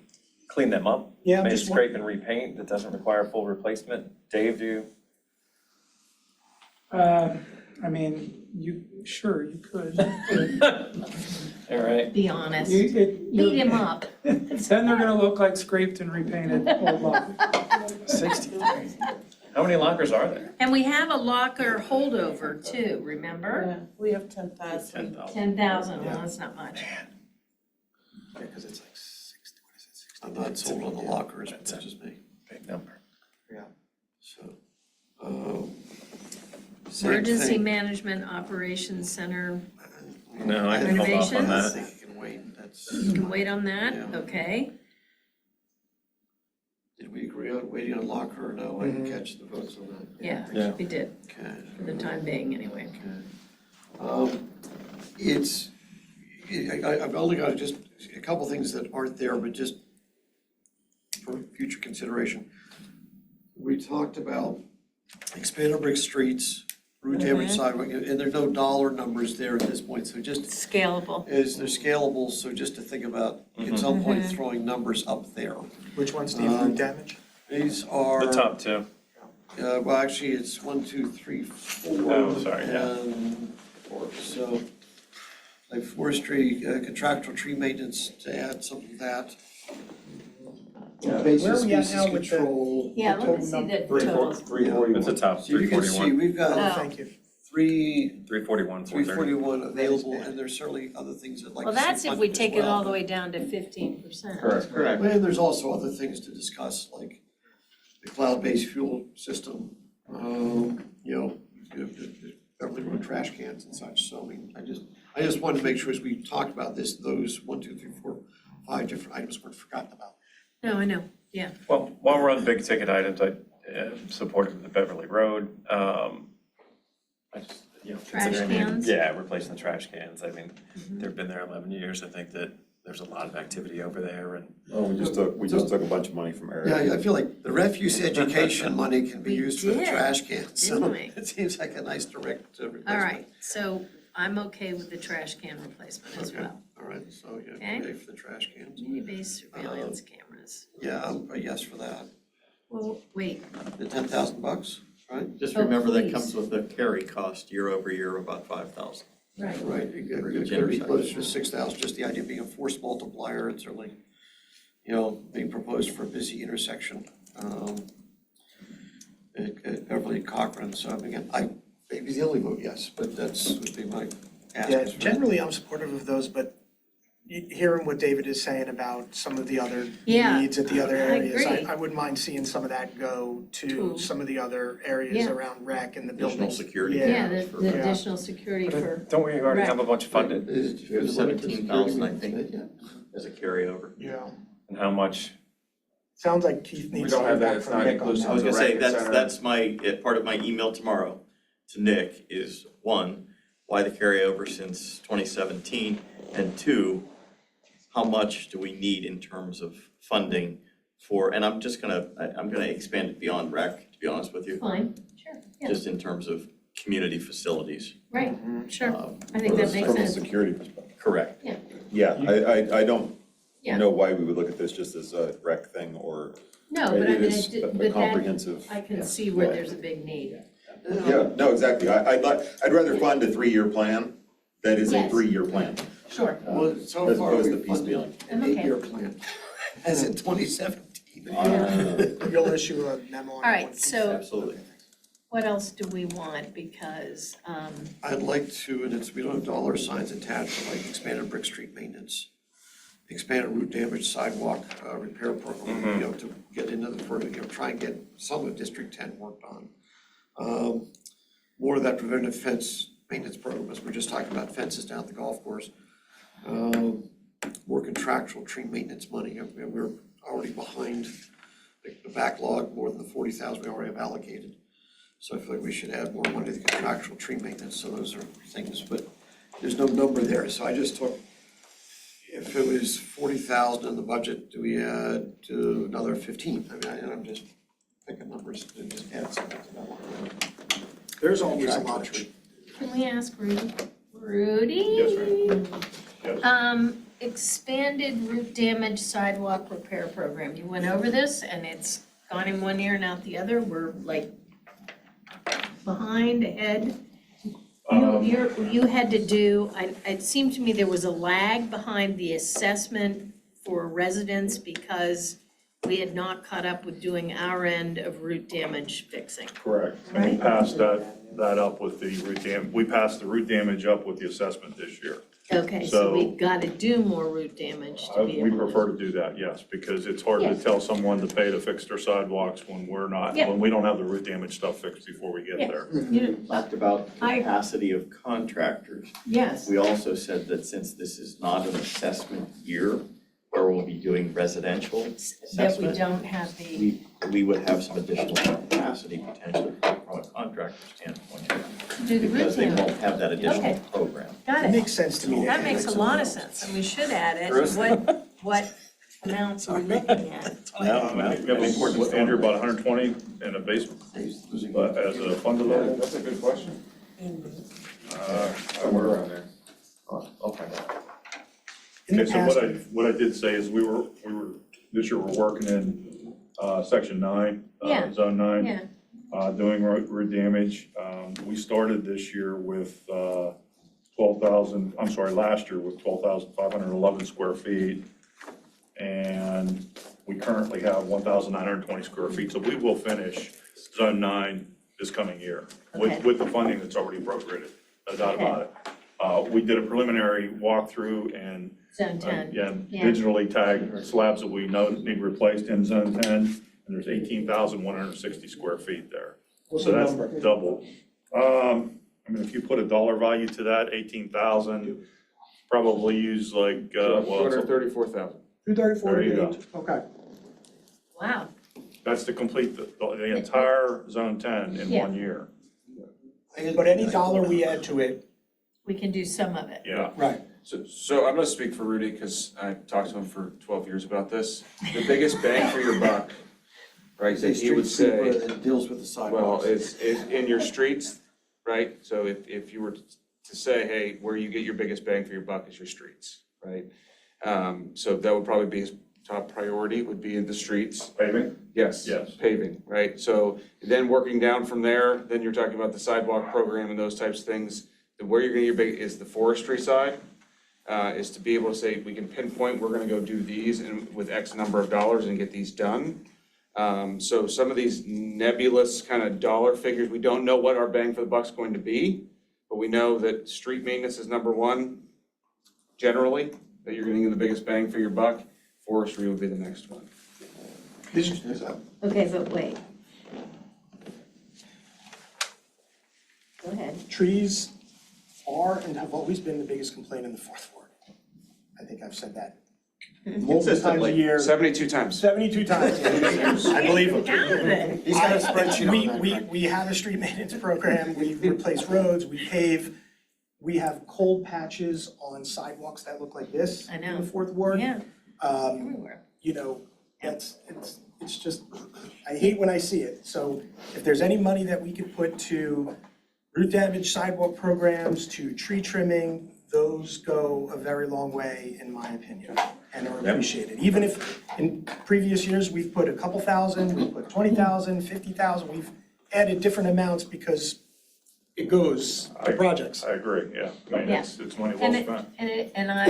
clean them up. Yeah, Maybe just scrape and repaint that doesn't require full replacement. Dave, do you? I mean, you could. All right. Be honest, You- beat him up. Then they're gonna look like scraped and repainted old lockers. 63. How many lockers are there? And we have a locker holdover too, remember? We have 10,000. 10,000, well, that's not much. Yeah, because it's like 60, what is it, 60? I'm not sold on the lockers, but that's just me. Big number. So, same Emergency thing. Management Operations Center, No, I can hold off on Renovations? I that. think you can wait, that's, you can wait on that, Yeah. okay? did we agree on waiting on locker or no? I didn't catch the votes on that. Yeah, we did, Okay. for the time being anyway. I've only got just a couple things that aren't there, but just for future consideration. We talked about expanded brick streets, root damage sidewalk, and there's no dollar numbers there at this point, so just Scalable. as they're scalable, so just to think about at some point throwing numbers up there. Which one's the root damage? These are. The top two. Well, actually, it's 1, 2, 3, 4. Oh, sorry, yeah. And 4, so, like forestry, contractual tree maintenance, to add some of that. Where Invasive are we at species now with the? control. Yeah, let me see the totals. 341. It's a top, So you can see, 341. we've Oh, got thank you. 341, 430. 341 available, and there's certainly other things that like. Well, that's if we funded as take it well. all the way down to 15%. Correct. And there's also other things to discuss, like the cloud-based fuel system, the Beverly Road trash cans and such, so I mean, I just wanted to make sure as we talked about this, those 1, 2, 3, 4, 5 different items weren't forgotten about. No, I know, yeah. Well, while we're on big ticket items, I supported the Beverly Road. I just, Trash considering cans? Yeah, replacing the trash cans. I mean, they've been there 11 years. I think that there's a lot of activity over there and. Oh, we just took a bunch of money from Eric. Yeah, I feel like the refuse education money can be We used for the did, trash cans, so didn't we? it seems like a nice direct replacement. All right, so I'm okay with the trash can replacement as Okay. well. All right, so yeah, Okay. pay for the trash cans. Community-based surveillance cameras. Yeah, I'm a yes for that. Well, wait, The $10,000, right? Just Oh, remember that please. comes with a carry cost year over year of about 5,000. right. Right, it could For be each closer intersection. to 6,000, just the idea of being a force multiplier, and certainly, being proposed for a busy intersection. At Beverly and Cochran, so again, maybe the only vote yes, but would be my ask. Yeah, is for that. generally I'm supportive of those, but hearing what David is saying about some of the other Yeah, needs at the other I areas, agree. I wouldn't mind seeing some of that go to To- some of the other areas Yeah. around rec and the Additional buildings. security. Yeah, cameras the for- the Yeah. additional security for, Don't we already have a bunch funded? We have 17,000, I think, as a carryover. Yeah, And how much? sounds like Keith We needs don't to have hear that, back it's from not Nick on inclusive. that. I was gonna The say, rec center. that's my, part of my email tomorrow to Nick is, one, why the carryover since 2017? And two, how much do we need in terms of funding for, and I'm gonna expand it beyond rec, to be honest with you. fine, sure, yeah, Just in terms of community facilities. right, sure. Um, I think that makes From a sense. security perspective. Correct. Yeah, I don't Yeah. know why we would look at this just as a rec thing or No, but I it mean, is but a that, comprehensive. I can see where there's a big need. Yeah, no, exactly. I'd rather fund a 3-year plan that is a Yes. 3-year plan. Sure. Well, so As far, opposed to we've funded piecemealing. an Okay. 8-year plan, as in 2017. You'll issue a memo on All that right, one. so Absolutely. what else do we want? Because, I'd like to, and we don't have dollar signs attached, but like expanded Brick Street maintenance, expanded root damage sidewalk repair program, to get into the further, try and get some of District 10 worked on. More of that preventive fence maintenance program, as we're just talking about fences down at the golf course. More contractual tree maintenance money, and we're already behind the backlog, more than the 40,000 we already have allocated. So I feel like we should add more money to the contractual tree maintenance, so those are things, but there's no number there, so I just took, if it was 40,000 in the budget, do we add to another 15? I mean, I'm just picking numbers and just add something to that one. There's always a lot of. can we ask Rudy? Rudy? Yes, Yes. Expanded root damage sidewalk repair program. You went over this and it's gone in one ear and out the other. We're like behind, ahead. You had to do, it seemed to me there was a lag behind the assessment for residents because we had not caught up with doing our end of root damage fixing. Correct. And we Right. passed that up with the we passed the root damage up with the assessment this year. Okay, so we So- gotta do more root damage to be We able to. prefer to do that, yes, because it's hard to Yes. tell someone to pay to fix their sidewalks when we're not, Yeah. when we don't have the root damage stuff fixed before we get Yes. there. You- Talked about I- capacity of contractors. Yes, We also said that since this is not an assessment year where we'll be doing residential that we assessment, don't have the, we would have some additional capacity potentially from a contractor standpoint. to do the root Because they damage. won't have that additional Okay. program. Got It it. makes sense to me. That makes a lot of sense, and we should add it. Bruce? What amounts are we looking at? We have, Andrew, about 120 in a basement, but as a funded level. That's a good question. Somewhere around there. Okay. In the Okay, so past, what I did say is we were, this year we're working in, section 9, Yeah. zone 9. Yeah, Doing root damage. We started this year with 12,000, I'm sorry, last year with 12,511 square feet. And we currently have 1,920 square feet, so we will finish zone 9 this coming year Okay. with the funding that's already appropriated, no doubt about it. We did a preliminary walkthrough and zone 10. again, Yeah. digitally tagged slabs that we know need replaced in zone 10, and there's 18,160 square feet there. What's So the that's number? double. I mean, if you put a dollar value to that, 18,000, probably use like, well, it's- 234,000. 234 There you go. Okay. Wow, that's to complete the entire zone 10 in Yeah. 1 year. But any dollar we add to it, we can do some of it. Yeah, right, So I'm gonna speak for Rudy, because I talked to him for 12 years about this. The biggest bang for your buck, right, that he would say, It deals with the well, sidewalks. is in your streets, right? So if you were to say, hey, where you get your biggest bang for your buck is your streets, right? So that would probably be his top priority, would be in the streets. Paving? Yes. Yes. Paving, right? So then working down from there, then you're talking about the sidewalk program and those types of things. Then where you're gonna get your big, is the forestry side, is to be able to say, we can pinpoint, we're gonna go do these and with X number of dollars and get these done. So some of these nebulous kind of dollar figures, we don't know what our bang for the buck's going to be, but we know that street maintenance is number one, generally, that you're gonna get the biggest bang for your buck. Forestry would be the next one. Okay, but wait. Go ahead. Trees are and have always been the biggest complaint in the fourth ward. I think I've said that multiple times a year. 72 times. 72 times. I believe him. He's got a spreadsheet on that, Greg. We have a street maintenance program, we replace roads, we pave. We have cold patches on sidewalks that look like this I know. in the fourth ward. Yeah, Everywhere. You know, it's just, I hate when I see it. So if there's any money that we could put to root damage sidewalk programs, to tree trimming, those go a very long way, in my opinion, and are appreciated. Even if in previous years, we've put a couple thousand, we've put 20,000, 50,000, we've added different amounts because it goes to projects. I agree, yeah. I mean, it's money well spent. And I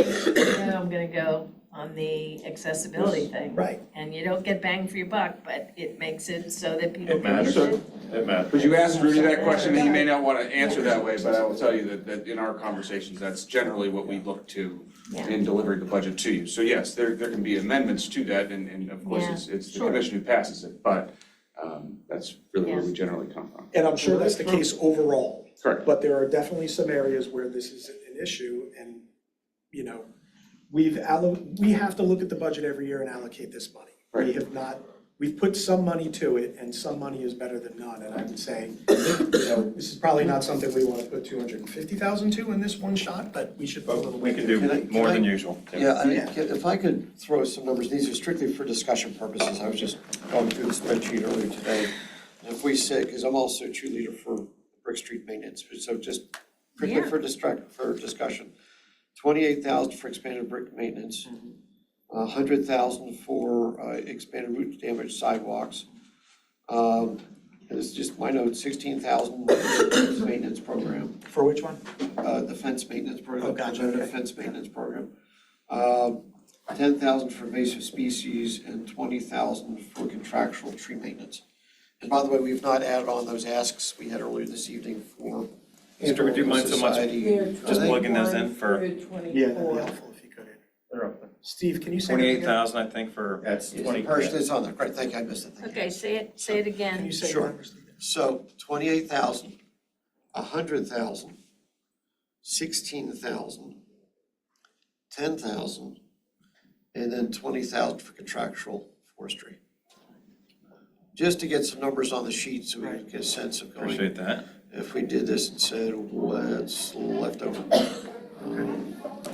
know I'm gonna go on the accessibility thing. Right. And you don't get bang for your buck, but it makes it so that people It can matters. use it. It matters. But you asked Rudy that question, and he may not want to answer that way, but I will tell you that in our conversations, that's generally what we look to in delivering the budget to you. So yes, there can be amendments to that, and of course, it's the commission who passes it, but that's really where we generally come from. And I'm sure that's the case overall. Correct. But there are definitely some areas where this is an issue and, you know, we have to look at the budget every year and allocate this money. We Right. have not, we've put some money to it and some money is better than none. And I would say, you know, this is probably not something we want to put 250,000 to in this one shot, but we should put a little We bit. can do Can more I- than usual. Yeah, I mean, if I could throw some numbers, these are strictly for discussion purposes. I was just going through the spreadsheet earlier today. And if we say, because I'm also a cheerleader for Brick Street maintenance, so just quickly for discussion. 28,000 for expanded brick maintenance, 100,000 for expanded root damage sidewalks. This is just my note, 16,000 maintenance program. For which one? The fence maintenance program, Oh, gotcha, preventative okay. fence maintenance program. 10,000 for invasive species and 20,000 for contractual tree maintenance. And by the way, we've not added on those asks we had earlier this evening for Andrew, would you mind so much Society. just plugging those in for Yeah, that'd be helpful if you could. they're up there. Steve, can you say that again? 28,000, I think, for That's twenty. Person is on there, great, thank you, I missed it. Thank you. Okay, say it Can again. you say Sure. numbers, Steve? So 28,000, 100,000, 16,000, 10,000, and then 20,000 for contractual forestry. Just to get some numbers on the sheet so we can get a sense of going. Appreciate that. If we did this and said, what's left over?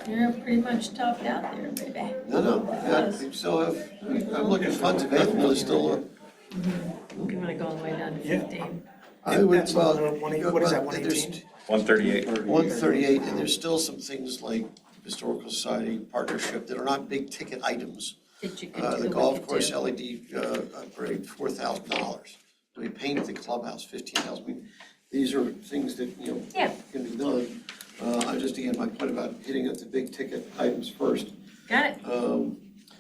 You're pretty much topped out there, baby. No, we still have, I'm looking at funds available, there's still, You wanna go all the way down to 15? I would, That's well. what is that, 118? 138. 138, and there's still some things like Historical Society partnership that are not big ticket items. That you could The do, we golf could course do. LED upgrade, $4,000. We painted the clubhouse, $15,000. I mean, these are things that, you know, Yeah. can be done. I just, again, my point about hitting at the big ticket items first. Got it. I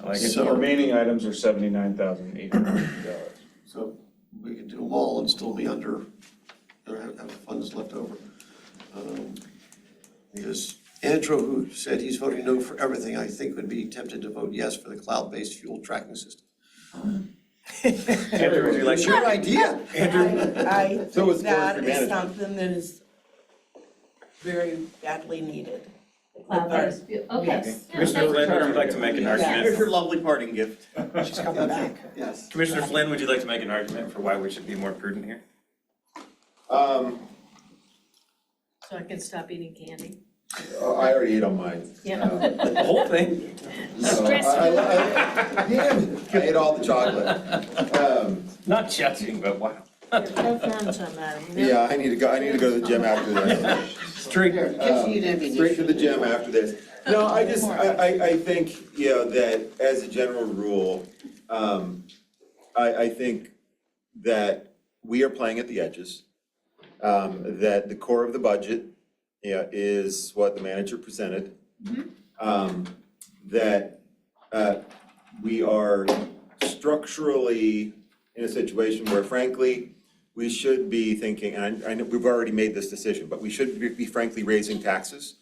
like it. The remaining items are $79,800. So we can do them all and still be under, or have funds left over. Because Andrew, who said he's voting no for everything, I think would be tempted to vote yes for the cloud-based fuel tracking system. Andrew, would you like It's to? your idea. I So is think that forestry is management. something that is very badly needed. Cloud-based, okay. Commissioner Flynn, would you like to make an Here's argument? your lovely parting gift. She's coming back. Yes. Commissioner Flynn, would you like to make an argument for why we should be more prudent here? So I can stop eating candy? I already ate on mine. Yeah. The whole thing? Damn it, I ate all the chocolate. Not judging, but wow. Yeah, I need to go to the gym after this. Straight. Straight to the gym after this. No, I think, you know, that as a general rule, I think that we are playing at the edges. That the core of the budget, is what the manager presented. That, we are structurally in a situation where frankly, we should be thinking, and I know we've already made this decision, but we should be frankly raising taxes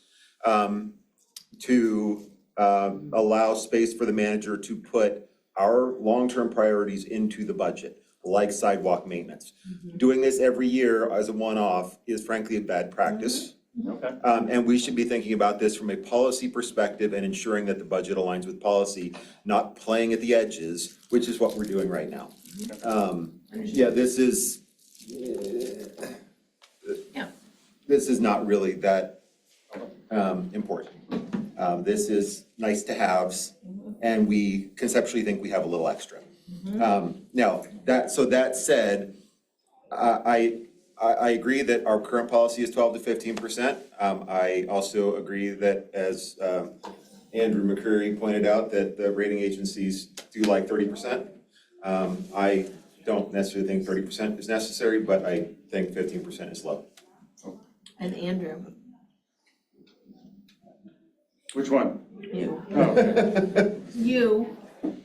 to allow space for the manager to put our long-term priorities into the budget, like sidewalk maintenance. Doing this every year as a one-off is frankly a bad practice. Okay. And we should be thinking about this from a policy perspective and ensuring that the budget aligns with policy, not playing at the edges, which is what we're doing right now. Yeah, this is, this is not really that important. This is nice to haves, and we conceptually think we have a little extra. Now, that said, I agree that our current policy is 12 to 15%. I also agree that, as Andrew McCreary pointed out, that the rating agencies do like 30%. I don't necessarily think 30% is necessary, but I think 15% is low. And Andrew, Which one? you, Oh, okay. you,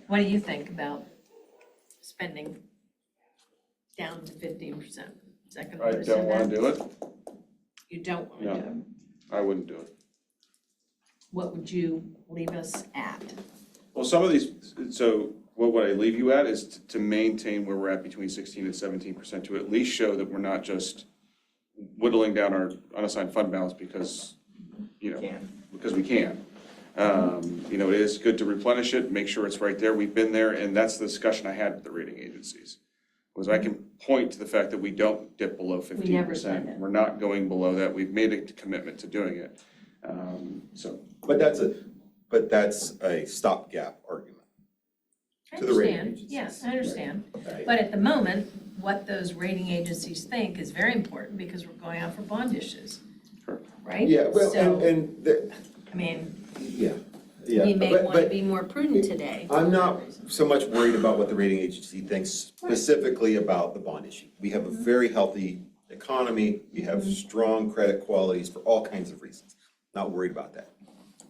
what do you think about spending down to 15%? Is that gonna I put us in don't wanna that? do it. You don't wanna do it? No, I wouldn't do it. What would you leave us at? Well, some of these, so what would I leave you at is to maintain where we're at between 16 and 17%, to at least show that we're not just whittling down our unassigned fund balance because, because we can. It is good to replenish it, make sure it's right there. We've been there, and that's the discussion I had with the rating agencies. Was I can point to the fact that we don't dip below 15%. We never said it. We're not going below that. We've made a commitment to doing it. But that's a stopgap argument. I To the rating understand, agencies. yes, I understand. Right. But at the moment, what those rating agencies think is very important because we're going out for bond issues. Correct. Right? Yeah, well, So, and I mean, yeah. we may But- wanna but be more prudent today. I'm not so much worried about what the rating agency thinks specifically about the bond issue. We have a very healthy economy, we have strong credit qualities for all kinds of reasons. Not worried about that.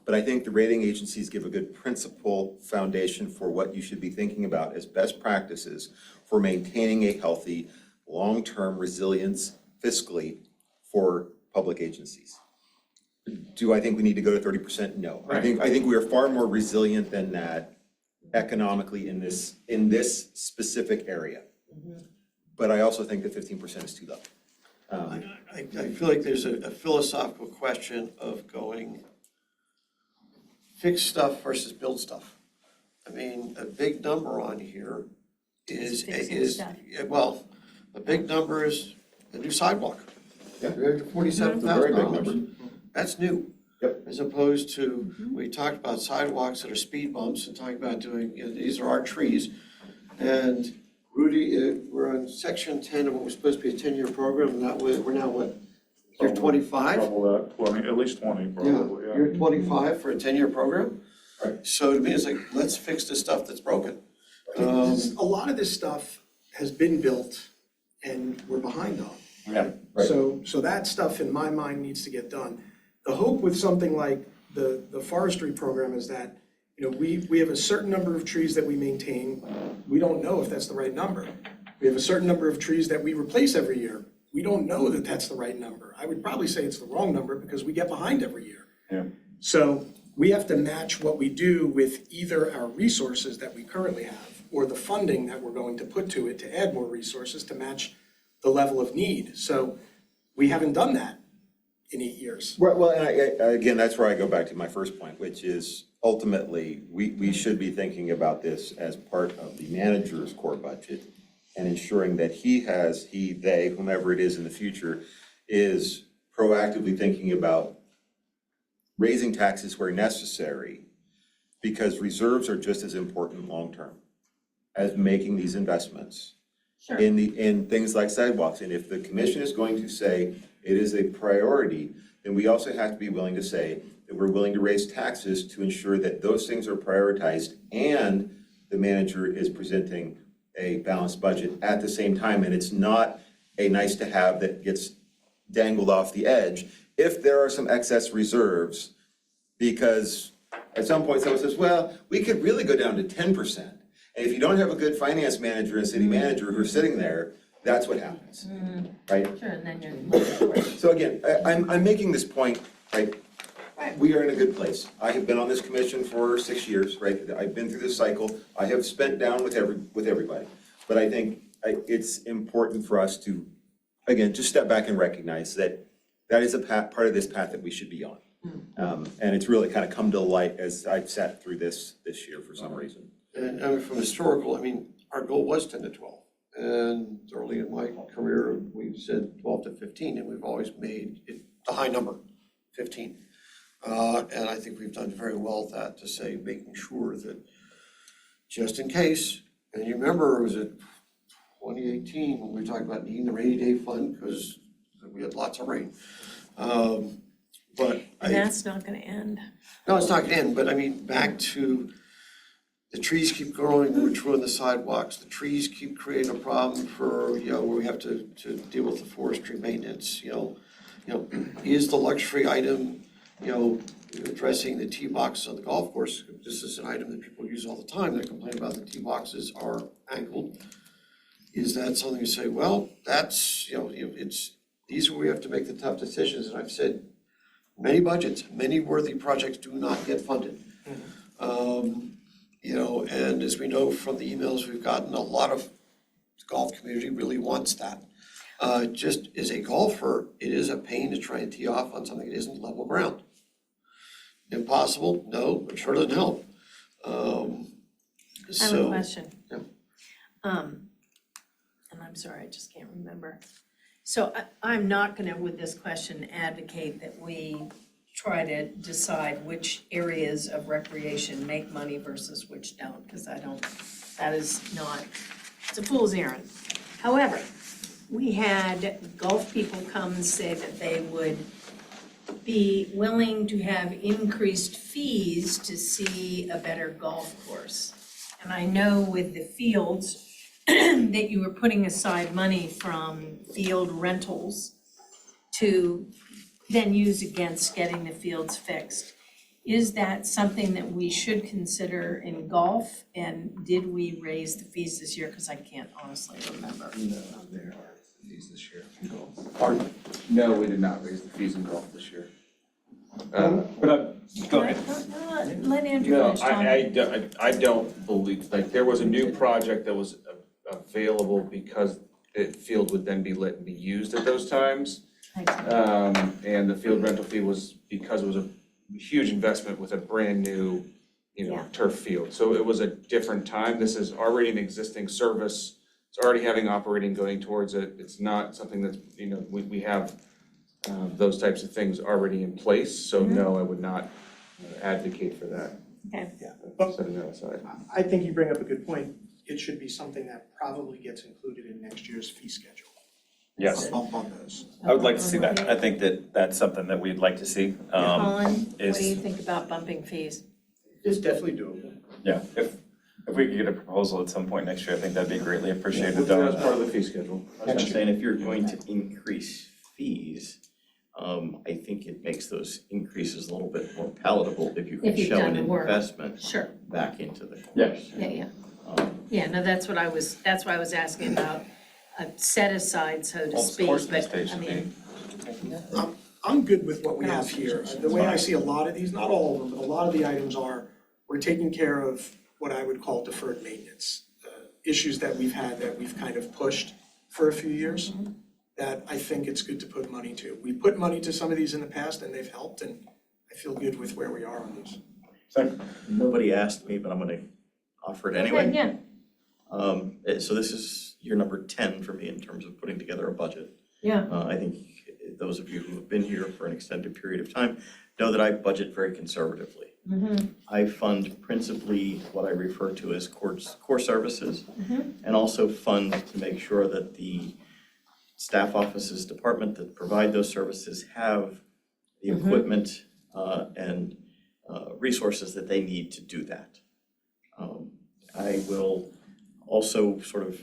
But I think the rating agencies give a good principle foundation for what you should be thinking about as best practices for maintaining a healthy, long-term resilience fiscally for public agencies. Do I think we need to go to 30%? No. I think we are far more resilient than that economically in this specific area. But I also think that 15% is too low. I feel like there's a philosophical question of going fix stuff versus build stuff. I mean, a big number on here is, Fixing stuff. well, a big number is a new sidewalk. Yeah. $47,000. It's a very big number. That's new. Yep. As opposed to, we talked about sidewalks that are speed bumps and talking about doing, these are our trees. And Rudy, we're on section 10 of what was supposed to be a 10-year program, and that we're now what, year 25? Double that, 20, at least 20 probably, yeah. Year 25 for a 10-year program? Right. So to me, it's like, let's fix the stuff that's broken. A lot of this stuff has been built and we're behind on. Yeah, right. So that stuff in my mind needs to get done. The hope with something like the forestry program is that, we have a certain number of trees that we maintain. We don't know if that's the right number. We have a certain number of trees that we replace every year. We don't know that that's the right number. I would probably say it's the wrong number because we get behind every year. Yeah. So we have to match what we do with either our resources that we currently have or the funding that we're going to put to it to add more resources to match the level of need. So we haven't done that in 8 years. Well, and again, that's where I go back to my first point, which is ultimately, we should be thinking about this as part of the manager's core budget and ensuring that they, whomever it is in the future, is proactively thinking about raising taxes where necessary, because reserves are just as important long-term as making these investments in things like sidewalks. And if the commission is going to say it is a priority, then we also have to be willing to say that we're willing to raise taxes to ensure that those things are prioritized and the manager is presenting a balanced budget at the same time. And it's not a nice to have that gets dangled off the edge if there are some excess reserves, because at some point someone says, well, we could really go down to 10%. And if you don't have a good finance manager and city manager who are sitting there, that's what happens, right? Sure, and then you're. So again, I'm making this point, right? We are in a good place. I have been on this commission for 6 years, right? I've been through this cycle. I have spent down with everybody. But I think it's important for us to, again, just step back and recognize that that is a part of this path that we should be on. And it's really kind of come to light as I've sat through this year for some reason. And I mean, from historical, I mean, our goal was 10 to 12. And early in my career, we said 12 to 15, and we've always made it a high number, 15. And I think we've done very well with that, to say, making sure that just in case, and you remember, was it 2018 when we talked about needing the rainy day fund because we had lots of rain. But And that's not gonna end. no, it's not gonna end, but I mean, back to the trees keep growing, which ruin the sidewalks. The trees keep creating a problem for, where we have to deal with the forestry maintenance, is the luxury item, addressing the tee boxes on the golf course. This is an item that people use all the time. They complain about the tee boxes are angled. Is that something you say, well, that's, these are where we have to make the tough decisions. And I've said, many budgets, many worthy projects do not get funded. And as we know from the emails we've gotten, a lot of the golf community really wants that. Just as a golfer, it is a pain to try and tee off on something that isn't level ground. Impossible? No, but sure doesn't help. I have a question. Yeah. And I'm sorry, I just can't remember. So I'm not gonna, with this question, advocate that we try to decide which areas of recreation make money versus which don't, because that is not, it's a fool's errand. However, we had golf people come and say that they would be willing to have increased fees to see a better golf course. And I know with the fields, that you were putting aside money from field rentals to then use against getting the fields fixed. Is that something that we should consider in golf? And did we raise the fees this year? Because I can't honestly remember. No, there are fees this year in golf. Pardon? No, we did not raise the fees in golf this year. But go ahead. Let Andrew No, finish talking. I don't believe, like, there was a new project that was available because the field would then be lit and be used at those times. And the field rental fee was because it was a huge investment with a brand new, turf field. So it was a different time. This is already an existing service. It's already having operating going towards it. It's not something that's, we have those types of things already in place. So no, I would not advocate for that. Okay. Yeah. Setting that aside. I think you bring up a good point. It should be something that probably gets included in next year's fee schedule. Yes. A bump on those. I would like to see that. I think that that's something that we'd like to see. Colin, what is- do you think about bumping fees? It's definitely doable. Yeah, if we could get a proposal at some point next year, I think that'd be greatly appreciated. That's part of the fee schedule. I'm saying if you're going to increase fees, I think it makes those increases a little bit more palatable if you can If you've show done an the work. investment Sure. back into the Yeah. course. Yeah. Yeah, no, that's why I was asking about a set aside, so to Well, speak, course but visitation I mean, I'm good with what we have here. The way I see a lot of these, not all of them, but a lot of the items are, we're taking care of what I would call deferred maintenance. Issues that we've had that we've kind of pushed for a few years, that I think it's good to put money to. We put money to some of these in the past and they've helped, and I feel good with where we are on these. Nobody asked me, but I'm gonna offer it anyway. yeah, So this is year number 10 for me in terms of putting together a budget. yeah. I think those of you who have been here for an extended period of time know that I budget very conservatively. I fund principally what I refer to as core services, and also fund to make sure that the staff offices, department that provide those services have the equipment and resources that they need to do that. I will also sort of,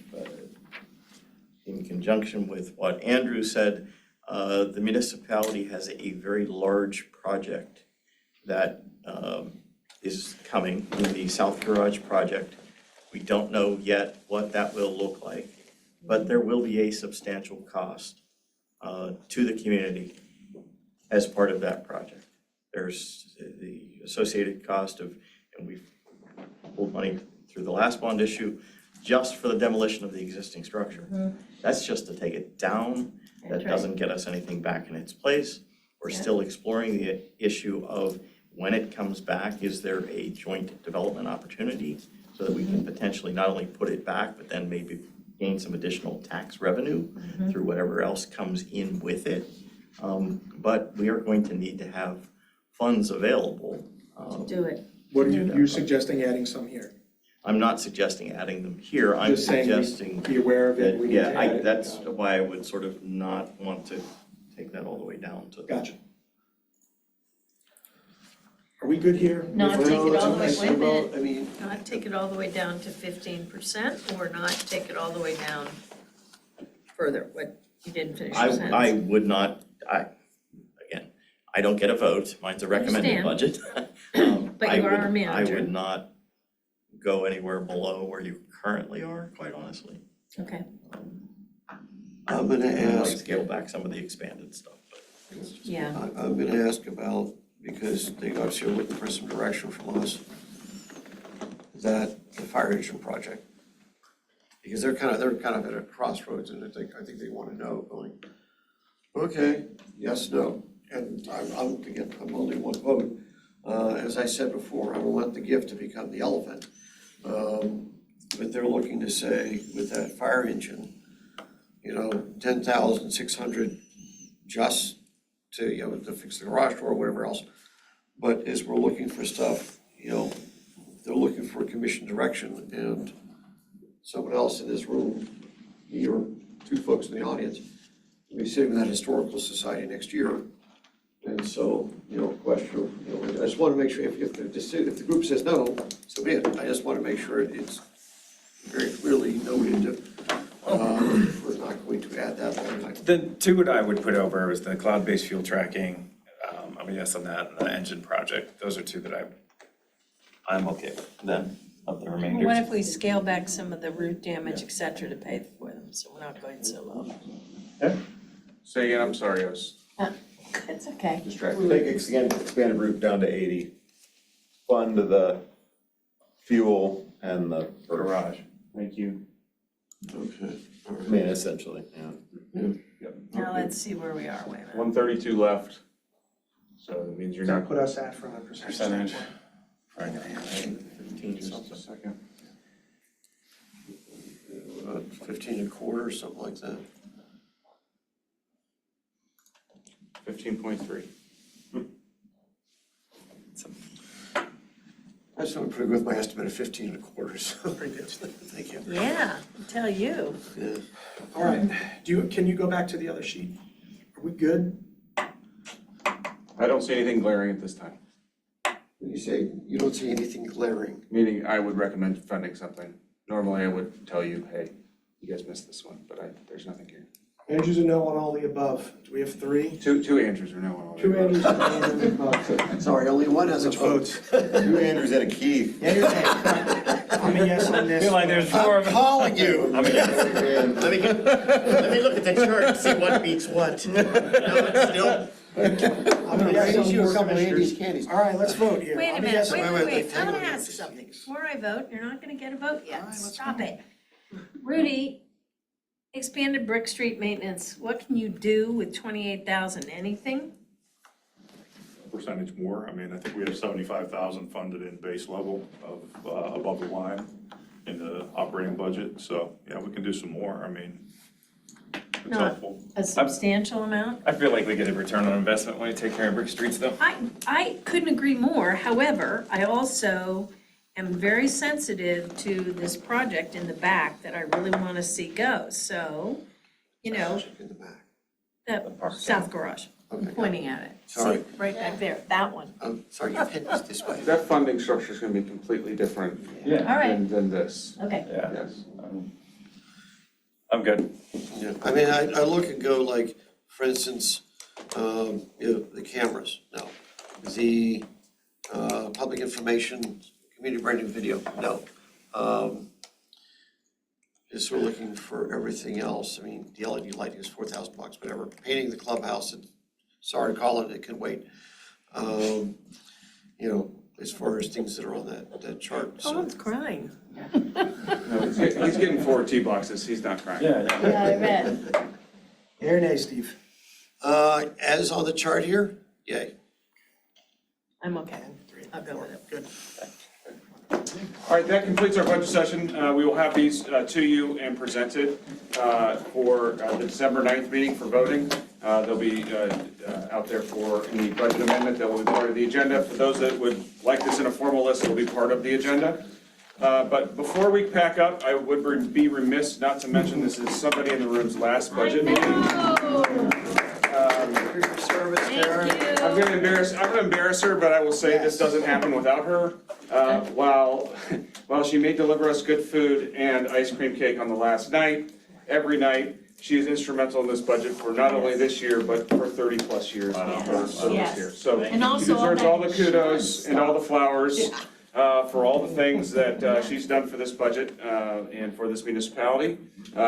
in conjunction with what Andrew said, the municipality has a very large project that is coming in the South Garage project. We don't know yet what that will look like, but there will be a substantial cost to the community as part of that project. There's the associated cost of, and we've pulled money through the last bond issue just for the demolition of the existing structure. That's just to take it down. That doesn't get us anything back in its place. We're still exploring the issue of when it comes back, is there a joint development opportunity so that we can potentially not only put it back, but then maybe gain some additional tax revenue through whatever else comes in with it. But we are going to need to have funds available. Do it. What are you suggesting adding some here? I'm not suggesting adding them here, I'm Just saying we suggesting be aware of it, that, we need to add it. that's why I would sort of not want to take that all the way down to. Gotcha. Are we good here? Not take it all the way, wait a minute, I mean, not take it all the way down to 15% or not take it all the way down further, what, you didn't finish your sentence. I would not, again, I don't get a vote, mine's a recommended budget. But you are our I manager. would not go anywhere below where you currently are, quite honestly. Okay. I'm gonna I might ask, scale back some of the expanded stuff, but. Yeah. I'm gonna ask about, because they obviously are looking for some direction from us, that the fire engine project. Because they're kind of at a crossroads, and I think they wanna know, going, okay, yes, no. And I'm only one vote. As I said before, I don't want the gift to become the elephant. But they're looking to say, with that fire engine, 10,600 just to, to fix the garage door or whatever else. But as we're looking for stuff, they're looking for commission direction, and someone else in this room, me or two folks in the audience, will be sitting with that historical society next year. And so, question, I just want to make sure if the group says no, so be it. I just want to make sure it's very clearly noted, we're not going to add that line item. The two that I would put over was the cloud-based fuel tracking, yes on that, and the engine project. Those are two that I'm okay with. Then of the remainder. What if we scale back some of the root damage, et cetera, to pay for them, so we're not going so low? Say again, I'm sorry, I was It's okay. distracted. Take expanded route down to 80, fund the fuel and the garage. Thank you. Okay. I mean, essentially, yeah. Now let's see where we are, wait a minute. 132 left. So that means you're not. Put us at from a percentage. Probably gonna have 15 just a second. 15 and a quarter, something like that. 15.3. I just want to pretty good with my estimate of 15 and a quarter, so very good, thank you. Yeah, I tell you. Yeah. All right, can you go back to the other sheet? Are we good? I don't see anything glaring at this time. When you say you don't see anything glaring, Meaning I would recommend funding something. Normally I would tell you, hey, you guys missed this one, but there's nothing here. Andrew's a no on all the above. Do we have three? Two Andrews are no on all. Two Andrews and one on the above. sorry, only one has a Which vote. votes? Two Andrews and a Keith. I'm a yes on this. Feel like there's four of I'm them. calling you. Let me look at the chart and see what beats what. No, it's still. I'm gonna raise you a couple of Andy's candies. All right, let's vote here. Wait a I'm minute, yes. wait, wait, wait, wait, wait, hang I'm on. gonna ask something. Before I vote, you're not gonna get a vote yet. let's Stop it. Rudy, expanded Brick Street maintenance, what can you do with 28,000? Anything? Percentage more, I mean, I think we have 75,000 funded in base level of above the line in the operating budget, so, yeah, we can do some more, I mean, It's Not helpful. a substantial amount? I feel like we get a return on investment when you take care of brick streets though. I couldn't agree more. However, I also am very sensitive to this project in the back that I really want to see go. So, you know, In the back. the south garage, I'm pointing at it. Sorry. See, right back there, that one. I'm sorry, you hit us this way. That funding structure is gonna be completely different All right, than this. okay. Yeah, Yes. I'm good. Yeah, I mean, I look and go like, for instance, you know, the cameras, no. The, public information, community branding video, no. Just we're looking for everything else. I mean, the LED lighting is $4,000, whatever. Painting the clubhouse, sorry, Colin, it can wait. You know, as far as things that are on that chart, so. Colin's crying. No, he's getting 4 tee boxes, he's not crying. Yeah, I bet. Yea or nay, Steve? As on the chart here, yay. I'm okay. I'll go with it. Good. All right, that completes our budget session. We will have these to you and presented for the December 9th meeting for voting. They'll be out there for any budget amendment that will be part of the agenda. For those that would like this in a formal list, it will be part of the agenda. But before we pack up, I would be remiss not to mention this is somebody in the room's last budget meeting. Service, Karen. I'm gonna embarrass her, but I will say this doesn't happen without her. While she may deliver us good food and ice cream cake on the last night, every night, she is instrumental in this budget for not only this year, but for 30-plus years of her service Yes. here. So And she also deserves all all that the kudos and all the flowers Yeah. for all the things that she's done for this budget and for this municipality.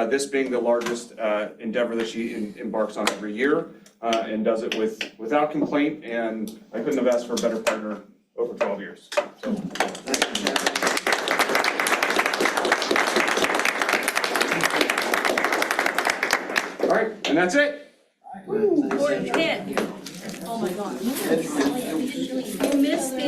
This being the largest endeavor that she embarks on every year and does it without complaint, and I couldn't have asked for a better partner over 12 years. So, all right, and that's it. Or 10. Oh my God. You missed the